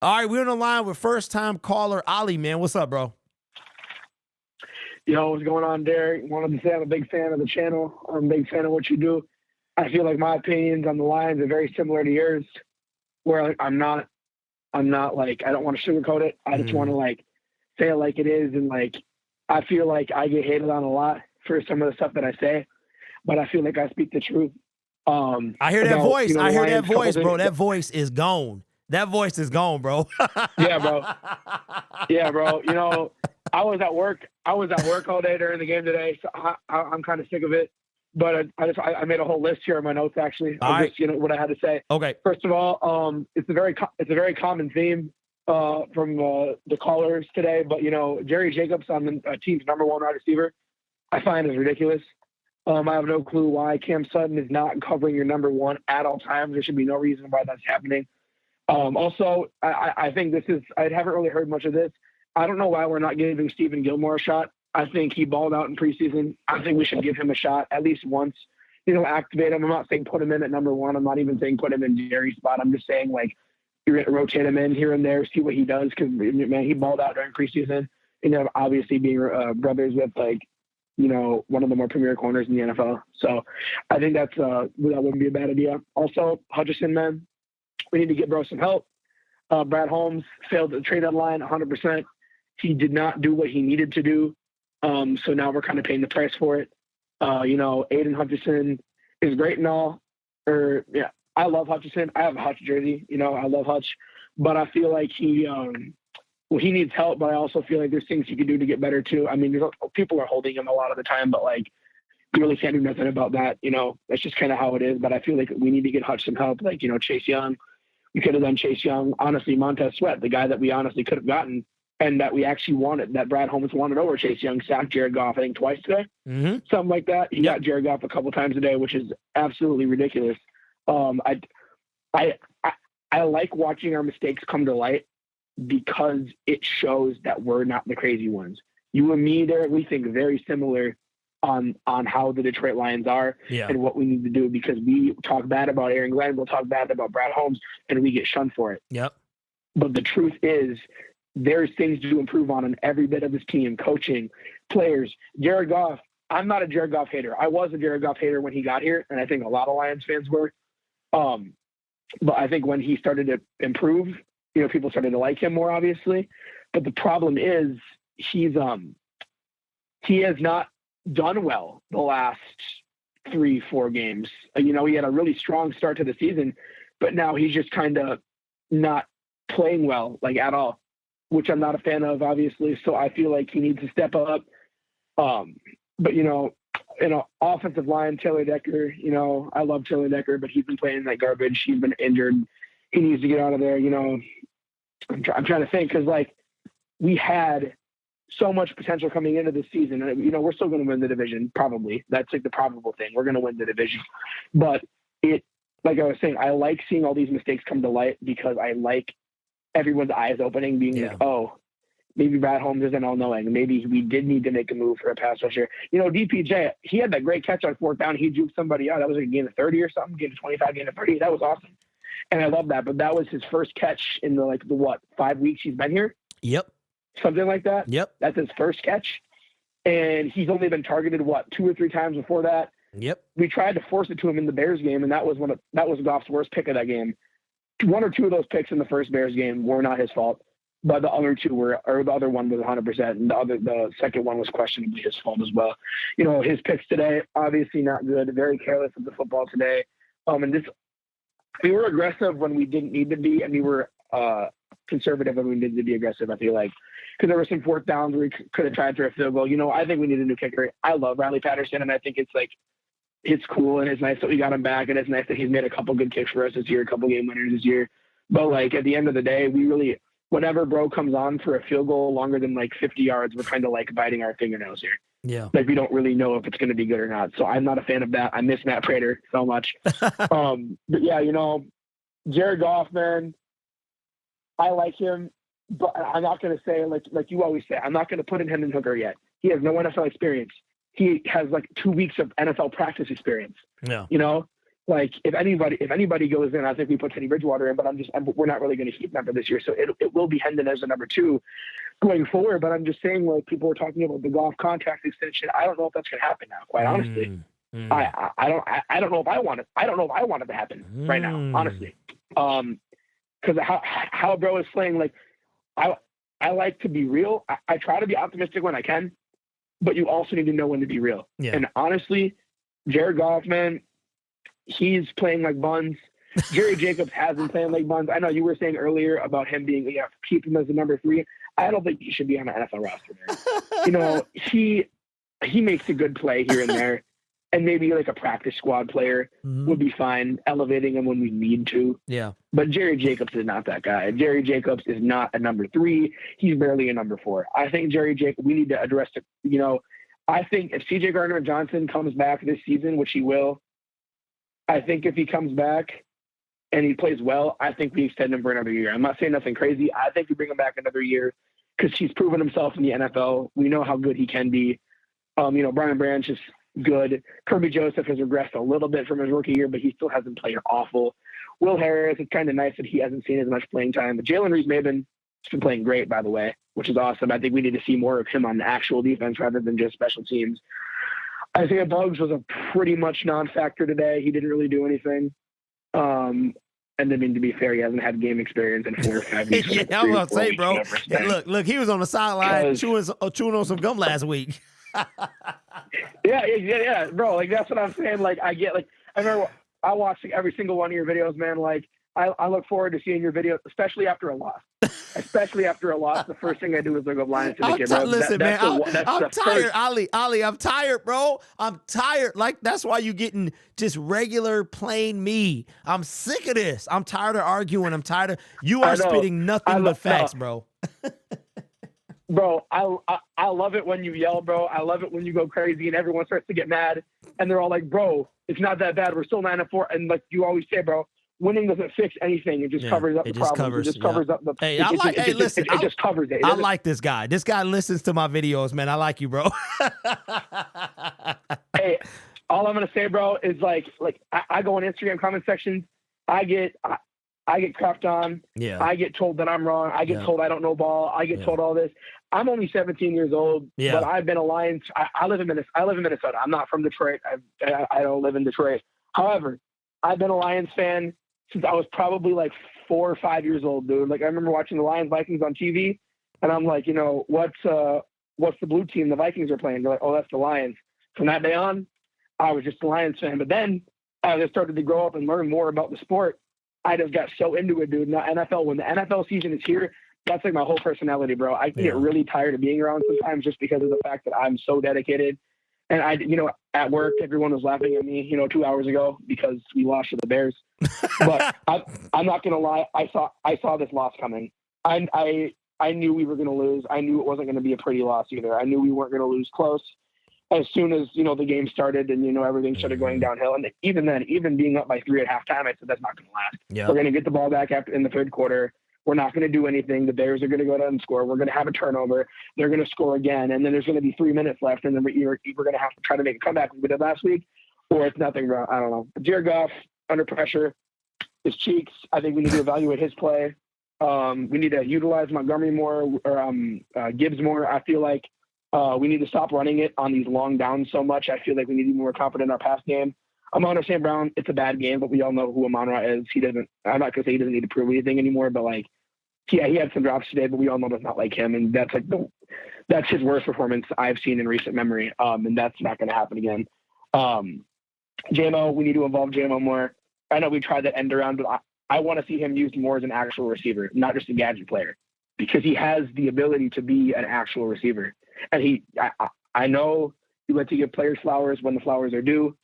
All right, we're on the line with first-time caller Ali, man. What's up, bro? Yo, what's going on, Derek? Wanted to say I'm a big fan of the channel. I'm a big fan of what you do. I feel like my opinions on the Lions are very similar to yours, where like, I'm not like, I don't want to sugarcoat it. I just want to like say it like it is. And like, I feel like I get hated on a lot for some of the stuff that I say, but I feel like I speak the truth. I hear that voice. I hear that voice, bro. That voice is gone. That voice is gone, bro. Yeah, bro. Yeah, bro. You know, I was at work all day during the game today, so I'm kind of sick of it. But I made a whole list here in my notes, actually. Just, you know, what I had to say. Okay. First of all, it's a very common theme from the callers today. But you know, Jerry Jacobs on the team's #1 wide receiver, I find is ridiculous. I have no clue why Cam Sutton is not covering your #1 at all times. There should be no reason why that's happening. Also, I think I haven't really heard much of this. I don't know why we're not giving Stephen Gilmore a shot. I think he balled out in preseason. I think we should give him a shot at least once. You know, activate him. I'm not saying put him in at #1. I'm not even saying put him in Jerry's spot. I'm just saying, like, you're going to rotate him in here and there, see what he does. Because, man, he balled out during preseason. You know, obviously being brothers with, like, you know, one of the more premier corners in the NFL. So I think that wouldn't be a bad idea. Also, Hutchinson, man, we need to get bro some help. Brad Holmes failed the trade deadline 100%. He did not do what he needed to do. So now we're kind of paying the price for it. You know, Aiden Hutchinson is great and all. I love Hutchinson. I have a Hutch jersey. You know, I love Hutch. But I feel like he needs help, but I also feel like there's things he could do to get better too. I mean, people are holding him a lot of the time, but like, you really can't do nothing about that. You know, that's just kind of how it is. But I feel like we need to get Hutch some help. Like, you know, Chase Young. We could have done Chase Young. Honestly, Montez Sweat, the guy that we honestly could have gotten and that we actually wanted, that Brad Holmes wanted over Chase Young, sacked Jared Goff, I think, twice today. Mm-hmm. Something like that. He got Jared Goff a couple times a day, which is absolutely ridiculous. I like watching our mistakes come to light because it shows that we're not the crazy ones. You and me, there, we think very similar on how the Detroit Lions are and what we need to do, because we talk bad about Aaron Glenn, we'll talk bad about Brad Holmes, and we get shunned for it. Yep. But the truth is, there's things to improve on in every bit of this team, coaching, players. Jared Goff, I'm not a Jared Goff hater. I was a Jared Goff hater when he got here, and I think a lot of Lions fans were. But I think when he started to improve, you know, people started to like him more, obviously. But the problem is he has not done well the last 3-4 games. You know, he had a really strong start to the season, but now he's just kind of not playing well, like, at all, which I'm not a fan of, obviously. So I feel like he needs to step up. But, you know, offensive line, Taylor Decker, you know, I love Taylor Decker, but he's been playing like garbage. He's been injured. He needs to get out of there. You know, I'm trying to think, because, like, we had so much potential coming into this season. And, you know, we're still going to win the division, probably. That's like the probable thing. We're going to win the division. But like I was saying, I like seeing all these mistakes come to light, because I like everyone's eyes opening, being like, oh, maybe Brad Holmes isn't all-knowing. Maybe we did need to make a move for a pass rusher. You know, DPJ, he had that great catch on 4th down. He juked somebody out. That was like a gain of 30 or something, gain of 25, gain of 30. That was awesome. And I love that. But that was his first catch in the 5 weeks he's been here? Yep. Something like that? Yep. That's his first catch. And he's only been targeted, 2 or 3 times before that? Yep. We tried to force it to him in the Bears game, and that was Goff's worst pick of that game. 1 or 2 of those picks in the first Bears game were not his fault, but the other 2 were, or the other one was 100%, and the second one was questionably his fault as well. You know, his picks today, obviously not good, very careless of the football today. And we were aggressive when we didn't need to be, and we were conservative and we needed to be aggressive, I feel like. Because there were some fourth downs where we could have tried for a field goal. You know, I think we need a new kicker. I love Riley Patterson, and I think it's cool and it's nice that we got him back, and it's nice that he's made a couple good kicks for us this year, a couple game winners this year. But, like, at the end of the day, we really – whenever bro comes on for a field goal longer than, like, 50 yards, we're kind of, like, biting our fingernails here. Yeah. Like, we don't really know if it's going to be good or not. So I'm not a fan of that. I miss Matt Prater so much. But, yeah, you know, Jared Goff, man, I like him. But I'm not going to say, like you always say, I'm not going to put in Hendon Hooker yet. He has no NFL experience. He has, like, 2 weeks of NFL practice experience. Yeah. You know? Like, if anybody goes in, I think we put Teddy Bridgewater in, but we're not really going to keep that for this year. So it will be Hendon as the number 2 going forward. But I'm just saying, like, people were talking about the Goff contract extension. I don't know if that's going to happen now, quite honestly. I don't know if I want it. I don't know if I want it to happen right now, honestly. Because how bro is playing, like, I like to be real. I try to be optimistic when I can, but you also need to know when to be real. Yeah. And honestly, Jared Goff, man, he's playing like buns. Jerry Jacobs has been playing like buns. I know you were saying earlier about him being, keep him as the number 3. I don't think he should be on the NFL roster, man. You know, he makes a good play here and there, and maybe like a practice squad player would be fine, elevating him when we need to. Yeah. But Jerry Jacobs is not that guy. Jerry Jacobs is not a number 3. He's barely a number 4. I think Jerry Jacobs, we need to address it. You know, I think if C.J. Gardner-Johnson comes back this season, which he will, I think if he comes back and he plays well, I think we extend him for another year. I'm not saying nothing crazy. I think we bring him back another year because he's proven himself in the NFL. We know how good he can be. You know, Brian Branch is good. Kirby Joseph has regressed a little bit from his rookie year, but he still hasn't played awful. Will Harris, it's kind of nice that he hasn't seen as much playing time. But Jalen Reeves-Maybin has been playing great, by the way, which is awesome. I think we need to see more of him on the actual defense rather than just special teams. Isaiah Buggs was a pretty much non-factor today. He didn't really do anything. And I mean, to be fair, he hasn't had game experience in 4 or 5 weeks. Yeah, I was about to say, bro. Look, he was on the sideline chewing on some gum last week. yeah, bro. Like, that's what I'm saying. Like, I remember I watched every single one of your videos, man. Like, I look forward to seeing your videos, especially after a loss. The first thing I do is look up Lions Syndicate, bro. Listen, man, I'm tired, Ali, I'm tired, bro. I'm tired. Like, that's why you getting just regular, plain me. I'm sick of this. I'm tired of arguing. I'm tired of you are spitting nothing but facts, bro. Bro, I love it when you yell, bro. I love it when you go crazy and everyone starts to get mad and they're all like, bro, it's not that bad. We're still 9-4. And like you always say, bro, winning doesn't fix anything. It just covers up the problem. It just covers up the. Hey, it just covers it. I like this guy. This guy listens to my videos, man. I like you, bro. Hey, all I'm gonna say, bro, is like I go on Instagram comment sections. I get crapped on. Yeah. I get told that I'm wrong. I get told I don't know ball. I get told all this. I'm only 17 years old, but I've been a Lions. I live in Minnesota. I'm not from Detroit. I don't live in Detroit. However, I've been a Lions fan since I was probably like 4 or 5 years old, dude. Like, I remember watching the Lions Vikings on TV, and I'm like, you know, what's the blue team the Vikings are playing? They're like, oh, that's the Lions. From that day on, I was just a Lions fan. But then as I started to grow up and learn more about the sport, I just got so into it, dude. Now, NFL, when the NFL season is here, that's like my whole personality, bro. I get really tired of being around sometimes just because of the fact that I'm so dedicated. And you know, at work, everyone was laughing at me, 2 hours ago because we lost to the Bears. But I'm not gonna lie, I saw this loss coming. I knew we were gonna lose. I knew it wasn't gonna be a pretty loss either. I knew we weren't gonna lose close. As soon as the game started and everything started going downhill, and even then, even being up by 3 at halftime, I said that's not gonna last. Yeah. We're gonna get the ball back in the third quarter. We're not going to do anything. The Bears are going to go down and score. We're going to have a turnover. They're going to score again. And then there's going to be 3 minutes left. And then we're going to have to try to make a comeback like we did last week, or it's nothing, bro. I don't know. Jared Goff, under pressure, his cheeks. I think we need to evaluate his play. We need to utilize Montgomery more or Gibbs more. I feel like we need to stop running it on these long downs so much. I feel like we need to be more confident in our pass game. Amon-Ra St. Brown, it's a bad game, but we all know who Amon-Ra is. I'm not going to say he doesn't need to prove anything anymore, but like, yeah, he had some drops today, but we all know that's not like him. And that's that's his worst performance I've seen in recent memory. And that's not going to happen again. JMO, we need to involve JMO more. I know we tried that end around, but I want to see him used more as an actual receiver, not just a gadget player, because he has the ability to be an actual receiver. And I know you like to give players flowers when the flowers are due.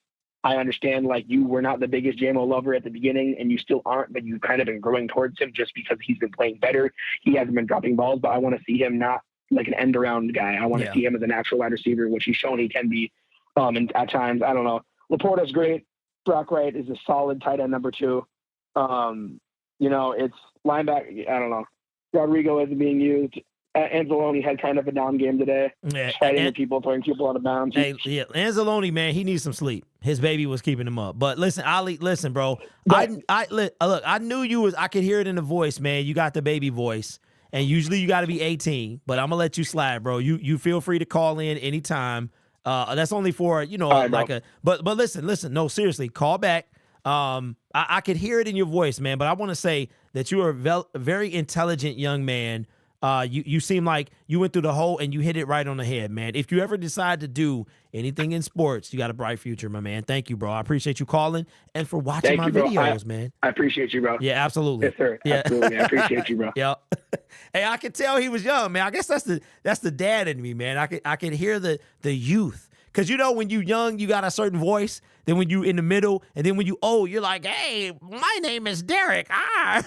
I understand, like, you were not the biggest JMO lover at the beginning, and you still aren't, but you've kind of been growing towards him just because he's been playing better. He hasn't been dropping balls, but I want to see him not like an end-around guy. I want to see him as an actual wide receiver, which he's shown he can be. And at times, I don't know. Laporta's great. Brock Wright is a solid tight end number 2. It's linebacker. I don't know. Rodrigo isn't being used. Anzalone had kind of a down game today. Yeah, fighting people, throwing people out of bounds. Hey, yeah, Anzalone, man, he needs some sleep. His baby was keeping him up. But listen, Ali, listen, bro. Look, I knew you was. I could hear it in the voice, man. You got the baby voice, and usually you got to be 18. But I'm gonna let you slide, bro. You feel free to call in anytime. That's only for right, But listen. No, seriously, call back. I could hear it in your voice, man. But I want to say that you are a very intelligent young man. You seem like you went through the whole and you hit it right on the head, man. If you ever decide to do anything in sports, you got a bright future, my man. Thank you, bro. I appreciate you calling and for watching my videos, man. I appreciate you, bro. Yeah, absolutely. Yes, sir. Yeah. Absolutely. I appreciate you, bro. Yeah. Hey, I could tell he was young, man. I guess that's the dad in me, man. I can hear the youth. Because, when you young, you got a certain voice. Then when you in the middle, and then when you old, you're like, hey, my name is Derek. All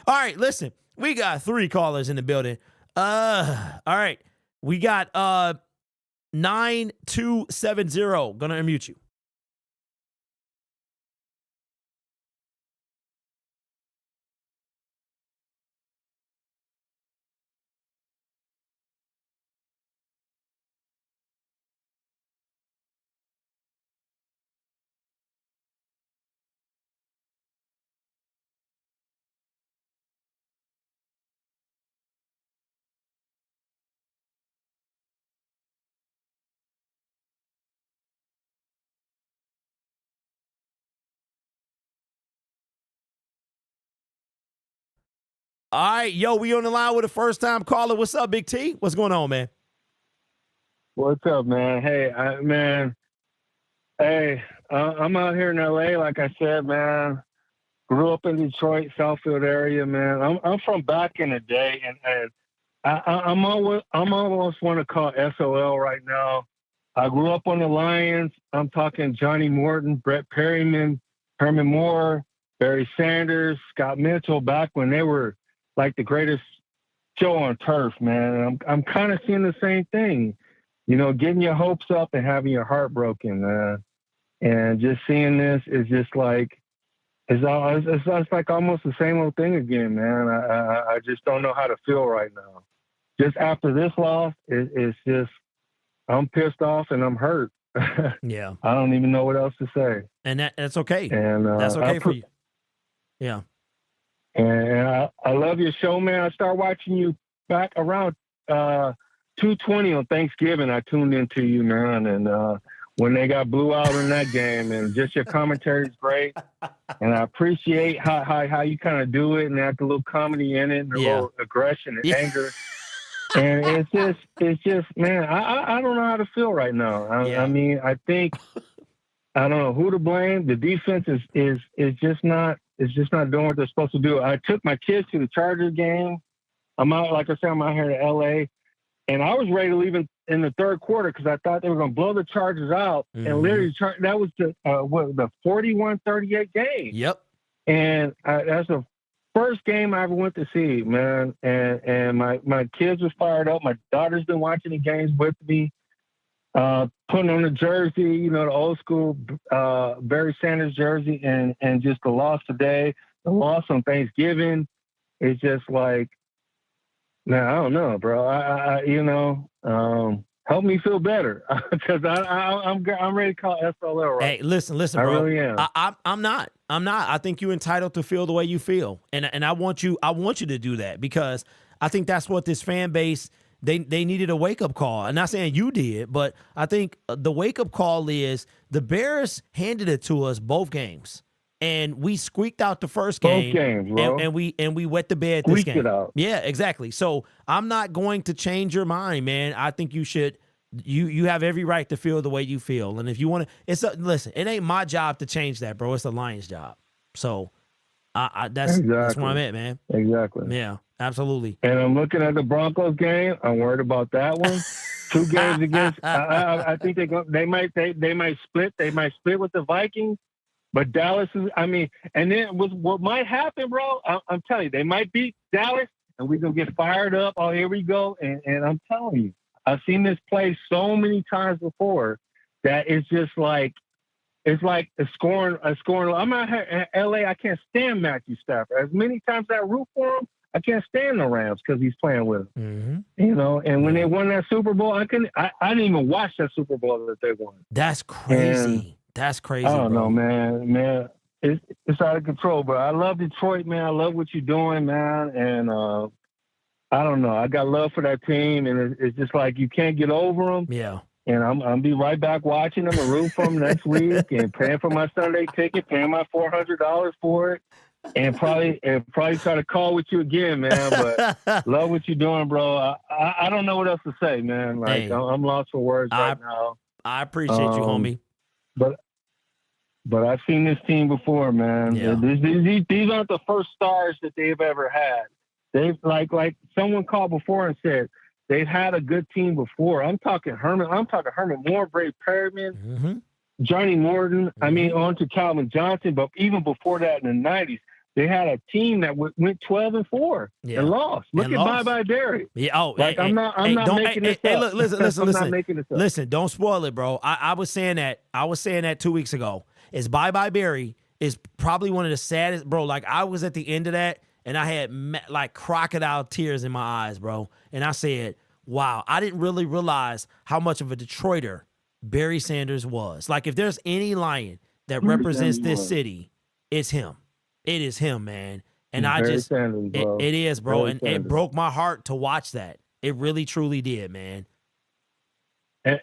right, listen. We got 3 callers in the building. All right. We got 9270. Gonna unmute you. All right, yo, we on the line with a first-time caller. What's up, Big T? What's going on, man? What's up, man? Hey, I'm out here in L.A., like I said, man. Grew up in Detroit, Southfield area, man. I'm from back in the day, and I'm almost want to call SOL right now. I grew up on the Lions. I'm talking Johnny Morton, Brett Perryman, Herman Moore, Barry Sanders, Scott Mitchell, back when they were like the greatest show on turf, man. And I'm kind of seeing the same thing, getting your hopes up and having your heart broken, man. And just seeing this is just like, it's like almost the same old thing again, man. I just don't know how to feel right now. Just after this loss, it's just, I'm pissed off and I'm hurt. Yeah. I don't even know what else to say. And that's okay. And that's okay for you. Yeah. And I love your show, man. I started watching you back around 2:20 on Thanksgiving. I tuned into you, man. And when they got blew out in that game, and just your commentary is great. And I appreciate how you kind of do it and add the little comedy in it and the little aggression and anger. And it's just, man, I don't know how to feel right now. I mean, I think, I don't know who to blame. The defense is just not doing what they're supposed to do. I took my kids to the Chargers game. I'm out, like I said, I'm out here in LA, and I was ready to leave in the third quarter because I thought they were going to blow the Chargers out. Mm-hmm. And literally, that was the 41-38 game. Yep. And that's the first game I ever went to see, man. And my kids was fired up. My daughter's been watching the games with me. Putting on the jersey, the old school Barry Sanders jersey, and just the loss today, the loss on Thanksgiving, it's just like, man, I don't know, bro. Help me feel better because I'm ready to call SOL right. Hey, listen, bro. I really am. I'm not. I think you're entitled to feel the way you feel, and I want you to do that because I think that's what this fan base. They needed a wake-up call. I'm not saying you did, but I think the wake-up call is the Bears handed it to us both games. And we squeaked out the first game. Both games, bro. And we wet the bed this game. It out. Yeah, exactly. So I'm not going to change your mind, man. I think you should. You have every right to feel the way you feel. And if you want to, listen, it ain't my job to change that, bro. It's the Lions' job. So That's where I'm at, man. Exactly. Yeah, absolutely. And I'm looking at the Broncos game. I'm worried about that one. 2 games against. I think they might split. They might split with the Vikings. But Dallas is. I mean, and then what might happen, bro? I'm telling you, they might beat Dallas, and we're gonna get fired up. Oh, here we go. And I'm telling you, I've seen this play so many times before that it's just like. It's like a scoring. I'm out here in LA. I can't stand Matthew Stafford. As many times I root for him, I can't stand the Rams because he's playing with them. Mm-hmm. You know, and when they won that Super Bowl, I didn't even watch that Super Bowl that they won. That's crazy. That's crazy. I don't bro. know, man. It's out of control. But I love Detroit, man. I love what you're doing, man. And I don't know. I got love for that team, and it's just like you can't get over them. Yeah. And I'm be right back watching them and root for them next week and paying for my Sunday ticket, paying my $400 for it, and probably try to call with you again, man. But love what you're doing, bro. I don't know what else to say, man. Like Hey, I'm lost for words right now. I appreciate you, homie. But I've seen this team before, man. Yeah. These aren't the first stars that they've ever had. They've like someone called before and said. They've had a good team before. I'm talking Herman Moore, Brady Perriman, Johnny Morton. I mean, on to Calvin Johnson. But even before that, in the 90s, they had a team that went 12-4 and lost. Look at Bye Bye Barry. Yeah. Oh, I'm not making this up. Look, listen. I'm not making this up. Listen, don't spoil it, bro. I was saying that. I was saying that 2 weeks ago. Is Bye Bye Barry is probably one of the saddest, bro. Like I was at the end of that. And I had like crocodile tears in my eyes, bro. And I said, wow, I didn't really realize how much of a Detroiter Barry Sanders was. Like if there's any Lion that represents this city, it's him. It is him, man. And Barry Sanders, bro. It is, bro. Barry And Sanders. it broke my heart to watch that. It really, truly did, man.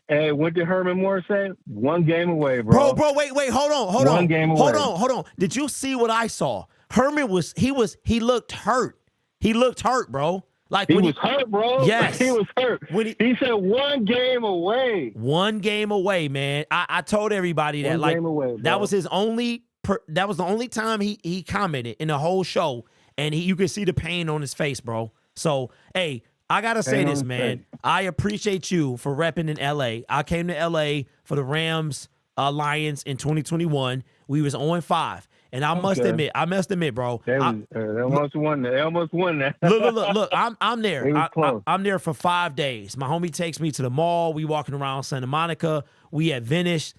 Hey, what did Herman Moore say? 1 game away, bro. Bro, wait, hold on. One game away. Hold on. Did you see what I saw? Herman he looked hurt. He looked hurt, bro. Like he was hurt, bro. Yes. He was hurt. He said 1 game away. 1 game away, man. I told everybody that. 1 Like game away, bro. that was his only that was the only time he commented in the whole show. And you could see the pain on his face, bro. So, hey, I got to say this, man. I appreciate you for repping in L.A. I came to L.A. for the Rams Lions in 2021. We was 0-5. And I must admit, bro. They almost won that. They almost won that. Look. I'm there. It was close. I'm there for 5 days. My homie takes me to the mall. We walking around Santa Monica. We at Venice,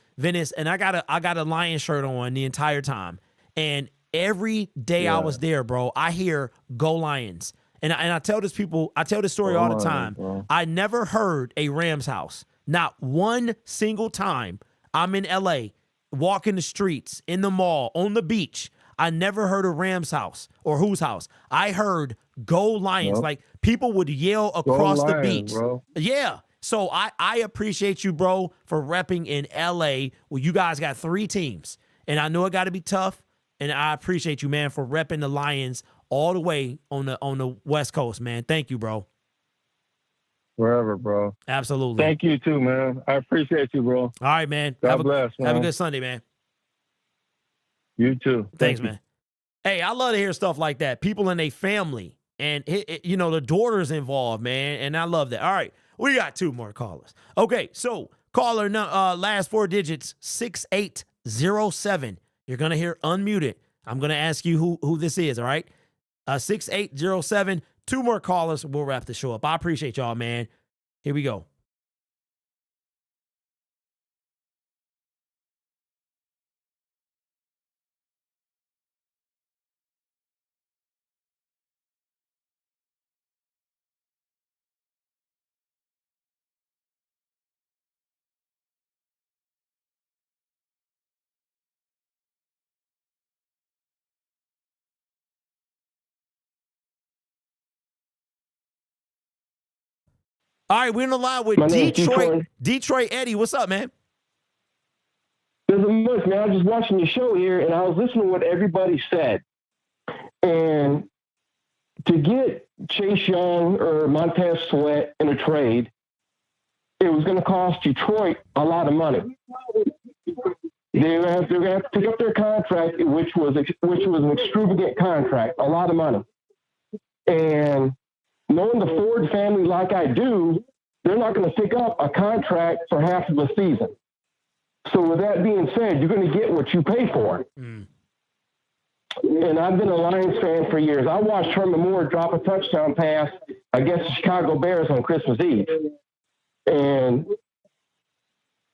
and I got a Lion shirt on the entire time. And every day I was there, bro, I hear "Go Lions." And I tell this story all the time. Bro. I never heard a Rams house. Not one single time I'm in LA, walking the streets, in the mall, on the beach. I never heard a Rams house or whose house. I heard "Go Lions." Like people would yell across the beach. Bro. Yeah. So I appreciate you, bro, for repping in LA where you guys got 3 teams. And I know it got to be tough. And I appreciate you, man, for repping the Lions all the way on the West Coast, man. Thank you, bro. Wherever, bro. Absolutely. Thank you too, man. I appreciate you, bro. All right, man. God bless, man. Have a good Sunday, man. You too. Thanks, man. Hey, I love to hear stuff like that. People in their family and, the daughter's involved, man. And I love that. All right. We got 2 more callers. Okay. So caller last 4 digits, 6807. You're going to hear unmuted. I'm going to ask you who this is. All right. 6807. 2 more callers. We'll wrap the show up. I appreciate y'all, man. Here we go. All right, we're in the line with Detroit Eddie. What's up, man? Doesn't much, man. I was just watching your show here, and I was listening to what everybody said. And to get Chase Young or Montez Sweat in a trade, it was going to cost Detroit a lot of money. They're going to have to pick up their contract, which was an extravagant contract, a lot of money. And knowing the Ford family like I do, they're not going to pick up a contract for half of a season. So with that being said, you're going to get what you pay for. And I've been a Lions fan for years. I watched Herman Moore drop a touchdown pass against the Chicago Bears on Christmas Eve. And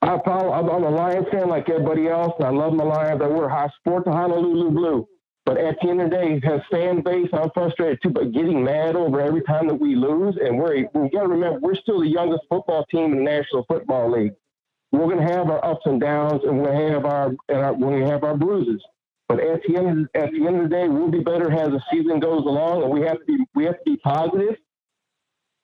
I'm a Lions fan like everybody else, and I love my Lions. I wear sport the Honolulu blue. But at the end of the day, as fan base, I'm frustrated too, but getting mad over every time that we lose. And we got to remember, we're still the youngest football team in the National Football League. We're going to have our ups and downs, and we're going to have our bruises. But at the end of the day, we'll be better as the season goes along, and we have to be positive.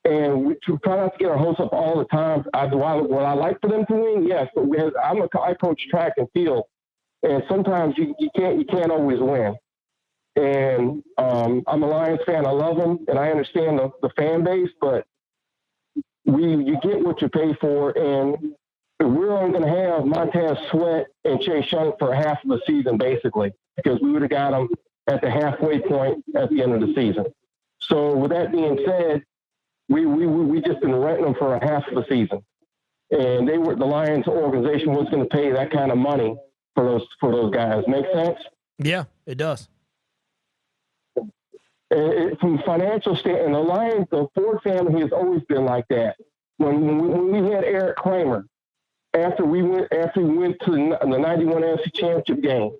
And we try not to get our hopes up all the time. Would I like for them to win? Yes, but I coach track and field, and sometimes you can't always win. And I'm a Lions fan. I love them, and I understand the fan base, but you get what you pay for, and we're only going to have Montez Sweat and Chase Young for half of the season, basically, because we would have got them at the halfway point at the end of the season. So with that being said, we just been renting them for a half of the season, and the Lions organization was going to pay that kind of money for those guys. Make sense? Yeah, it does. From financial standpoint, the Ford family has always been like that. When we had Eric Kramer, after we went to the 91 NFC Championship game,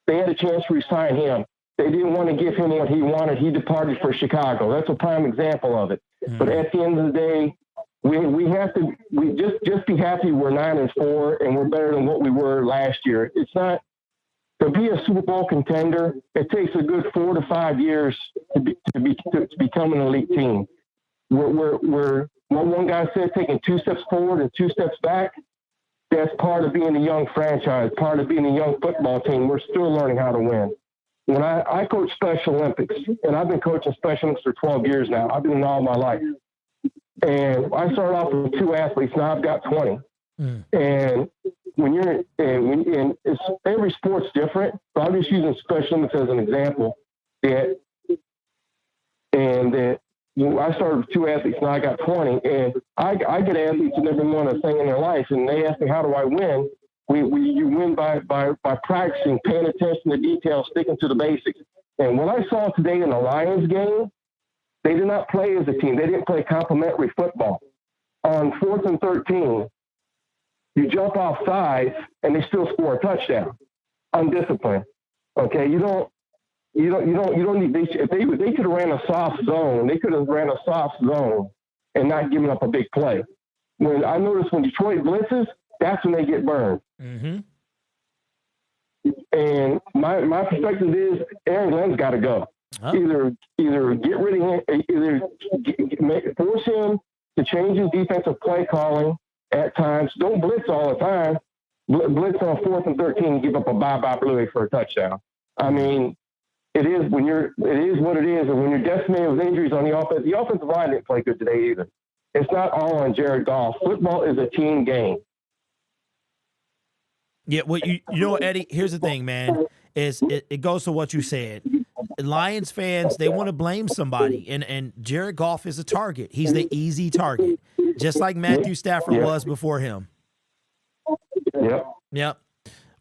they had a chance to re-sign him. They didn't want to give him what he wanted. He departed for Chicago. That's a prime example of it. But at the end of the day, we have to just be happy we're 9-4 and we're better than what we were last year. It's not to be a Super Bowl contender. It takes a good 4 to 5 years to become an elite team. We're what one guy said, taking 2 steps forward and 2 steps back. That's part of being a young franchise, part of being a young football team. We're still learning how to win. When I coach Special Olympics, and I've been coaching Special Olympics for 12 years now. I've been in all my life. And I started off with 2 athletes. Now I've got 20. And every sport's different. So I'm just using Special Olympics as an example. I started with 2 athletes. Now I got 20. And I get athletes who never won a thing in their life. And they ask me, how do I win? You win by practicing, paying attention to details, sticking to the basics. And what I saw today in the Lions game, they did not play as a team. They didn't play complementary football. On 4th and 13, you jump off sides and they still score a touchdown. Undisciplined. Okay, you don't need. If they could have ran a soft zone, they could have ran a soft zone and not given up a big play. When I noticed when Detroit blitzes, that's when they get burned. And my perspective is Aaron Glenn's got to go. Either get rid of him, force him to change his defensive play calling at times. Don't blitz all the time. Blitz on 4th and 13 and give up a bye-bye Bluey for a touchdown. I mean, it is what it is. And when you're decimated with injuries on the offensive line didn't play good today either. It's not all on Jared Goff. Football is a team game. Yeah, well, you know, Eddie, here's the thing, man, is it goes to what you said. Lions fans, they want to blame somebody, and Jared Goff is a target. He's the easy target, just like Matthew Stafford was before him. Yep.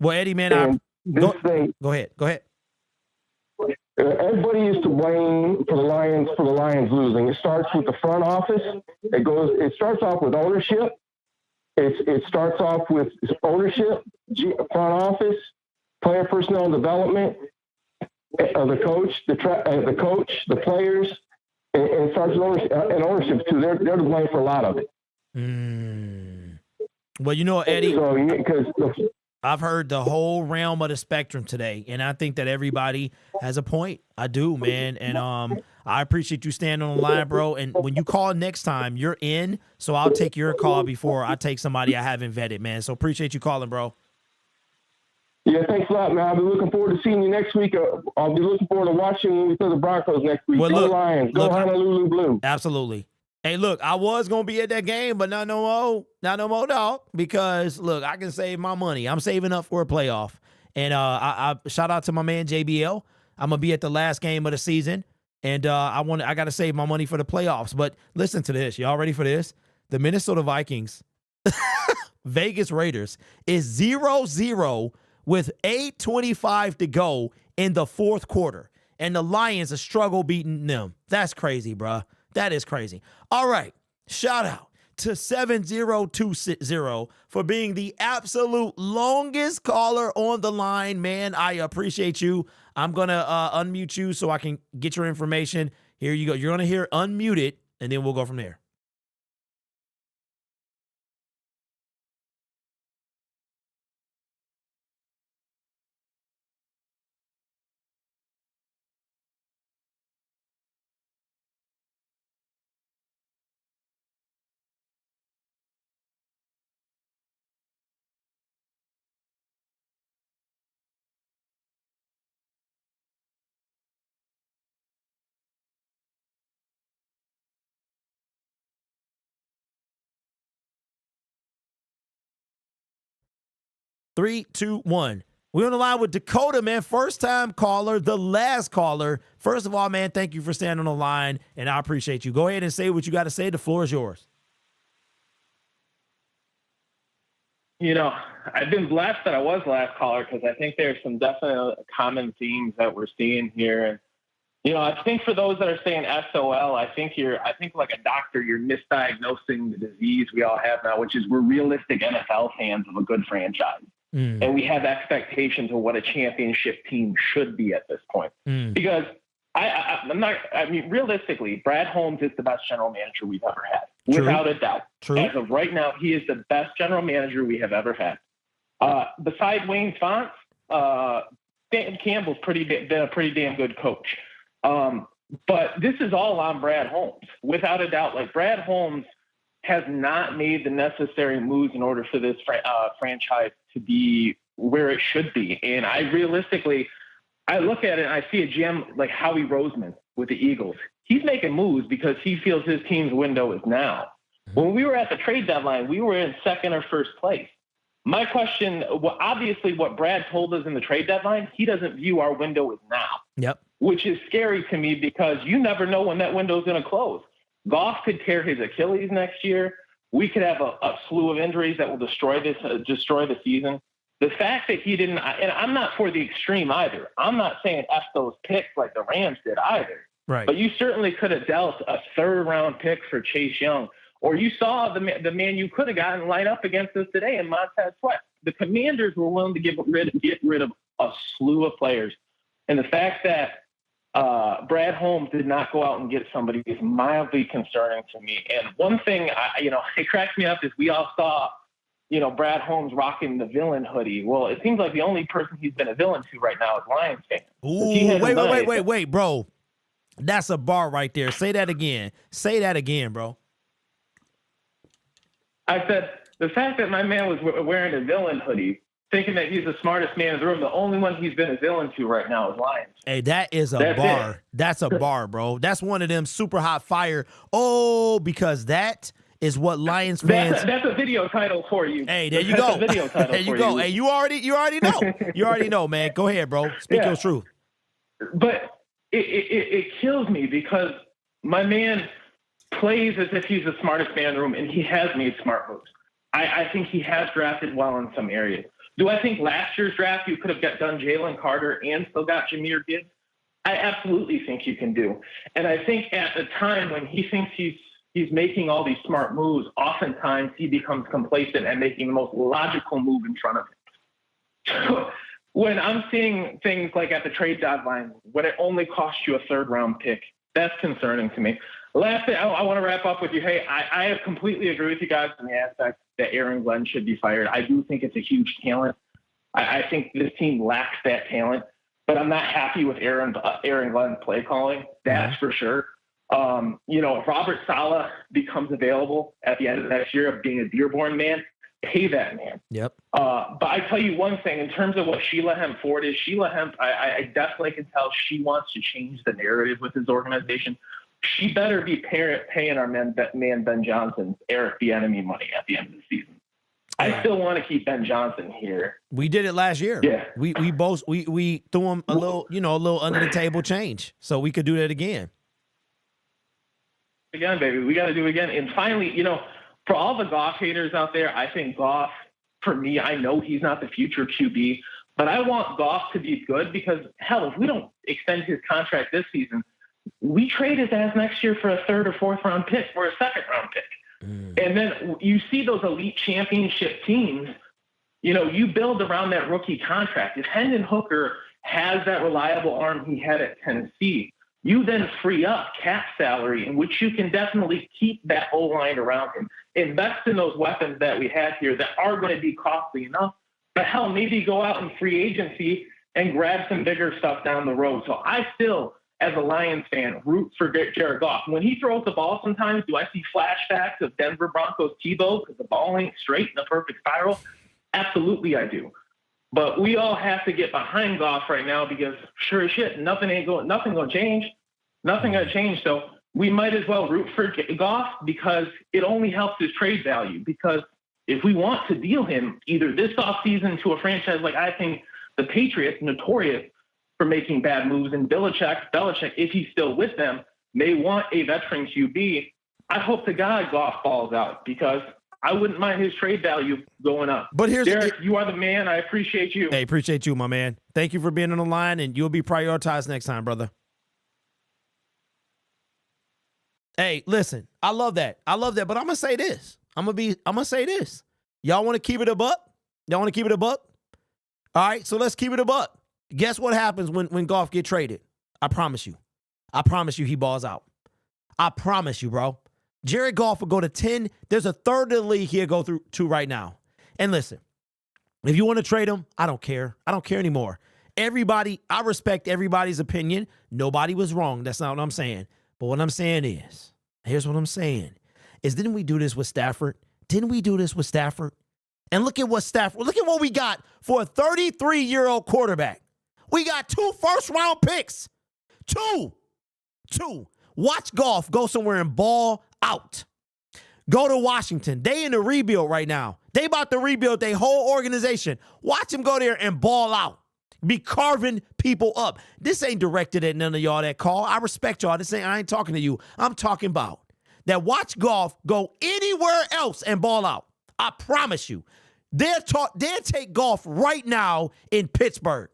Well, Eddie, man, go ahead. Everybody is to blame for the Lions losing. It starts with the front office. It starts off with ownership. It starts off with ownership, front office, player personnel development, the coach, the players, and it starts with ownership too. They're to blame for a lot of it. Well, you know, Eddie, I've heard the whole realm of the spectrum today, and I think that everybody has a point. I do, man, and I appreciate you standing on the line, bro. And when you call next time, you're in, so I'll take your call before I take somebody I haven't vetted, man. So appreciate you calling, bro. Yeah, thanks a lot, man. I'll be looking forward to seeing you next week. I'll be looking forward to watching when we play the Broncos next week. Go Lions. Go Honolulu Blue. Absolutely. Hey, look, I was gonna be at that game, but not no more, dog. Because look, I can save my money. I'm saving up for a playoff, and I shout out to my man JBL. I'm gonna be at the last game of the season, and I got to save my money for the playoffs. But listen to this, y'all ready for this? The Minnesota Vikings, Vegas Raiders is 0-0 with 8:25 to go in the fourth quarter, and the Lions are struggle beating them. That's crazy, bruh. That is crazy. All right. Shout out to 7020 for being the absolute longest caller on the line. Man, I appreciate you. I'm going to unmute you so I can get your information. Here you go. You're going to hear unmuted, and then we'll go from there. Three, two, one. We're on the line with Dakota, man. First time caller, the last caller. First of all, man, thank you for staying on the line, and I appreciate you. Go ahead and say what you got to say. The floor is yours. You know, I've been blessed that I was last caller because I think there's some definite common themes that we're seeing here. And, you know, I think for those that are saying SOL, I think like a doctor, you're misdiagnosing the disease we all have now, which is we're realistic NFL fans of a good franchise. And we have expectations of what a championship team should be at this point. Because I mean, realistically, Brad Holmes is the best general manager we've ever had, without a doubt. As of right now, he is the best general manager we have ever had. Besides Wayne Fonts, Dan Campbell's been a pretty damn good coach. But this is all on Brad Holmes, without a doubt. Like, Brad Holmes has not made the necessary moves in order for this franchise to be where it should be. And I look at it and I see a gem like Howie Roseman with the Eagles. He's making moves because he feels his team's window is now. When we were at the trade deadline, we were in second or first place. My question, well, obviously what Brad told us in the trade deadline, he doesn't view our window as now. Yep. Which is scary to me because you never know when that window is going to close. Goff could tear his Achilles next year. We could have a slew of injuries that will destroy the season. The fact that he didn't, and I'm not for the extreme either. I'm not saying F those picks like the Rams did either. Right. But you certainly could have dealt a third-round pick for Chase Young. Or you saw the man you could have gotten line up against us today in Montez Sweat. The Commanders were willing to get rid of a slew of players. And the fact that Brad Holmes did not go out and get somebody is mildly concerning to me. And one thing, it cracks me up is we all saw, Brad Holmes rocking the villain hoodie. Well, it seems like the only person he's been a villain to right now is Lions fans. Ooh, wait, bro. That's a bar right there. Say that again. Say that again, bro. I said, the fact that my man was wearing a villain hoodie, thinking that he's the smartest man in the room, the only one he's been a villain to right now is Lions. Hey, that is a bar. That's a bar, bro. That's one of them super hot fire. Oh, because that is what Lions fans. That's a video title for you. Hey, there you go. That's a video title there you for go. you. Hey, you already know. You already know, man. Go ahead, bro. Speak your truth. But it kills me because my man plays as if he's the smartest man in the room, and he has made smart moves. I think he has drafted well in some areas. Do I think last year's draft you could have done Jalen Carter and still got Jahmyr Gibbs? I absolutely think you can do. And I think at the time when he thinks he's making all these smart moves, oftentimes he becomes complacent and making the most logical move in front of him. So when I'm seeing things like at the trade deadline, when it only costs you a third-round pick, that's concerning to me. Last thing, I want to wrap up with you. Hey, I have completely agree with you guys in the aspect that Aaron Glenn should be fired. I do think it's a huge talent. I think this team lacks that talent, but I'm not happy with Aaron Glenn's play calling. That's for sure. If Robert Saleh becomes available at the end of next year of being a Dearborn man, pay that man. Yep. But I tell you one thing, in terms of what Sheila Hemp Ford is, Sheila Hemp, I definitely can tell she wants to change the narrative with his organization. she better be paying our man Ben Johnson Eric Bieniemy money at the end of the season. I still want to keep Ben Johnson here. We did it last year. Yeah. We threw him a little under the table change, so we could do that again. Again, baby, we got to do it again. And finally, for all the Goff haters out there, I think Goff, for me, I know he's not the future QB, but I want Goff to be good because, hell, if we don't extend his contract this season, we trade his ass next year for a 3rd or 4th round pick or a 2nd round pick. And then you see those elite championship teams, you build around that rookie contract. If Hendon Hooker has that reliable arm he had at Tennessee, you then free up cap salary in which you can definitely keep that O-line around him. Invest in those weapons that we have here that are going to be costly enough. But hell, maybe go out in free agency and grab some bigger stuff down the road. So I still, as a Lions fan, root for Jared Goff. When he throws the ball sometimes, do I see flashbacks of Denver Broncos Tebow because the ball ain't straight in a perfect spiral? Absolutely I do. But we all have to get behind Goff right now because sure as shit, nothing gonna change. Nothing gonna change. So we might as well root for Goff because it only helps his trade value. Because if we want to deal him either this offseason to a franchise like I think the Patriots, notorious for making bad moves, and Belichick, if he's still with them, may want a veteran QB. I hope to God Goff falls out because I wouldn't mind his trade value going up. But Derek, you are the man. I appreciate you. Hey, appreciate you, my man. Thank you for being on the line, and you'll be prioritized next time, brother. Hey, listen, I love that. But I'm gonna say this. I'm gonna say this. Y'all want to keep it a buck? All right, so let's keep it a buck. Guess what happens when Goff get traded? I promise you he balls out. I promise you, bro. Jared Goff will go to 10. There's a third of the league he'll go through to right now. And listen, if you want to trade him, I don't care. I don't care anymore. I respect everybody's opinion. Nobody was wrong. That's not what I'm saying. But what I'm saying is, here's what I'm saying, is didn't we do this with Stafford? And look at what we got for a 33-year-old quarterback. We got 2 first-round picks. Two. Watch Goff go somewhere and ball out. Go to Washington. They in the rebuild right now. They about to rebuild their whole organization. Watch him go there and ball out. Be carving people up. This ain't directed at none of y'all that call. I respect y'all. I ain't talking to you. I'm talking about that watch Goff go anywhere else and ball out. I promise you. They'll take Goff right now in Pittsburgh.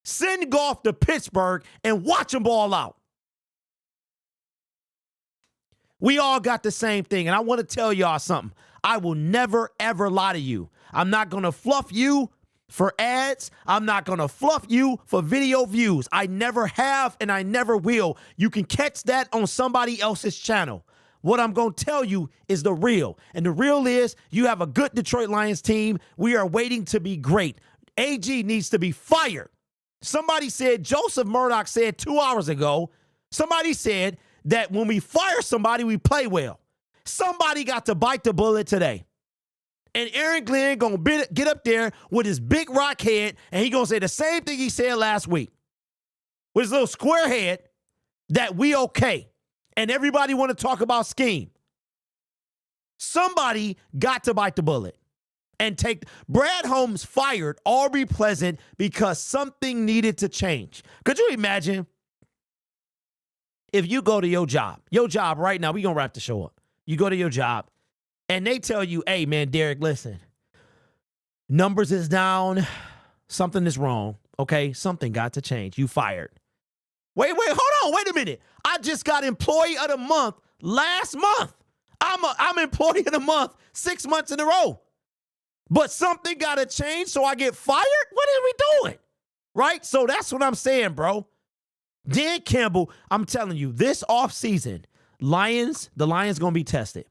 Send Goff to Pittsburgh and watch him ball out. We all got the same thing, and I want to tell y'all something. I will never, ever lie to you. I'm not going to fluff you for ads. I'm not going to fluff you for video views. I never have, and I never will. You can catch that on somebody else's channel. What I'm going to tell you is the real. And the real is you have a good Detroit Lions team. We are waiting to be great. AG needs to be fired. Somebody said, Joseph Murdoch said 2 hours ago, somebody said that when we fire somebody, we play well. Somebody got to bite the bullet today. And Aaron Glenn going to get up there with his big rock head, and he going to say the same thing he said last week. With his little square head, that we okay. And everybody want to talk about scheme. Somebody got to bite the bullet and take Brad Holmes fired Aubrey Pleasant because something needed to change. Could you imagine if you go to your job right now, we going to wrap the show up. You go to your job and they tell you, hey man, Derek, listen, numbers is down. Something is wrong. Okay. Something got to change. You fired. Wait, hold on. Wait a minute. I just got employee of the month last month. I'm employee of the month 6 months in a row. But something got to change so I get fired? What are we doing? Right? So that's what I'm saying, bro. Dan Campbell, I'm telling you, this offseason, the Lions going to be tested.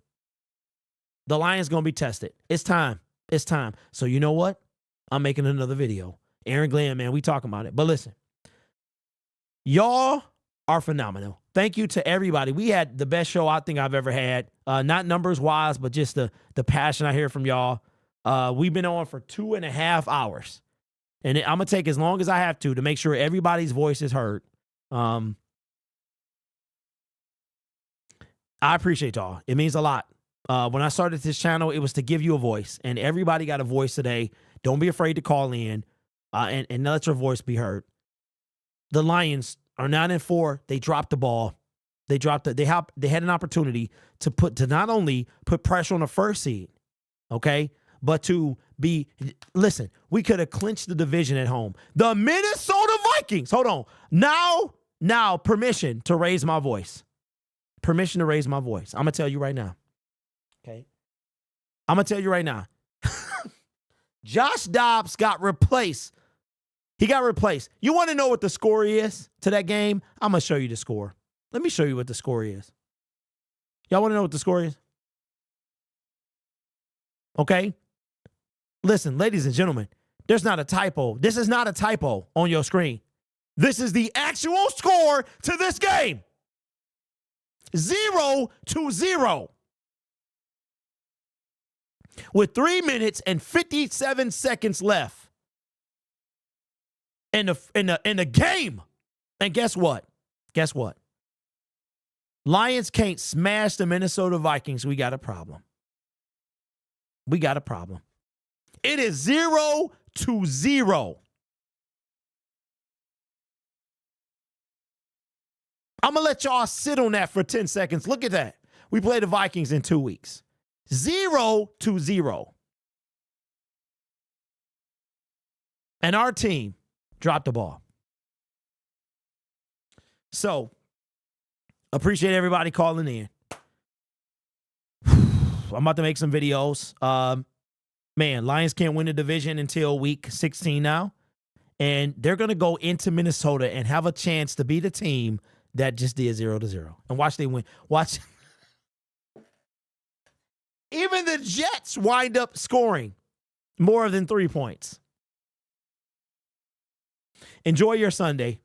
The Lions going to be tested. It's time. So you know what? I'm making another video. Aaron Glenn, man, we talking about it. But listen, y'all are phenomenal. Thank you to everybody. We had the best show I think I've ever had. Not numbers-wise, but just the passion I hear from y'all. We've been on for 2.5 hours. And I'm going to take as long as I have to make sure everybody's voice is heard. I appreciate y'all. It means a lot. When I started this channel, it was to give you a voice, and everybody got a voice today. Don't be afraid to call in and let your voice be heard. The Lions are 9-4. They dropped the ball. They had an opportunity to not only put pressure on the first seed, okay, but to be, listen, we could have clinched the division at home. The Minnesota Vikings, hold on. Now, permission to raise my voice. Permission to raise my voice. I'm going to tell you right now. Okay? I'm going to tell you right now. Josh Dobbs got replaced. He got replaced. You want to know what the score is to that game? I'm going to show you the score. Let me show you what the score is. Y'all want to know what the score is? Okay? Listen, ladies and gentlemen, there's not a typo. This is not a typo on your screen. This is the actual score to this game. 0-0. With 3 minutes and 57 seconds left in the game. And guess what? Guess what? Lions can't smash the Minnesota Vikings. We got a problem. We got a problem. It is 0-0. I'm going to let y'all sit on that for 10 seconds. Look at that. We play the Vikings in 2 weeks. 0-0. And our team dropped the ball. So, appreciate everybody calling in. I'm about to make some videos. Man, Lions can't win the division until week 16 now. And they're going to go into Minnesota and have a chance to be the team that just did 0-0. And watch they win. Watch. Even the Jets wind up scoring more than 3 points. Enjoy your Sunday.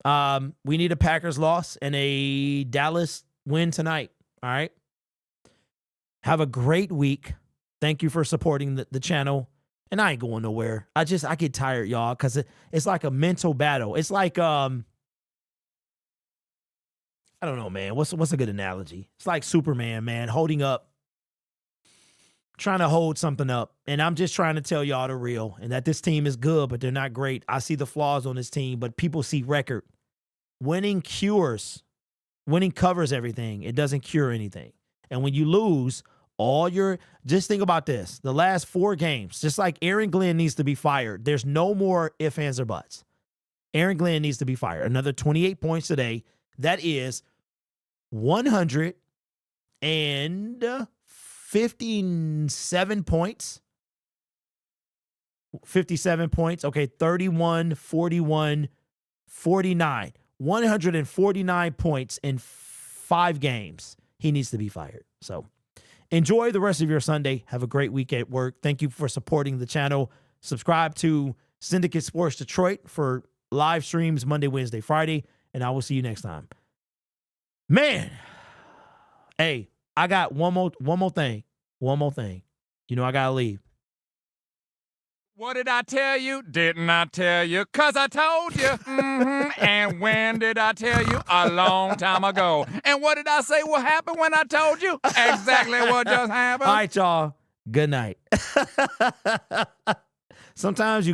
We need a Packers loss and a Dallas win tonight. All right. Have a great week. Thank you for supporting the channel. And I ain't going nowhere. I get tired, y'all, because it's like a mental battle. It's like, I don't know, man. What's a good analogy? It's like Superman, man, trying to hold something up. And I'm just trying to tell y'all the real, and that this team is good, but they're not great. I see the flaws on this team, but people see record. Winning cures. Winning covers everything. It doesn't cure anything. And when you lose, just think about this. The last 4 games, just like Aaron Glenn needs to be fired. There's no more ifs, ands, or buts. Aaron Glenn needs to be fired. Another 28 points today. That is 157 points. 57 points. Okay, 31, 41, 49. 149 points in 5 games. He needs to be fired. So enjoy the rest of your Sunday. Have a great week at work. Thank you for supporting the channel. Subscribe to Syndicate Sports Detroit for live streams Monday, Wednesday, Friday, and I will see you next time. Man, hey, I got one more thing. One more thing. You know I gotta leave. What did I tell you? Didn't I tell you? 'Cause I told you. And when did I tell you? A long time ago. And what did I say will happen when I told you? Exactly what just happened. All right, y'all. Good night. Sometimes you got